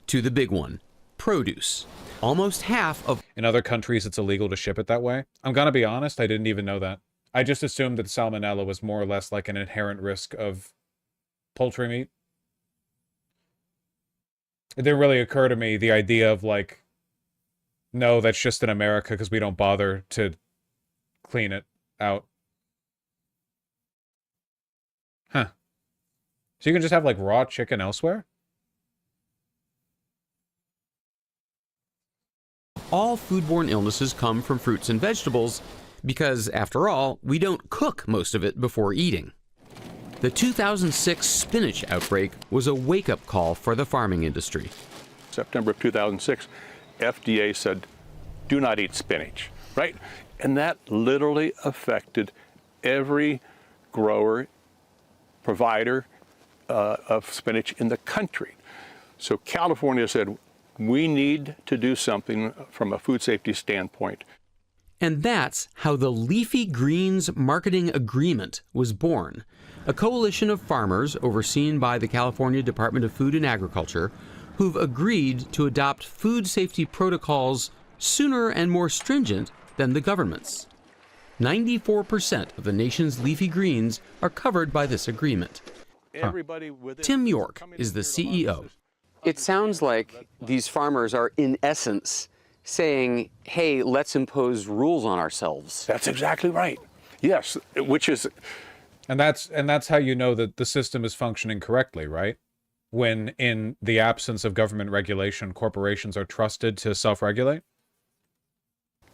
To the big one, produce. Almost half of... In other countries, it's illegal to ship it that way. I'm gonna be honest, I didn't even know that. I just assumed that salmonella was more or less like an inherent risk of poultry meat. It didn't really occur to me the idea of like, no, that's just in America because we don't bother to clean it out. Huh. So you can just have like raw chicken elsewhere? All foodborne illnesses come from fruits and vegetables because, after all, we don't cook most of it before eating. The 2006 spinach outbreak was a wake-up call for the farming industry. September of 2006, FDA said, do not eat spinach, right? And that literally affected every grower, provider of spinach in the country. So California said, we need to do something from a food safety standpoint. And that's how the Leafy Greens Marketing Agreement was born, a coalition of farmers overseen by the California Department of Food and Agriculture who've agreed to adopt food safety protocols sooner and more stringent than the government's. 94% of the nation's leafy greens are covered by this agreement. Tim York is the CEO. It sounds like these farmers are, in essence, saying, hey, let's impose rules on ourselves. That's exactly right. Yes, which is... And that's how you know that the system is functioning correctly, right? When in the absence of government regulation, corporations are trusted to self-regulate?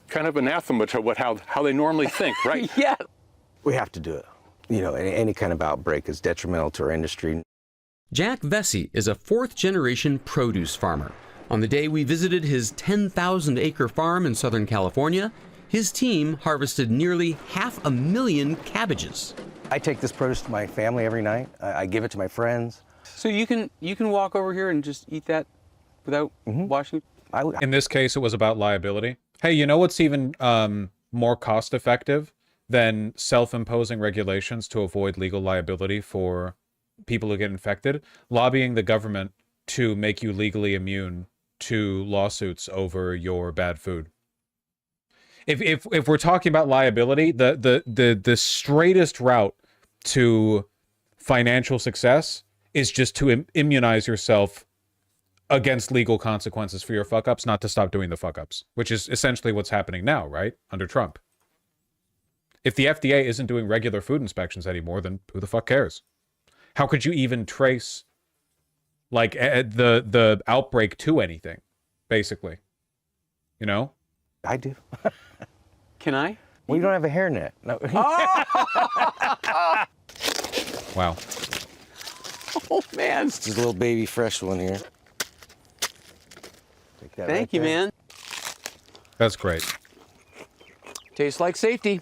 Kind of anathema to how they normally think, right? Yeah. We have to do it. You know, any kind of outbreak is detrimental to our industry. Jack Vesey is a fourth-generation produce farmer. On the day we visited his 10,000-acre farm in Southern California, his team harvested nearly 500,000 cabbages. I take this produce to my family every night. I give it to my friends. So you can walk over here and just eat that without washing? In this case, it was about liability. Hey, you know what's even more cost-effective than self-imposing regulations to avoid legal liability for people who get infected? Lobbying the government to make you legally immune to lawsuits over your bad food. If we're talking about liability, the straightest route to financial success is just to immunize yourself against legal consequences for your fuck-ups, not to stop doing the fuck-ups, which is essentially what's happening now, right? Under Trump. If the FDA isn't doing regular food inspections anymore, then who the fuck cares? How could you even trace, like, the outbreak to anything, basically? You know? I do. Can I? Well, you don't have a hairnet. No. Wow. Oh, man. This is a little baby fresh one here. Thank you, man. That's great. Tastes like safety.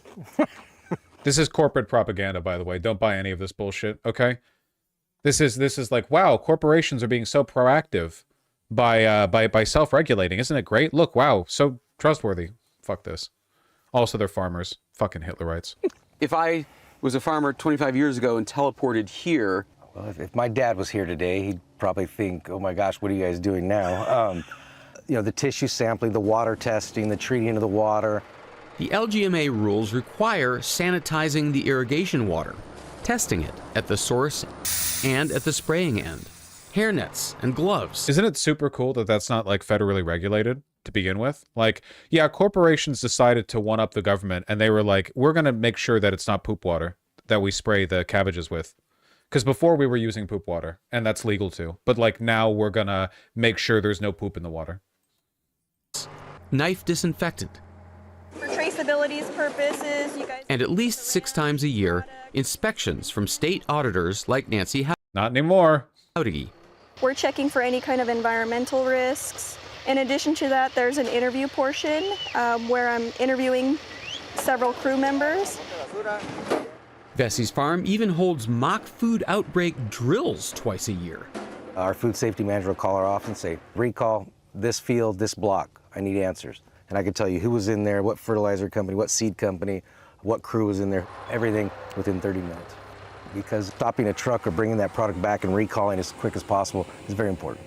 This is corporate propaganda, by the way. Don't buy any of this bullshit, okay? This is like, wow, corporations are being so proactive by self-regulating. Isn't it great? Look, wow, so trustworthy. Fuck this. Also, they're farmers. Fucking Hitlerites. If I was a farmer 25 years ago and teleported here... Well, if my dad was here today, he'd probably think, oh my gosh, what are you guys doing now? You know, the tissue sampling, the water testing, the treating of the water. The LGMA rules require sanitizing the irrigation water, testing it at the source and at the spraying end, hairnets and gloves. Isn't it super cool that that's not like federally regulated to begin with? Like, yeah, corporations decided to one-up the government and they were like, we're going to make sure that it's not poop water that we spray the cabbages with. Because before we were using poop water, and that's legal too. But like now we're gonna make sure there's no poop in the water. Knife disinfectant. For traceability's purposes, you guys... And at least 6 times a year, inspections from state auditors like Nancy Not anymore. Howdy. We're checking for any kind of environmental risks. In addition to that, there's an interview portion where I'm interviewing several crew members. Vessey's farm even holds mock food outbreak drills twice a year. Our food safety manager will call her off and say, recall this field, this block. I need answers. And I can tell you who was in there, what fertilizer company, what seed company, what crew was in there, everything within 30 minutes. Because stopping a truck or bringing that product back and recalling as quick as possible is very important.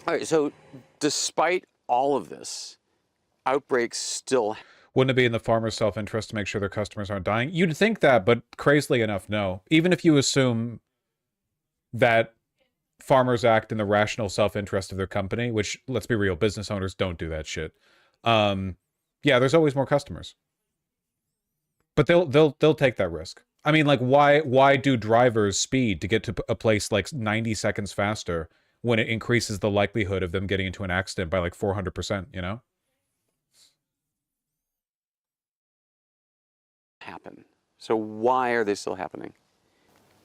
All right, so despite all of this, outbreaks still... Wouldn't it be in the farmer's self-interest to make sure their customers aren't dying? You'd think that, but crazily enough, no. Even if you assume that farmers act in the rational self-interest of their company, which, let's be real, business owners don't do that shit. Yeah, there's always more customers. But they'll take that risk. I mean, like, why do drivers speed to get to a place like 90 seconds faster when it increases the likelihood of them getting into an accident by like 400%, you know? Happen. So why are they still happening?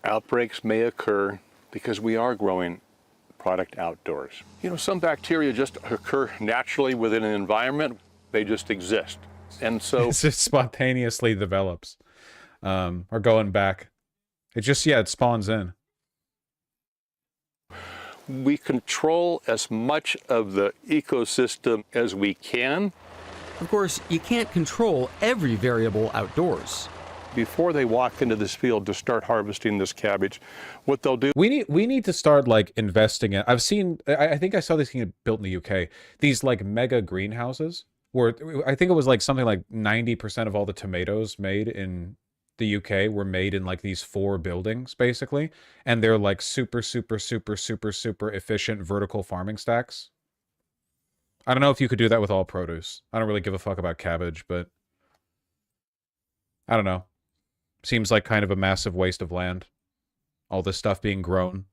Outbreaks may occur because we are growing product outdoors. You know, some bacteria just occur naturally within an environment. They just exist. And so... It just spontaneously develops. Or going back. It just, yeah, it spawns in. We control as much of the ecosystem as we can. Of course, you can't control every variable outdoors. Before they walk into this field to start harvesting this cabbage, what they'll do... We need to start, like, investing in... I've seen... I think I saw these things built in the UK. These, like, mega greenhouses, where I think it was, like, something like 90% of all the tomatoes made in the UK were made in, like, these 4 buildings, basically. And they're, like, super efficient vertical farming stacks. I don't know if you could do that with all produce. I don't really give a fuck about cabbage, but I don't know. Seems like kind of a massive waste of land. All this stuff being grown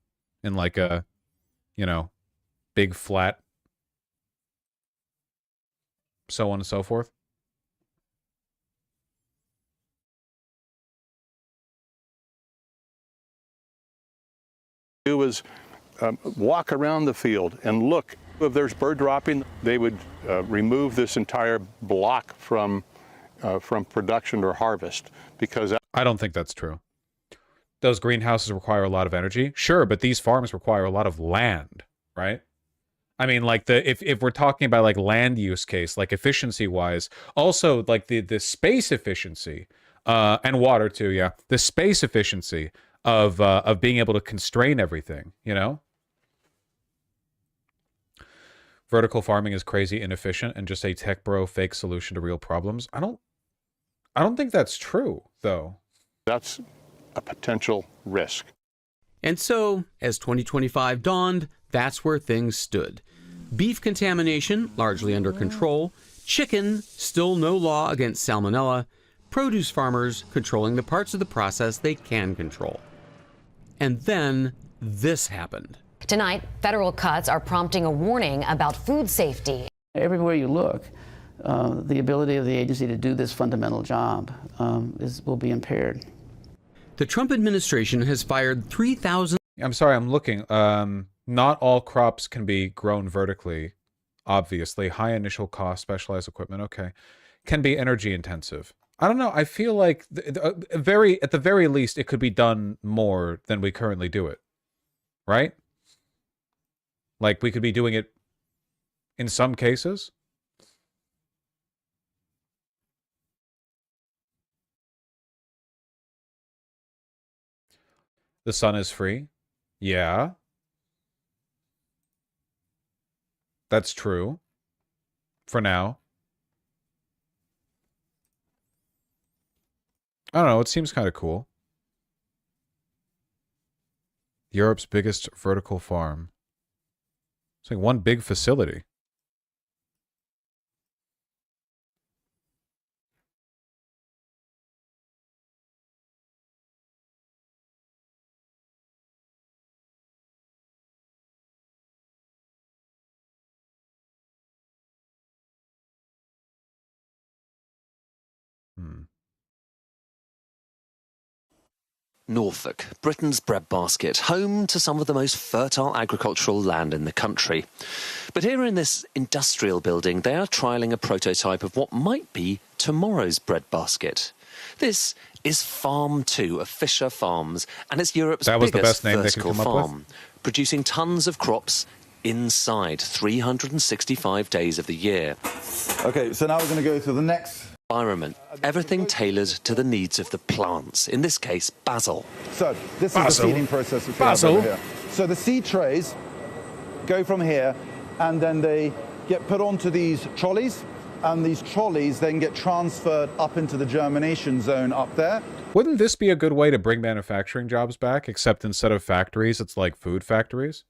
in like a, you know, big flat, so on and so forth. Do is walk around the field and look. If there's bird dropping, they would remove this entire block from production or harvest because... I don't think that's true. Those greenhouses require a lot of energy. Sure, but these farms require a lot of land, right? I mean, like, if we're talking about, like, land use case, like, efficiency-wise, also, like, the space efficiency, and water, too, yeah. The space efficiency of being able to constrain everything, you know? Vertical farming is crazy inefficient and just a tech bro fake solution to real problems. I don't think that's true, though. That's a potential risk. And so, as 2025 dawned, that's where things stood. Beef contamination largely under control, chicken still no law against salmonella, produce farmers controlling the parts of the process they can control. And then this happened. Tonight, federal cuts are prompting a warning about food safety. Everywhere you look, the ability of the agency to do this fundamental job will be impaired. The Trump administration has fired 3,000... I'm sorry, I'm looking. Not all crops can be grown vertically, obviously. High initial cost, specialized equipment, okay. Can be energy intensive. I don't know, I feel like at the very least, it could be done more than we currently do it. Right? Like, we could be doing it in some cases. The sun is free. Yeah. That's true. For now. I don't know, it seems kind of cool. Europe's biggest vertical farm. It's like one big facility. Norfolk, Britain's breadbasket, home to some of the most fertile agricultural land in the country. But here in this industrial building, they are trialling a prototype of what might be tomorrow's breadbasket. This is Farm 2 of Fisher Farms, and it's Europe's biggest vertical farm, producing tons of crops inside 365 days of the year. Okay, so now we're going to go to the next environment. Everything tailored to the needs of the plants, in this case, basil. So this is the seeding process which we have over here. So the seed trays go from here, and then they get put onto these trolleys, and these trolleys then get transferred up into the germination zone up there. Wouldn't this be a good way to bring manufacturing jobs back, except instead of factories, it's like food factories?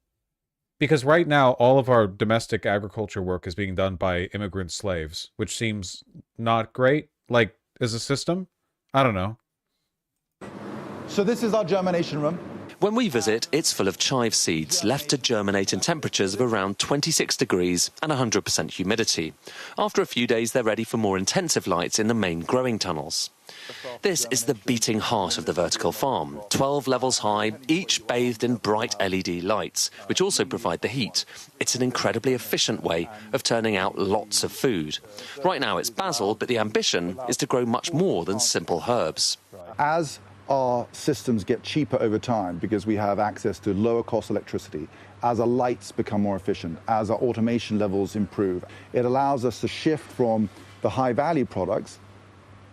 Because right now, all of our domestic agriculture work is being done by immigrant slaves, which seems not great, like, as a system. I don't know. So this is our germination room. When we visit, it's full of chive seeds, left to germinate in temperatures of around 26 degrees and 100% humidity. After a few days, they're ready for more intensive lights in the main growing tunnels. This is the beating heart of the vertical farm, 12 levels high, each bathed in bright LED lights, which also provide the heat. It's an incredibly efficient way of turning out lots of food. Right now it's basil, but the ambition is to grow much more than simple herbs. As our systems get cheaper over time because we have access to lower cost electricity, as our lights become more efficient, as our automation levels improve, it allows us to shift from the high value products,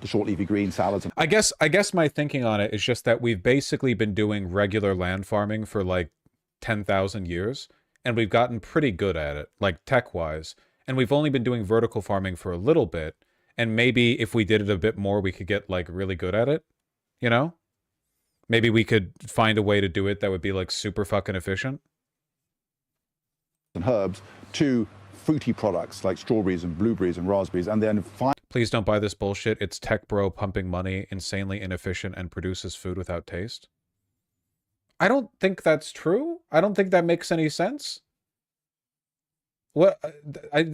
the short leafy green salads. I guess my thinking on it is just that we've basically been doing regular land farming for like 10,000 years, and we've gotten pretty good at it, like tech-wise. And we've only been doing vertical farming for a little bit, and maybe if we did it a bit more, we could get like really good at it, you know? Maybe we could find a way to do it that would be like super fucking efficient. And herbs to fruity products like strawberries and blueberries and raspberries, and then Please don't buy this bullshit. It's tech bro pumping money, insanely inefficient, and produces food without taste. I don't think that's true. I don't think that makes any sense. What?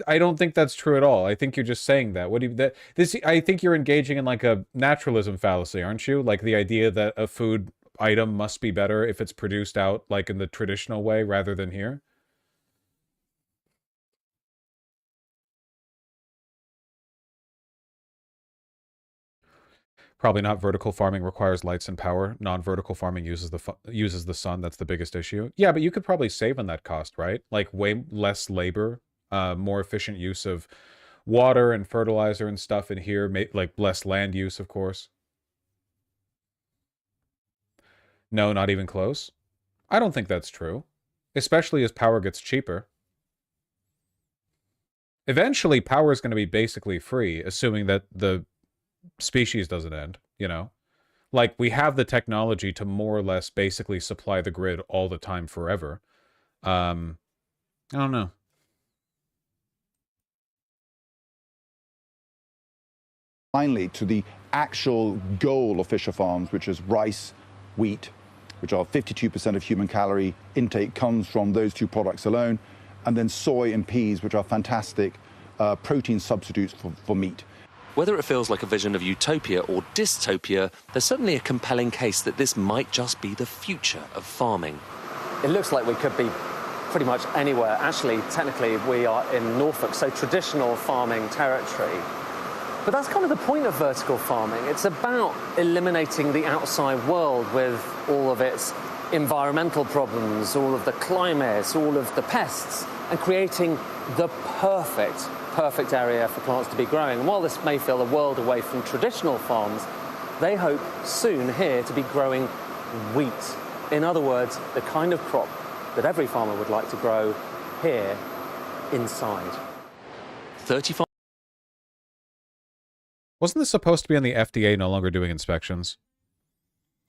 I don't think that's true at all. I think you're just saying that. What do you I think you're engaging in like a naturalism fallacy, aren't you? Like the idea that a food item must be better if it's produced out like in the traditional way rather than here. Probably not. Vertical farming requires lights and power. Non-vertical farming uses the sun. That's the biggest issue. Yeah, but you could probably save on that cost, right? Like way less labor, more efficient use of water and fertilizer and stuff in here, like less land use, of course. No, not even close. I don't think that's true, especially as power gets cheaper. Eventually, power is going to be basically free, assuming that the species doesn't end, you know? Like, we have the technology to more or less basically supply the grid all the time forever. I don't know. Finally, to the actual goal of Fisher Farms, which is rice, wheat, which are 52% of human calorie intake comes from those two products alone, and then soy and peas, which are fantastic protein substitutes for meat. Whether it feels like a vision of utopia or dystopia, there's certainly a compelling case that this might just be the future of farming. It looks like we could be pretty much anywhere. Actually, technically, we are in Norfolk, so traditional farming territory. But that's kind of the point of vertical farming. It's about eliminating the outside world with all of its environmental problems, all of the climate, all of the pests, and creating the perfect area for plants to be growing. And while this may feel a world away from traditional farms, they hope soon here to be growing wheat. In other words, the kind of crop that every farmer would like to grow here inside. 35. Wasn't this supposed to be on the FDA no longer doing inspections?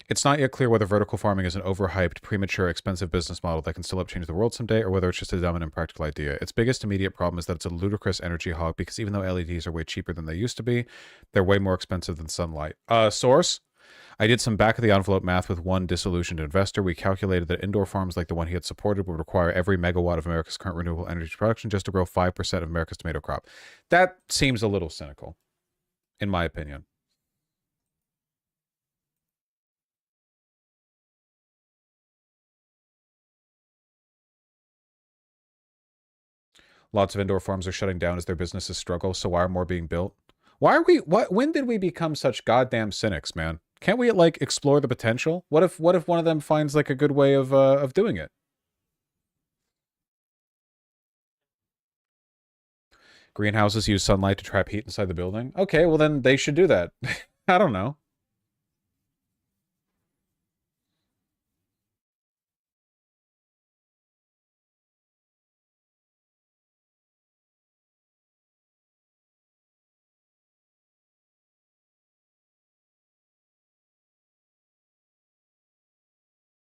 It's not yet clear whether vertical farming is an overhyped, premature, expensive business model that can still change the world someday, or whether it's just a dumb and impractical idea. Its biggest immediate problem is that it's a ludicrous energy hog, because even though LEDs are way cheaper than they used to be, they're way more expensive than sunlight. Source? I did some back-of-the-envelope math with one disillusioned investor. We calculated that indoor farms like the one he had supported would require every megawatt of America's current renewable energy production just to grow 5% of America's tomato crop. That seems a little cynical, in my opinion. Lots of indoor farms are shutting down as their businesses struggle, so why are more being built? Why are we, when did we become such goddamn cynics, man? Can't we, like, explore the potential? What if one of them finds, like, a good way of doing it? Greenhouses use sunlight to trap heat inside the building? Okay, well then they should do that. I don't know.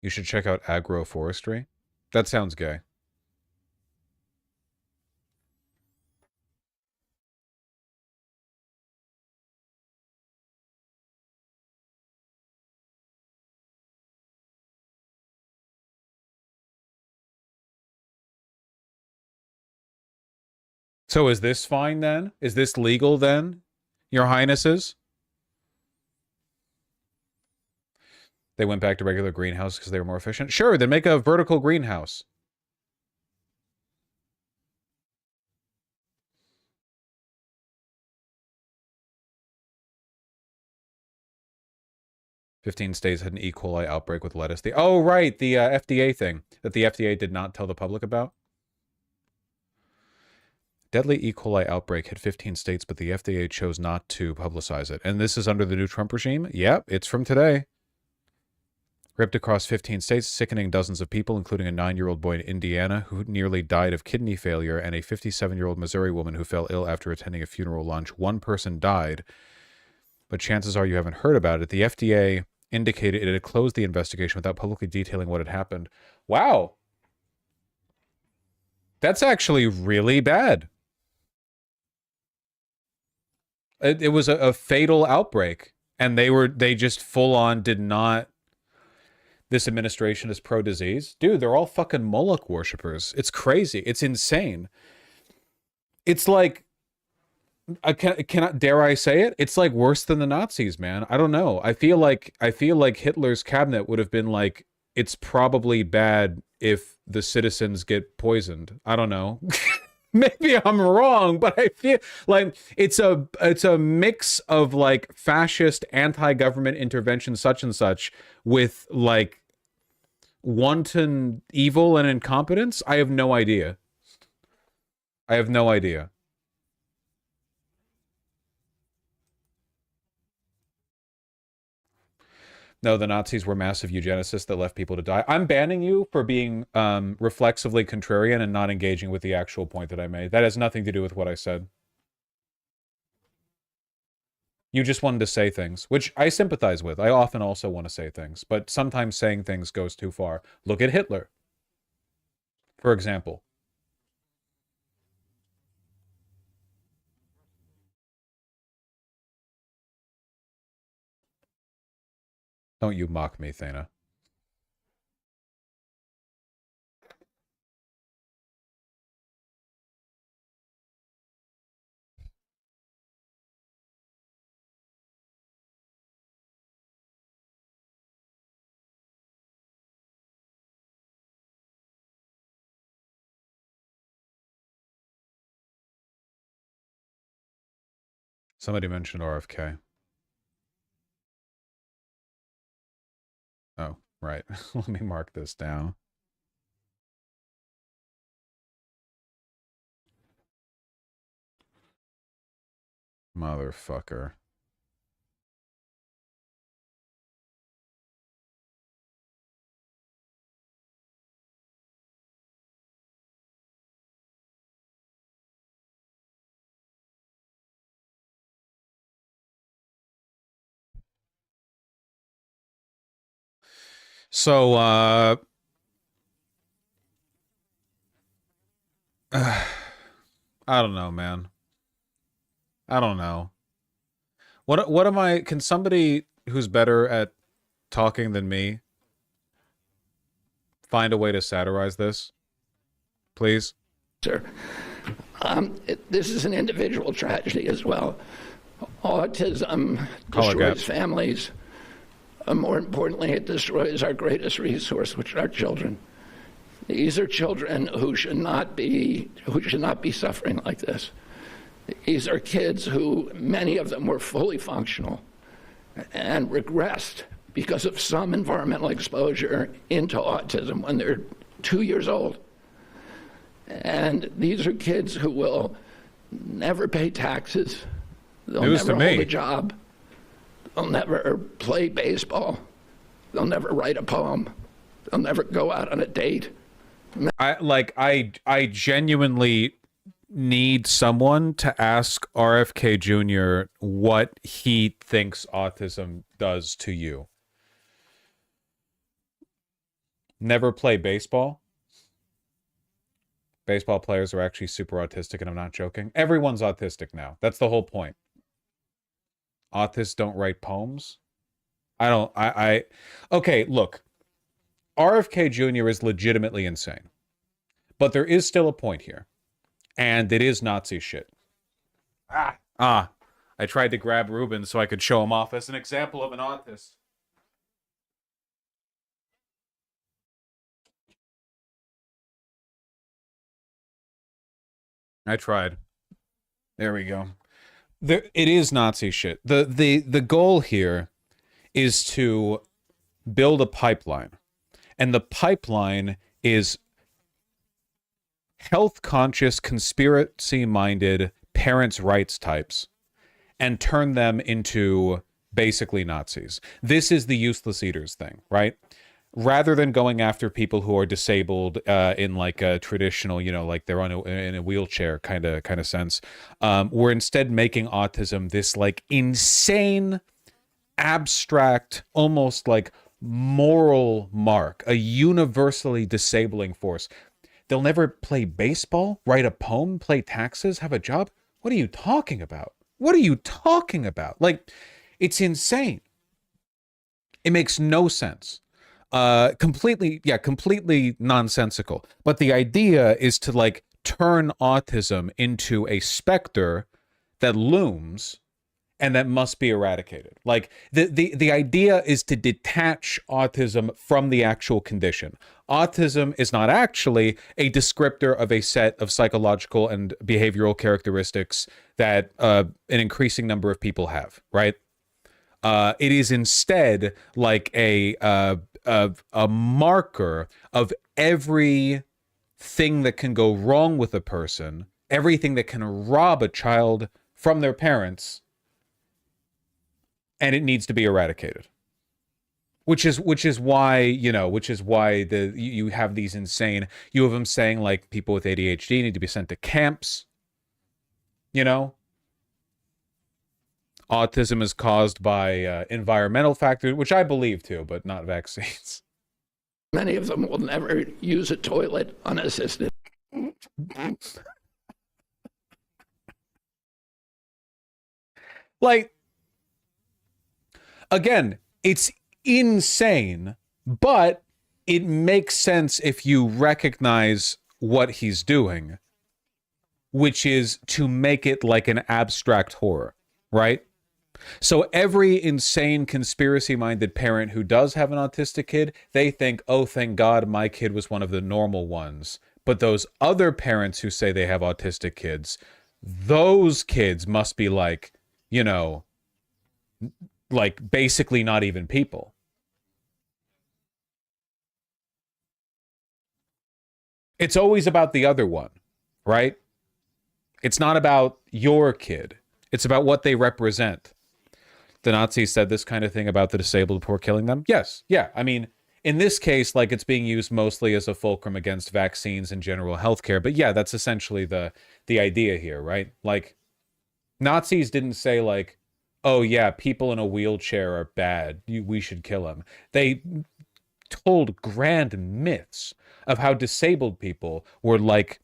You should check out agroforestry. That sounds gay. So is this fine then? Is this legal then, Your Highnesses? They went back to regular greenhouse because they were more efficient? Sure, then make a vertical greenhouse. "15 states had an E. coli outbreak with lettuce." Oh, right, the FDA thing that the FDA did not tell the public about. Deadly E. coli outbreak hit 15 states, but the FDA chose not to publicize it. And this is under the new Trump regime? Yep, it's from today. Ripped across 15 states, sickening dozens of people, including a 9-year-old boy in Indiana who nearly died of kidney failure and a 57-year-old Missouri woman who fell ill after attending a funeral lunch. One person died, but chances are you haven't heard about it. The FDA indicated it had closed the investigation without publicly detailing what had happened. Wow. That's actually really bad. It was a fatal outbreak, and they just full on did not. This administration is pro-disease. Dude, they're all fucking Moloch worshippers. It's crazy. It's insane. It's like, cannot dare I say it? It's like worse than the Nazis, man. I don't know. I feel like Hitler's cabinet would have been like, it's probably bad if the citizens get poisoned. I don't know. Maybe I'm wrong, but I feel like it's a mix of like fascist anti-government intervention such and such with like wanton evil and incompetence. I have no idea. I have no idea. No, the Nazis were massive eugenicists that left people to die. I'm banning you for being reflexively contrarian and not engaging with the actual point that I made. That has nothing to do with what I said. You just wanted to say things, which I sympathize with. I often also want to say things, but sometimes saying things goes too far. Look at Hitler, for example. Don't you mock me, Thana. Somebody mentioned RFK. Oh, right. Let me mark this down. Motherfucker. So, I don't know, man. I don't know. What am I... Can somebody who's better at talking than me find a way to satirize this? Please? Sir, this is an individual tragedy as well. Autism destroys families. More importantly, it destroys our greatest resource, which are our children. These are children who should not be suffering like this. These are kids who, many of them were fully functional and regressed because of some environmental exposure into autism when they're 2 years old. And these are kids who will never pay taxes. They'll never hold a job. They'll never play baseball. They'll never write a poem. They'll never go out on a date. I genuinely need someone to ask RFK Jr. what he thinks autism does to you. Never play baseball. Baseball players are actually super autistic, and I'm not joking. Everyone's autistic now. That's the whole point. Autists don't write poems. Okay, look. RFK Jr. is legitimately insane. But there is still a point here. And it is Nazi shit. I tried to grab Ruben so I could show him off as an example of an autist. I tried. There we go. It is Nazi shit. The goal here is to build a pipeline. And the pipeline is health-conscious, conspiracy-minded parents' rights types and turn them into basically Nazis. This is the useless eaters thing, right? Rather than going after people who are disabled in like a traditional, like they're in a wheelchair kind of sense, we're instead making autism this like insane, abstract, almost like moral mark, a universally disabling force. They'll never play baseball, write a poem, play taxes, have a job. What are you talking about? What are you talking about? Like, it's insane. It makes no sense. Completely nonsensical. But the idea is to like turn autism into a specter that looms and that must be eradicated. Like the idea is to detach autism from the actual condition. Autism is not actually a descriptor of a set of psychological and behavioral characteristics that an increasing number of people have, right? It is instead like a marker of everything that can go wrong with a person, everything that can rob a child from their parents, and it needs to be eradicated. Which is why you have these insane, you have them saying like people with ADHD need to be sent to camps. Autism is caused by environmental factors, which I believe too, but not vaccines. Many of them will never use a toilet unassisted. Like, again, it's insane, but it makes sense if you recognize what he's doing, which is to make it like an abstract horror, right? So every insane conspiracy-minded parent who does have an autistic kid, they think, oh, thank God my kid was one of the normal ones. But those other parents who say they have autistic kids, those kids must be like, like basically not even people. It's always about the other one, right? It's not about your kid. It's about what they represent. The Nazis said this kind of thing about the disabled before killing them? Yes. Yeah. I mean, in this case, like it's being used mostly as a fulcrum against vaccines and general healthcare. But yeah, that's essentially the idea here, right? Like Nazis didn't say like, oh yeah, people in a wheelchair are bad. We should kill them. They told grand myths of how disabled people were like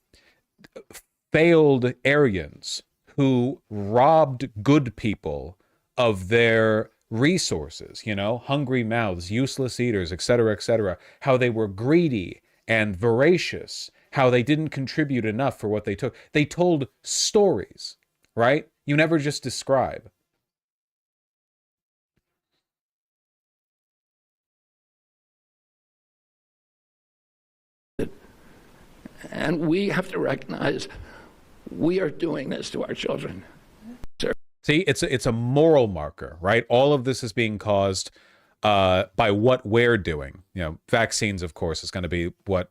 failed Aryans who robbed good people of their resources, hungry mouths, useless eaters, etc., how they were greedy and voracious, how they didn't contribute enough for what they took. They told stories, right? You never just describe. And we have to recognize we are doing this to our children. See, it's a moral marker, right? All of this is being caused by what we're doing. You know, vaccines, of course, is going to be what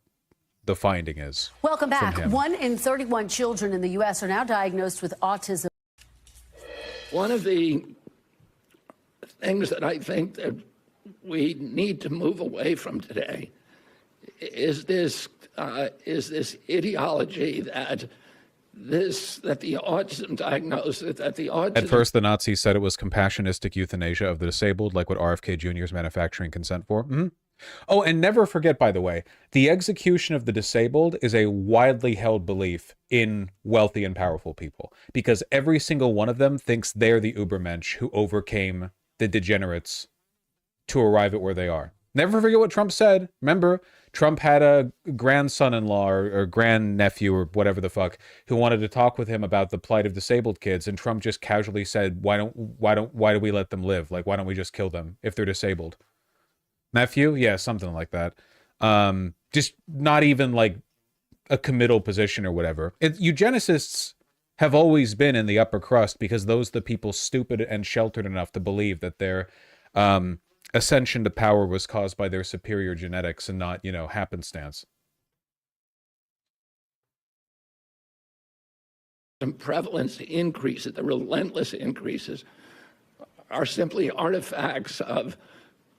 the finding is. Welcome back. 1 in 31 children in the U.S. are now diagnosed with autism. One of the things that I think that we need to move away from today is this ideology that the autism diagnosis, that the autism... At first, the Nazis said it was compassionistic euthanasia of the disabled, like what RFK Jr. is manufacturing consent for. Oh, and never forget, by the way, the execution of the disabled is a widely held belief in wealthy and powerful people, because every single one of them thinks they're the Ubermensch who overcame the degenerates to arrive at where they are. Never forget what Trump said. Remember, Trump had a grandson-in-law or grandnephew or whatever the fuck who wanted to talk with him about the plight of disabled kids, and Trump just casually said, why do we let them live? Like, why don't we just kill them if they're disabled? Nephew? Yeah, something like that. Just not even like a committal position or whatever. Eugenicists have always been in the upper crust because those are the people stupid and sheltered enough to believe that their ascension to power was caused by their superior genetics and not, you know, happenstance. The prevalence increases, the relentless increases, are simply artifacts of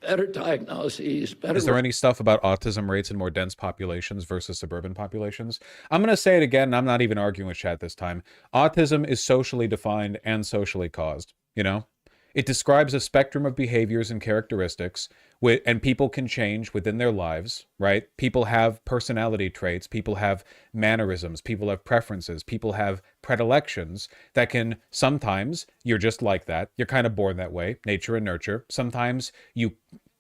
better diagnoses, better... Is there any stuff about autism rates in more dense populations versus suburban populations? I'm going to say it again, and I'm not even arguing with chat this time. Autism is socially defined and socially caused, you know? It describes a spectrum of behaviors and characteristics, and people can change within their lives, right? People have personality traits, people have mannerisms, people have preferences, people have predilections that can, sometimes you're just like that. You're kind of born that way, nature and nurture. Sometimes you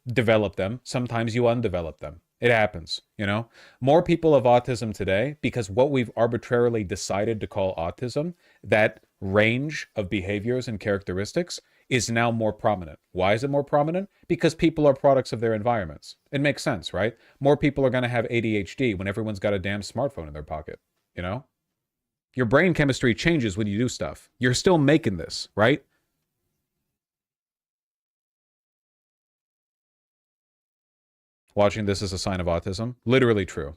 develop them, sometimes you undevelop them. It happens, you know? More people have autism today because what we've arbitrarily decided to call autism, that range of behaviors and characteristics, is now more prominent. Why is it more prominent? Because people are products of their environments. It makes sense, right? More people are going to have ADHD when everyone's got a damn smartphone in their pocket, you know? Your brain chemistry changes when you do stuff. You're still making this, right? Watching this is a sign of autism. Literally true.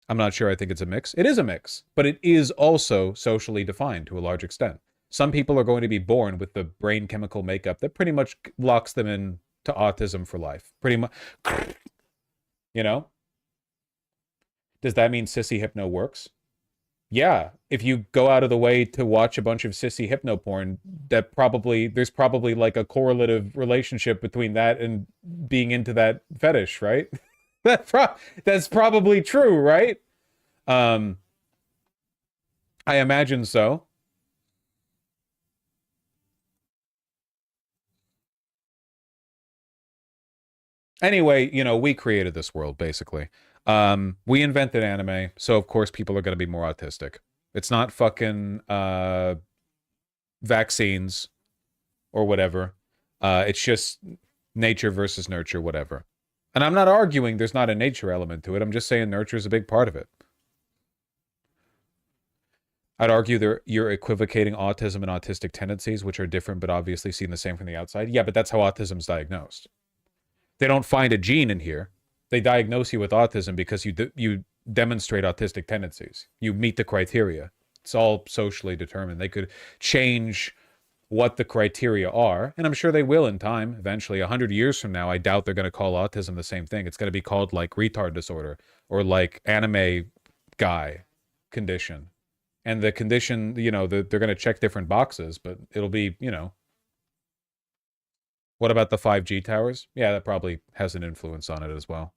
I'm not sure I think it's a mix. It is a mix, but it is also socially defined to a large extent. Some people are going to be born with the brain chemical makeup that pretty much locks them in to autism for life. Pretty much, you know? Does that mean sissy hypno works? Yeah. If you go out of the way to watch a bunch of sissy hypno porn, there's probably like a correlative relationship between that and being into that fetish, right? That's probably true, right? I imagine so. Anyway, you know, we created this world, basically. We invented anime, so of course people are going to be more autistic. It's not fucking vaccines or whatever. It's just nature versus nurture, whatever. And I'm not arguing there's not a nature element to it. I'm just saying nurture is a big part of it. I'd argue you're equivocating autism and autistic tendencies, which are different but obviously seen the same from the outside. Yeah, but that's how autism's diagnosed. They don't find a gene in here. They diagnose you with autism because you demonstrate autistic tendencies. You meet the criteria. It's all socially determined. They could change what the criteria are, and I'm sure they will in time, eventually. 100 years from now, I doubt they're going to call autism the same thing. It's going to be called like retard disorder or like anime guy condition. And the condition, you know, they're going to check different boxes, but it'll be, you know. What about the 5G towers? Yeah, that probably has an influence on it as well,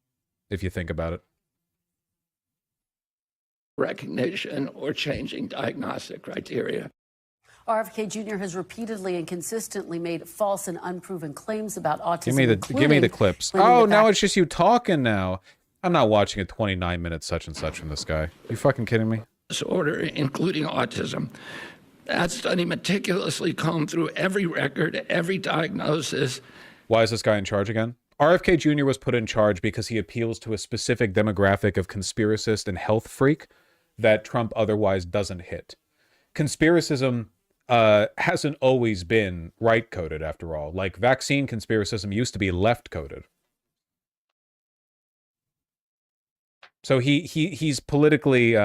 if you think about it. Recognition or changing diagnostic criteria. RFK Jr. has repeatedly and consistently made false and unproven claims about autism. Give me the clips. Oh, now it's just you talking now. I'm not watching a 29-minute such and such from this guy. You fucking kidding me? Disorder, including autism. That study meticulously combed through every record, every diagnosis, Why is this guy in charge again? RFK Jr. was put in charge because he appeals to a specific demographic of conspiracist and health freak that Trump otherwise doesn't hit. Conspiracism hasn't always been right-coded, after all. Like, vaccine conspiracism used to be left-coded. So he's politically,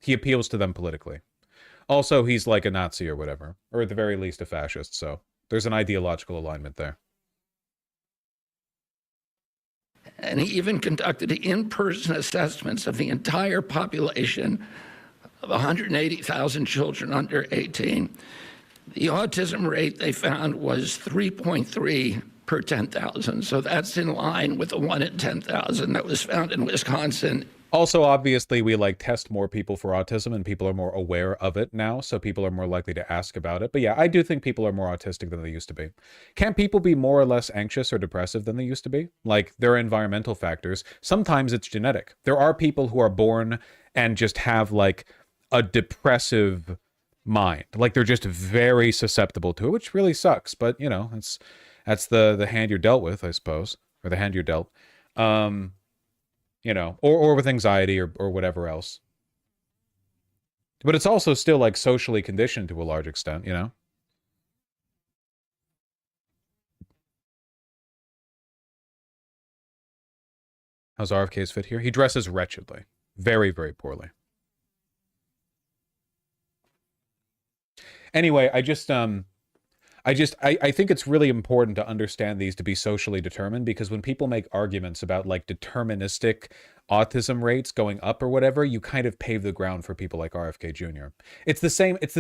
he appeals to them politically. Also, he's like a Nazi or whatever, or at the very least a fascist, so there's an ideological alignment there. And he even conducted in-person assessments of the entire population of 180,000 children under 18. The autism rate they found was 3.3 per 10,000. So that's in line with the 1 in 10,000 that was found in Wisconsin. Also, obviously, we like test more people for autism and people are more aware of it now, so people are more likely to ask about it. But yeah, I do think people are more autistic than they used to be. Can people be more or less anxious or depressive than they used to be? Like, there are environmental factors. Sometimes it's genetic. There are people who are born and just have like a depressive mind. Like, they're just very susceptible to it, which really sucks. But, you know, that's the hand you're dealt with, I suppose, or the hand you're dealt. You know, or with anxiety or whatever else. But it's also still like socially conditioned to a large extent, you know? How's RFK's fit here? He dresses wretchedly. Very, very poorly. Anyway, I think it's really important to understand these to be socially determined, because when people make arguments about like deterministic autism rates going up or whatever, you kind of pave the ground for people like RFK Jr. It's the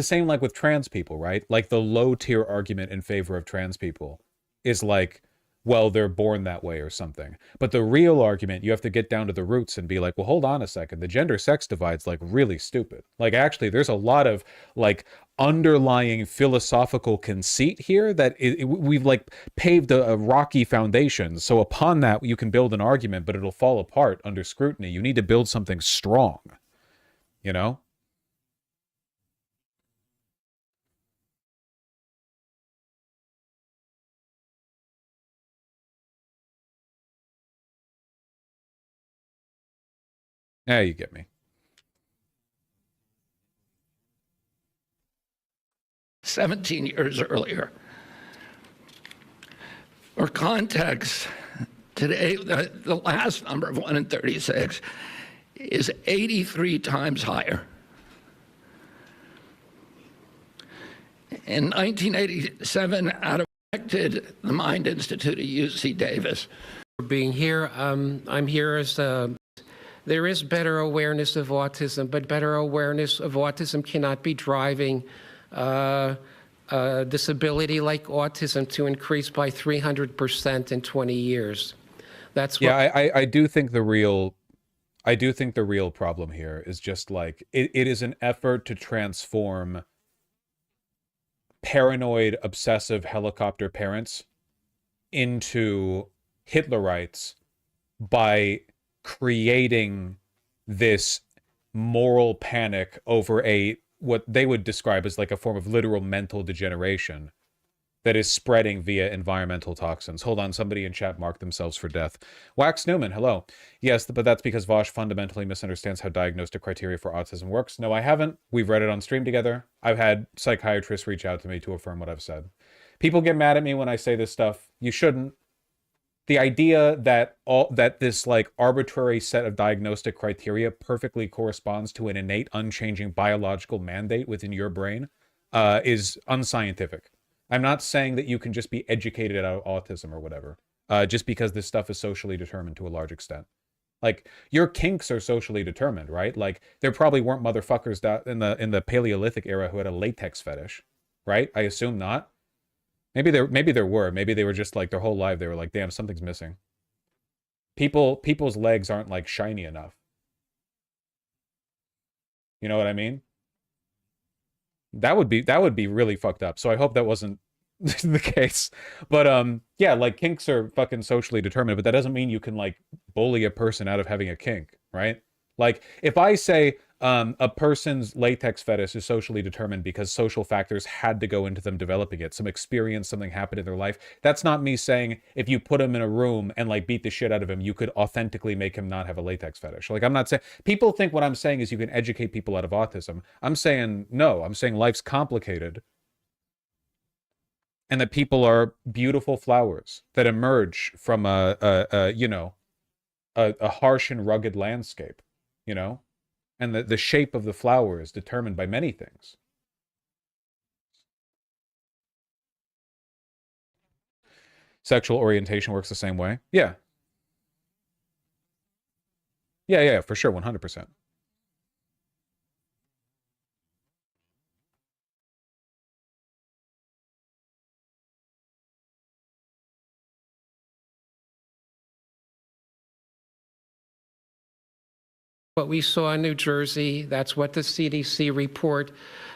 same like with trans people, right? Like the low tier argument in favor of trans people is like, well, they're born that way or something. But the real argument, you have to get down to the roots and be like, well, hold on a second. The gender sex divide's like really stupid. Like, actually, there's a lot of like underlying philosophical conceit here that we've like paved a rocky foundation. So upon that, you can build an argument, but it'll fall apart under scrutiny. You need to build something strong, you know? Yeah, you get me. 17 years earlier. For context, today, the last number of 1 in 36 is 83 times higher. In 1987, out of elected the Mind Institute at UC Davis. For being here, I'm here as there is better awareness of autism, but better awareness of autism cannot be driving disability like autism to increase by 300% in 20 years. That's what. Yeah, I do think the real problem here is just like it is an effort to transform paranoid, obsessive helicopter parents into Hitlerites by creating this moral panic over what they would describe as like a form of literal mental degeneration that is spreading via environmental toxins. Hold on, somebody in chat marked themselves for death. Wax Newman, hello. Yes, but that's because Vosh fundamentally misunderstands how diagnostic criteria for autism works. No, I haven't. We've read it on stream together. I've had psychiatrists reach out to me to affirm what I've said. People get mad at me when I say this stuff. You shouldn't. The idea that this like arbitrary set of diagnostic criteria perfectly corresponds to an innate, unchanging biological mandate within your brain is unscientific. I'm not saying that you can just be educated out of autism or whatever, just because this stuff is socially determined to a large extent. Like, your kinks are socially determined, right? Like, there probably weren't motherfuckers in the Paleolithic era who had a latex fetish, right? I assume not. Maybe there were. Maybe they were just like their whole life they were like, damn, something's missing. People's legs aren't like shiny enough. You know what I mean? That would be really fucked up. So I hope that wasn't the case. But yeah, like kinks are fucking socially determined, but that doesn't mean you can like bully a person out of having a kink, right? Like if I say a person's latex fetish is socially determined because social factors had to go into them developing it. Some experience, something happened in their life. That's not me saying if you put him in a room and like beat the shit out of him, you could authentically make him not have a latex fetish. Like, I'm not saying, people think what I'm saying is you can educate people out of autism. I'm saying no. I'm saying life's complicated, and that people are beautiful flowers that emerge from a harsh and rugged landscape, you know? And the shape of the flower is determined by many things. Sexual orientation works the same way. Yeah. Yeah, for sure, 100%. What we saw in New Jersey, that's what the CDC report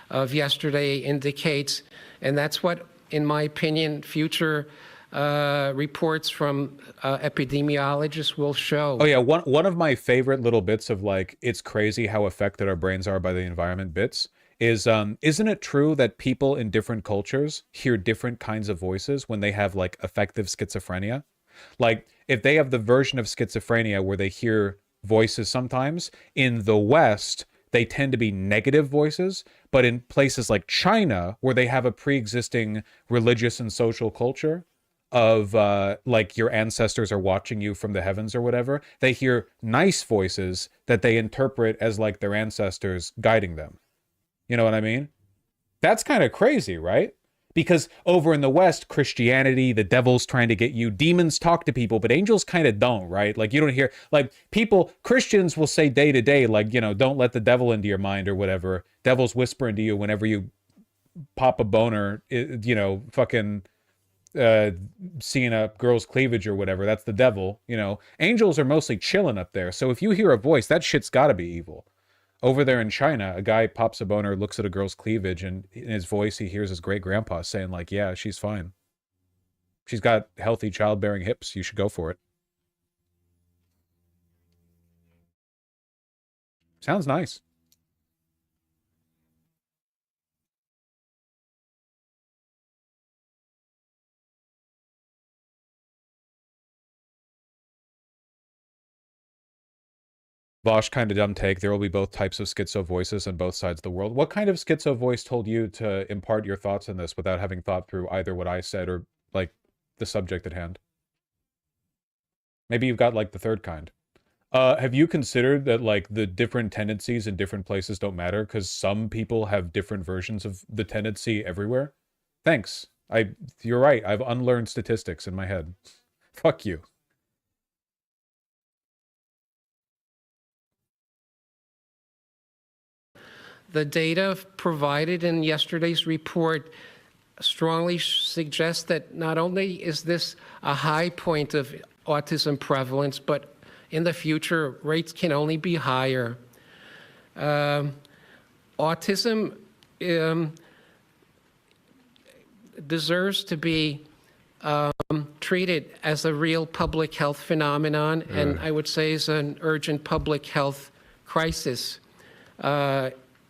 of yesterday indicates, and that's what, in my opinion, future reports from epidemiologists will show. Oh yeah, one of my favorite little bits of like, it's crazy how affected our brains are by the environment bits is, isn't it true that people in different cultures hear different kinds of voices when they have like affective schizophrenia? Like, if they have the version of schizophrenia where they hear voices sometimes, in the West, they tend to be negative voices, but in places like China, where they have a pre-existing religious and social culture of like your ancestors are watching you from the heavens or whatever, they hear nice voices that they interpret as like their ancestors guiding them. You know what I mean? That's kind of crazy, right? Because over in the West, Christianity, the devil's trying to get you. Demons talk to people, but angels kind of don't, right? Like, you don't hear, like, people, Christians will say day to day, like, you know, don't let the devil into your mind or whatever. Devil's whispering to you whenever you pop a boner, you know, fucking seeing a girl's cleavage or whatever. That's the devil, you know. Angels are mostly chilling up there. So if you hear a voice, that shit's got to be evil. Over there in China, a guy pops a boner, looks at a girl's cleavage, and in his voice, he hears his great-grandpa saying, like, yeah, she's fine. She's got healthy childbearing hips. You should go for it. Sounds nice. Vosh, kind of dumb take. There will be both types of schizo voices on both sides of the world. What kind of schizo voice told you to impart your thoughts on this without having thought through either what I said or, like, the subject at hand? Maybe you've got, like, the third kind. Have you considered that, like, the different tendencies in different places don't matter because some people have different versions of the tendency everywhere? Thanks. You're right. I've unlearned statistics in my head. Fuck you. The data provided in yesterday's report strongly suggests that not only is this a high point of autism prevalence, but in the future, rates can only be higher. Autism deserves to be treated as a real public health phenomenon, and I would say is an urgent public health crisis.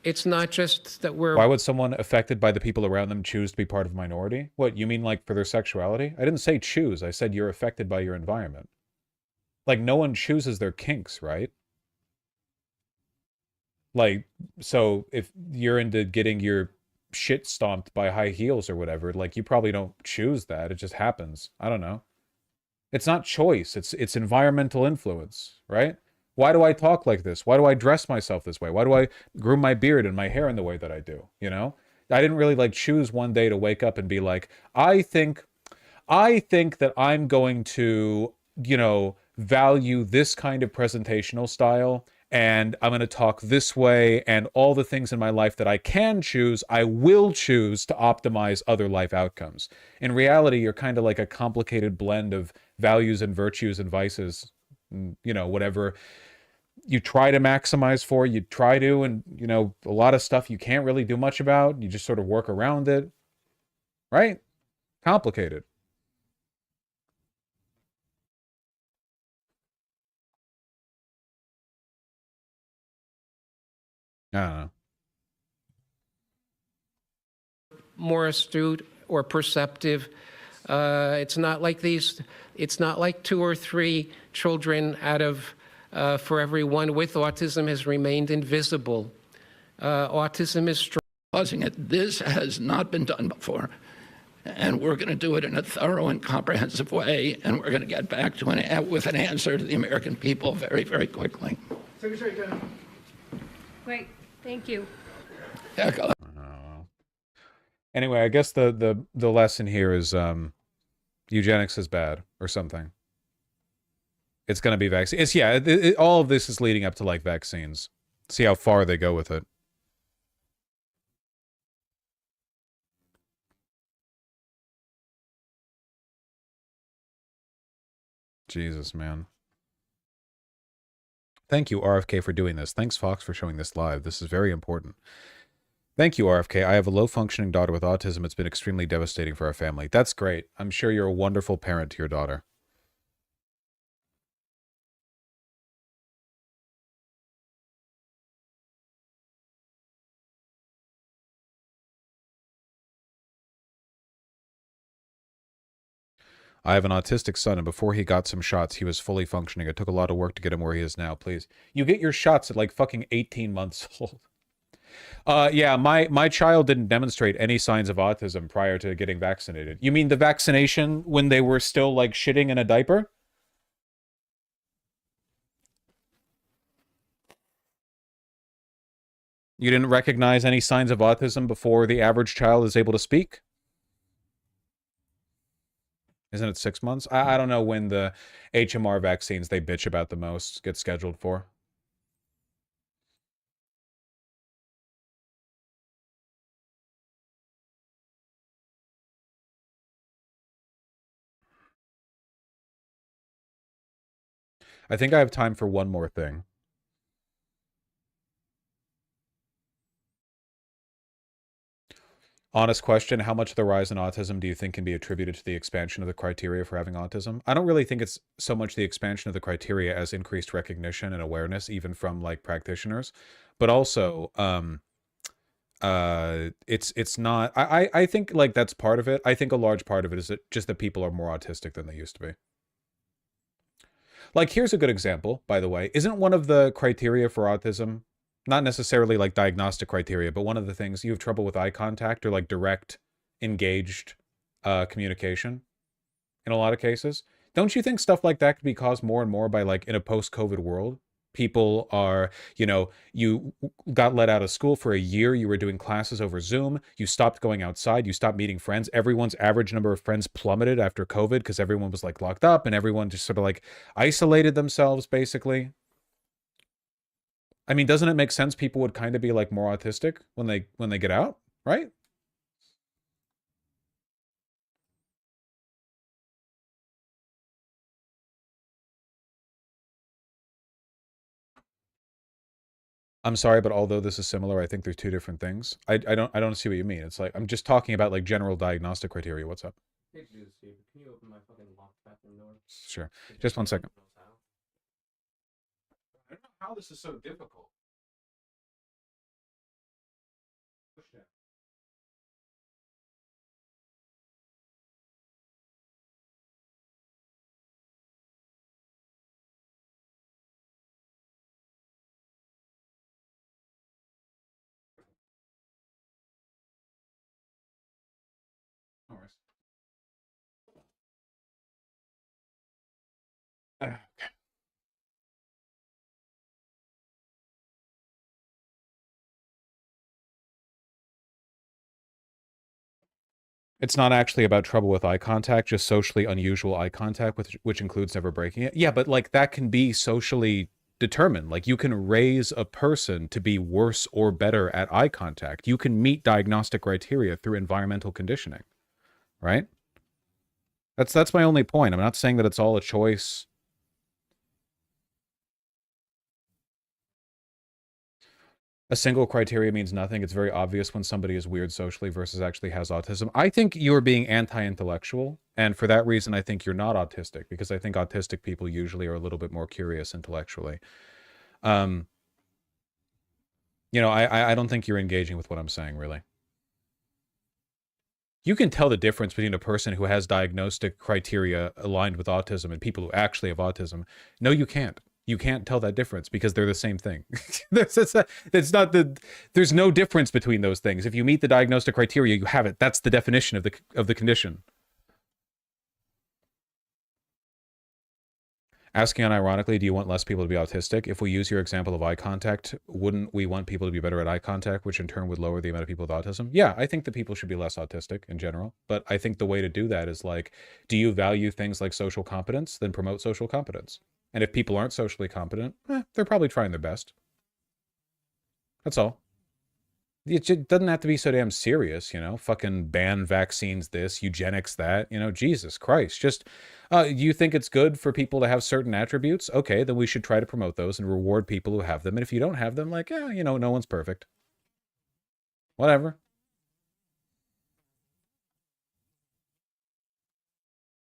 It's not just that we're... Why would someone affected by the people around them choose to be part of a minority? What, you mean like for their sexuality? I didn't say choose. I said you're affected by your environment. Like, no one chooses their kinks, right? Like, so if you're into getting your shit stomped by high heels or whatever, like, you probably don't choose that. It just happens. I don't know. It's not choice. It's environmental influence, right? Why do I talk like this? Why do I dress myself this way? Why do I groom my beard and my hair in the way that I do? You know, I didn't really like choose one day to wake up and be like, I think that I'm going to, you know, value this kind of presentational style, and I'm going to talk this way, and all the things in my life that I can choose, I will choose to optimize other life outcomes. In reality, you're kind of like a complicated blend of values and virtues and vices, you know, whatever you try to maximize for, you try to, and, you know, a lot of stuff you can't really do much about. You just sort of work around it, right? Complicated. I don't know. More astute or perceptive. It's not like it's not like 2 or 3 children out of, for every one with autism has remained invisible. Autism is strong. Causing it. This has not been done before. And we're going to do it in a thorough and comprehensive way, and we're going to get back to with an answer to the American people very, very quickly. Secretary General. Great, thank you. Yeah, Anyway, I guess the lesson here is eugenics is bad or something. It's going to be vaccine. It's all of this is leading up to like vaccines. See how far they go with it. Jesus, man. Thank you, RFK, for doing this. Thanks, Fox, for showing this live. This is very important. Thank you, RFK. I have a low-functioning daughter with autism. It's been extremely devastating for our family. That's great. I'm sure you're a wonderful parent to your daughter. I have an autistic son, and before he got some shots, he was fully functioning. It took a lot of work to get him where he is now, please. You get your shots at like fucking 18 months old. Yeah, my child didn't demonstrate any signs of autism prior to getting vaccinated. You mean the vaccination when they were still like shitting in a diaper? You didn't recognize any signs of autism before the average child is able to speak? Isn't it 6 months? I don't know when the HMR vaccines they bitch about the most get scheduled for. I think I have time for one more thing. Honest question, how much of the rise in autism do you think can be attributed to the expansion of the criteria for having autism? I don't really think it's so much the expansion of the criteria as increased recognition and awareness, even from like practitioners, but also it's not, I think like that's part of it. I think a large part of it is just that people are more autistic than they used to be. Like, here's a good example, by the way. Isn't one of the criteria for autism, not necessarily like diagnostic criteria, but one of the things, you have trouble with eye contact or like direct, engaged communication in a lot of cases? Don't you think stuff like that could be caused more and more by like in a post-COVID world? People are, you know, you got let out of school for a year, you were doing classes over Zoom, you stopped going outside, you stopped meeting friends. Everyone's average number of friends plummeted after COVID because everyone was like locked up and everyone just sort of like isolated themselves basically. I mean, doesn't it make sense people would kind of be like more autistic when they get out, right? I'm sorry, but although this is similar, I think there's two different things. I don't see what you mean. It's like I'm just talking about like general diagnostic criteria. What's up? Hey, Steve, can you open my fucking locked bathroom door? Sure. Just 1 second. I don't know how this is so difficult. Push that. No worries. Okay. It's not actually about trouble with eye contact, just socially unusual eye contact, which includes never breaking it. Yeah, but like that can be socially determined. Like you can raise a person to be worse or better at eye contact. You can meet diagnostic criteria through environmental conditioning, right? That's my only point. I'm not saying that it's all a choice. A single criteria means nothing. It's very obvious when somebody is weird socially versus actually has autism. I think you're being anti-intellectual, and for that reason, I think you're not autistic, because I think autistic people usually are a little bit more curious intellectually. Yeah, You know, I don't think you're engaging with what I'm saying, really. You can tell the difference between a person who has diagnostic criteria aligned with autism and people who actually have autism. No, you can't. You can't tell that difference because they're the same thing. There's no difference between those things. If you meet the diagnostic criteria, you have it. That's the definition of the condition. Asking unironically, do you want less people to be autistic? If we use your example of eye contact, wouldn't we want people to be better at eye contact, which in turn would lower the amount of people with autism? Yeah, I think that people should be less autistic in general. But I think the way to do that is like, do you value things like social competence? Then promote social competence. And if people aren't socially competent, they're probably trying their best. That's all. It just doesn't have to be so damn serious, you know? Fucking ban vaccines this, eugenics that, you know? Jesus Christ. Just, you think it's good for people to have certain attributes? Okay, then we should try to promote those and reward people who have them. And if you don't have them, like, yeah, you know, no one's perfect. Whatever.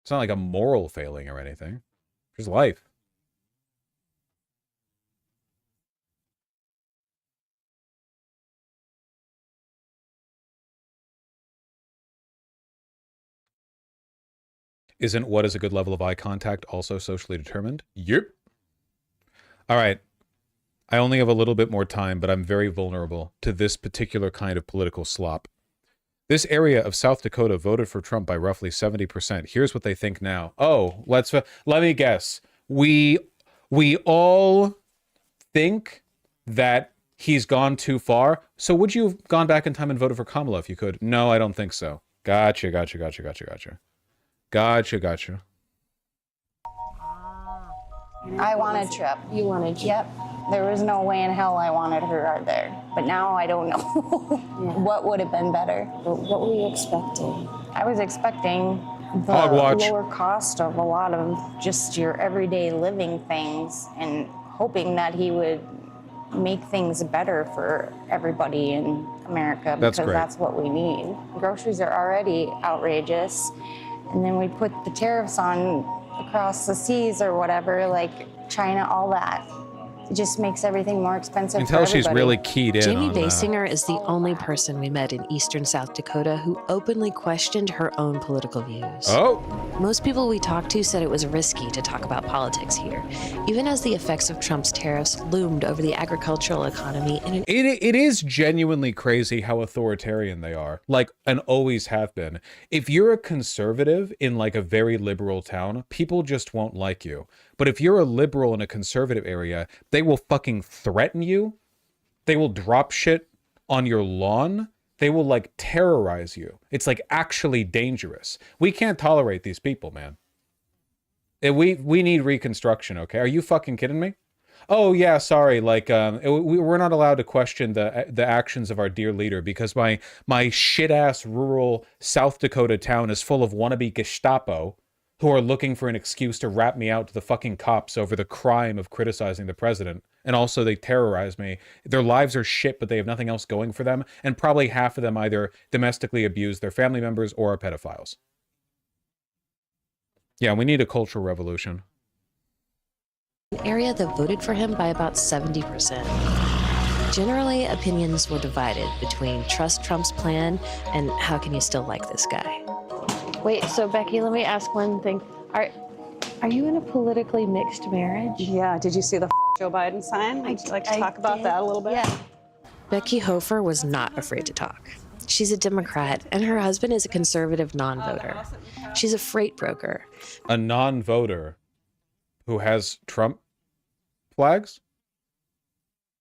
It's not like a moral failing or anything. It's life. Isn't what is a good level of eye contact also socially determined? Yep. All right. I only have a little bit more time, but I'm very vulnerable to this particular kind of political slop. This area of South Dakota voted for Trump by roughly 70%. Here's what they think now. Oh, let me guess. We all think that he's gone too far. So would you have gone back in time and voted for Kamala if you could? No, I don't think so. Gotcha. Gotcha. I wanted Trump. You wanted Trump? Yep. There was no way in hell I wanted her out there. But now I don't know. What would have been better? What were you expecting? I was expecting the lower cost of a lot of just your everyday living things and hoping that he would make things better for everybody in America because that's what we need. Groceries are already outrageous. And then we put the tariffs on across the seas or whatever, like China, all that. It just makes everything more expensive for everybody. She's really keyed in Jamie on Basinger is the only person we met in eastern South Dakota who openly questioned her own political views. Oh. Most people we talked to said it was risky to talk about politics here, even as the effects of Trump's tariffs loomed over the agricultural economy. It is genuinely crazy how authoritarian they are, like, and always have been. If you're a conservative in like a very liberal town, people just won't like you. But if you're a liberal in a conservative area, they will fucking threaten you. They will drop shit on your lawn. They will like terrorize you. It's like actually dangerous. We can't tolerate these people, man. We need reconstruction, okay? Are you fucking kidding me? Oh yeah, sorry. Like we're not allowed to question the actions of our dear leader because my shit ass rural South Dakota town is full of wannabe Gestapo who are looking for an excuse to rat me out to the fucking cops over the crime of criticizing the president. And also they terrorize me. Their lives are shit, but they have nothing else going for them. And probably half of them either domestically abuse their family members or are pedophiles. Yeah, we need a cultural revolution. An area that voted for him by about 70%. Generally, opinions were divided between trust Trump's plan and how can you still like this guy. Wait, so Becky, let me ask one thing. Are you in a politically mixed marriage? Yeah, did you see the Joe Biden sign? Would you like to talk about that a little bit? Yeah. Becky Hofer was not afraid to talk. She's a Democrat, and her husband is a conservative non-voter. She's a freight broker. A non-voter who has Trump flags?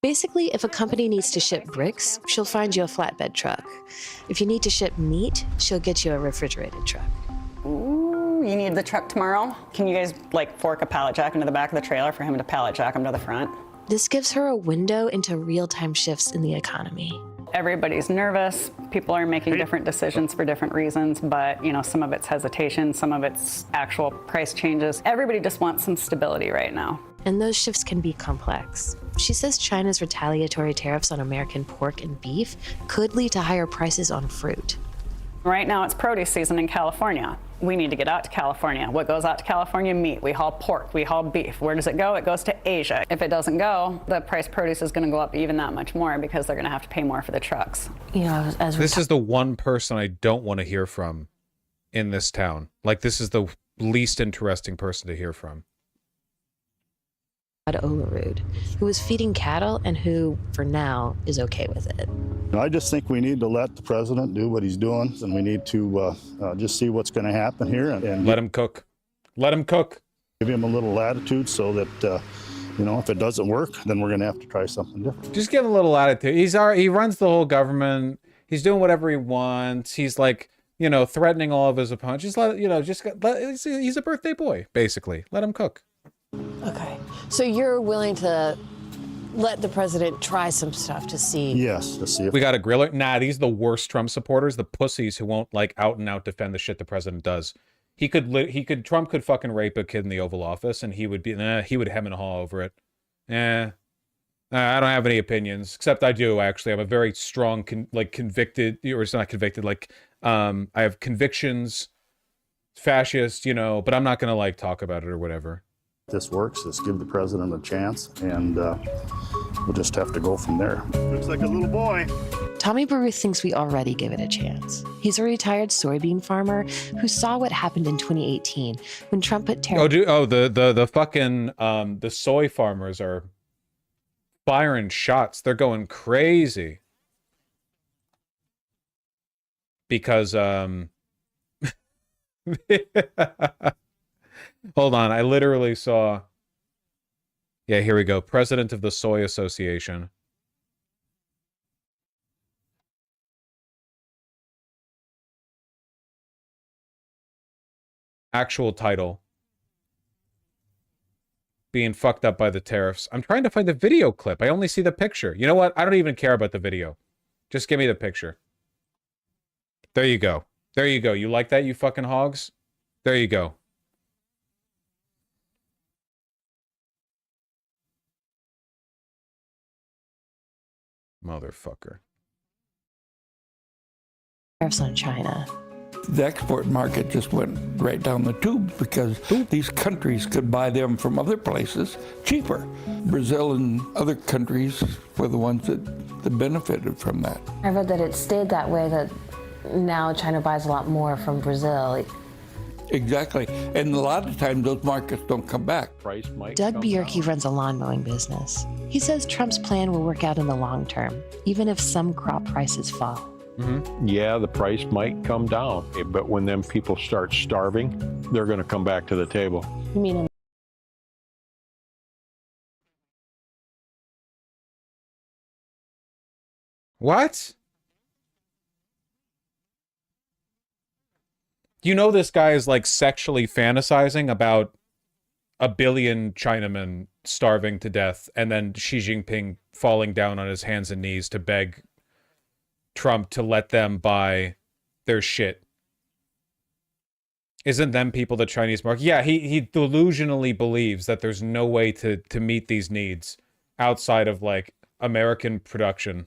Basically, if a company needs to ship bricks, she'll find you a flatbed truck. If you need to ship meat, she'll get you a refrigerated truck. Ooh, you need the truck tomorrow? Can you guys, like, fork a pallet jack into the back of the trailer for him to pallet jack him to the front? This gives her a window into real-time shifts in the economy. Everybody's nervous. People are making different decisions for different reasons, but, you know, some of it's hesitation, some of it's actual price changes. Everybody just wants some stability right now. And those shifts can be complex. She says China's retaliatory tariffs on American pork and beef could lead to higher prices on fruit. Right now it's produce season in California. We need to get out to California. What goes out to California? Meat. We haul pork. We haul beef. Where does it go? It goes to Asia. If it doesn't go, the price of produce is going to go up even that much more because they're going to have to pay more for the trucks. You know, as This is the one person I don't want to hear from in this town. Like, this is the least interesting person to hear from. Olerud, who was feeding cattle and who, for now, is okay with it. I just think we need to let the president do what he's doing, and we need to just see what's going to happen here and let him cook. Let him cook. Give him a little latitude so that you know, if it doesn't work, then we're going to have to try something different. Just give him a little latitude. He runs the whole government. He's doing whatever he wants. He's like, you know, threatening all of his opponents. Just let, you know, he's a birthday boy, basically. Let him cook. Okay. So you're willing to let the president try some stuff to see? Yes, to see if we got a griller. Nah, these are the worst Trump supporters, the pussies who won't like out and out defend the shit the president does. Trump could fucking rape a kid in the Oval Office, and he would hem and haw over it. I don't have any opinions, except I do actually. I'm a very strong, convicted, or it's not convicted, I have convictions, fascist, you know, but I'm not gonna like talk about it or whatever. this works, let's give the president a chance, and we'll just have to go from there. Looks like a little boy. Tommy Baruth thinks we already give it a chance. He's a retired soybean farmer who saw what happened in 2018 when Trump put tariffs. The fucking the soy farmers are firing shots. They're going crazy because hold on, I literally saw. Yeah, here we go. President of the Soy Association. Actual title. Being fucked up by the tariffs. I'm trying to find the video clip. I only see the picture. You know what? I don't even care about the video. Just give me the picture. There you go. There you go. You like that, you fucking hogs? There you go. Motherfucker. Tariffs on China. The export market just went right down the tube because these countries could buy them from other places cheaper. Brazil and other countries were the ones that benefited from that. I read that it stayed that way, that now China buys a lot more from Brazil. Exactly. And a lot of times those markets don't come back. Doug Bjerke runs a lawn mowing business. He says Trump's plan will work out in the long term, even if some crop prices fall. Yeah, the price might come down, but when them people start starving, they're going to come back to the table. You mean What? You know this guy is like sexually fantasizing about a billion Chinamen starving to death and then Xi Jinping falling down on his hands and knees to beg Trump to let them buy their shit. Isn't them people the Chinese market? Yeah, he delusionally believes that there's no way to meet these needs outside of like American production.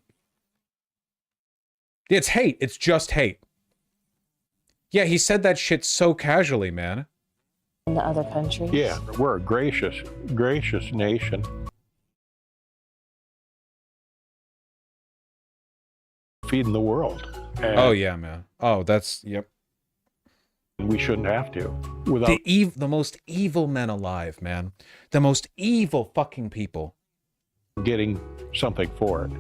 It's hate. It's just hate. Yeah, he said that shit so casually, man. in the other countries? Yeah, we're a gracious nation. Feeding the world. And oh yeah, man. Oh, that's yep. We shouldn't have to. Without The most evil men alive, man. The most evil fucking people. Getting something for it.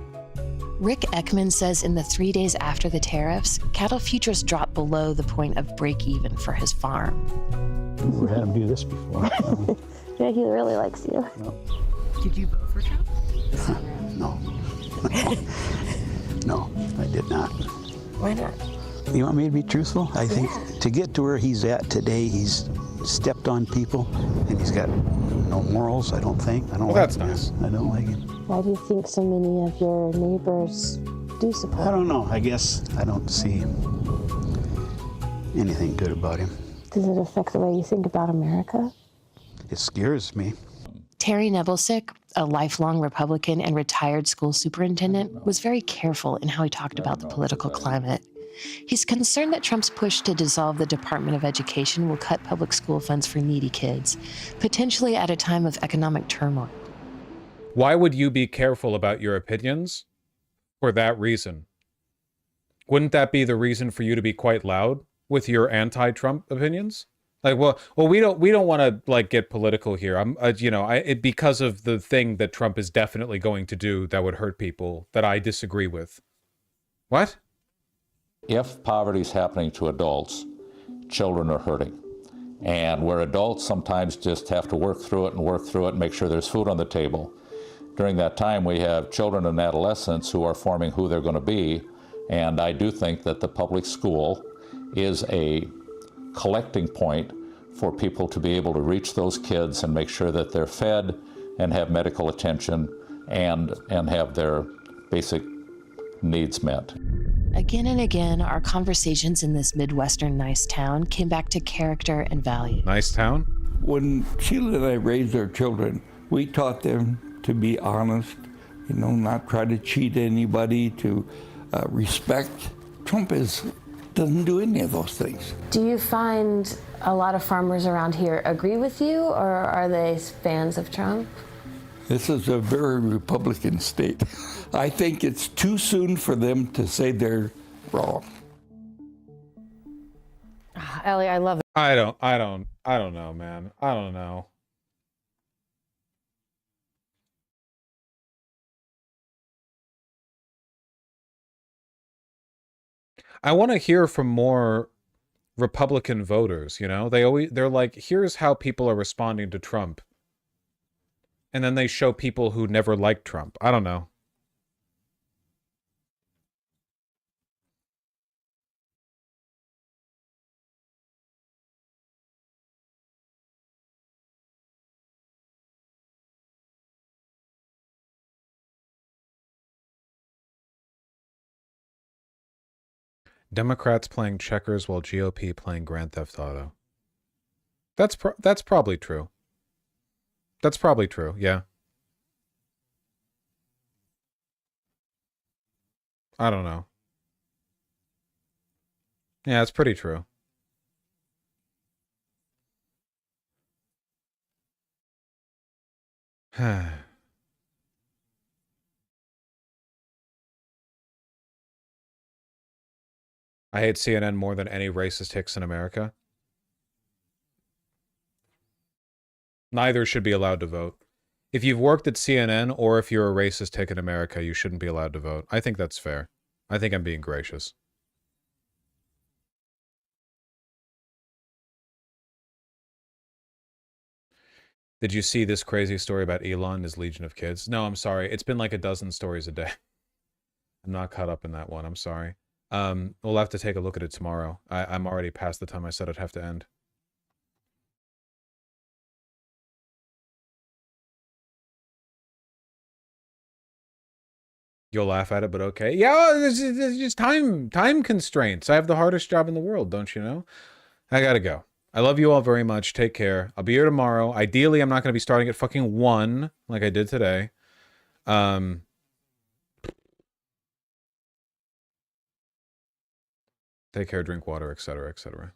Rick Ekman says in the 3 days after the tariffs, cattle futures dropped below the point of break even for his farm. Never had him do this before. Yeah, he really likes you. No. Did you vote for Trump? No. No, I did not. Why not? You want me to be truthful? I think to get to where he's at today, he's stepped on people, and he's got no morals, I don't think. I don't well, like that's him. nice. I don't like him. Why do you think so many of your neighbors do support him? I don't know. I guess I don't see anything good about him. Does it affect the way you think about America? It scares me. Terry Nebelsick, a lifelong Republican and retired school superintendent, was very careful in how he talked about the political climate. He's concerned that Trump's push to dissolve the Department of Education will cut public school funds for needy kids, potentially at a time of economic turmoil. Why would you be careful about your opinions? For that reason. Wouldn't that be the reason for you to be quite loud with your anti-Trump opinions? Like, well, we don't want to like get political here. Because of the thing that Trump is definitely going to do that would hurt people that I disagree with. What? If poverty is happening to adults, children are hurting. And where adults sometimes just have to work through it and make sure there's food on the table. During that time, we have children and adolescents who are forming who they're going to be. And I do think that the public school is a collecting point for people to be able to reach those kids and make sure that they're fed and have medical attention and have their basic needs met. Again and again, our conversations in this Midwestern nice town came back to character and value. Nice town? When Sheila and I raised our children, we taught them to be honest, not try to cheat anybody, to respect. Trump doesn't do any of those things. Do you find a lot of farmers around here agree with you, or are they fans of Trump? This is a very Republican state. I think it's too soon for them to say they're wrong. Ellie, I love it. I don't know, man. I don't know. I want to hear from more Republican voters, they're like, here's how people are responding to Trump. And then they show people who never liked Trump. I don't know. Democrats playing checkers while GOP playing Grand Theft Auto. That's probably true. That's probably true, yeah. I don't know. Yeah, it's pretty true. I hate CNN more than any racist hicks in America. Neither should be allowed to vote. If you've worked at CNN or if you're a racist hick in America, you shouldn't be allowed to vote. I think that's fair. I think I'm being gracious. Did you see this crazy story about Elon and his legion of kids? No, I'm sorry. It's been like a dozen stories a day. I'm not caught up in that one. I'm sorry. We'll have to take a look at it tomorrow. I'm already past the time I said I'd have to end. You'll laugh at it, but okay. Yeah, there's just time constraints. I have the hardest job in the world, don't you know? I gotta go. I love you all very much. Take care. I'll be here tomorrow. Ideally, I'm not going to be starting at fucking 1 like I did today. Take care, drink water, etc., etc.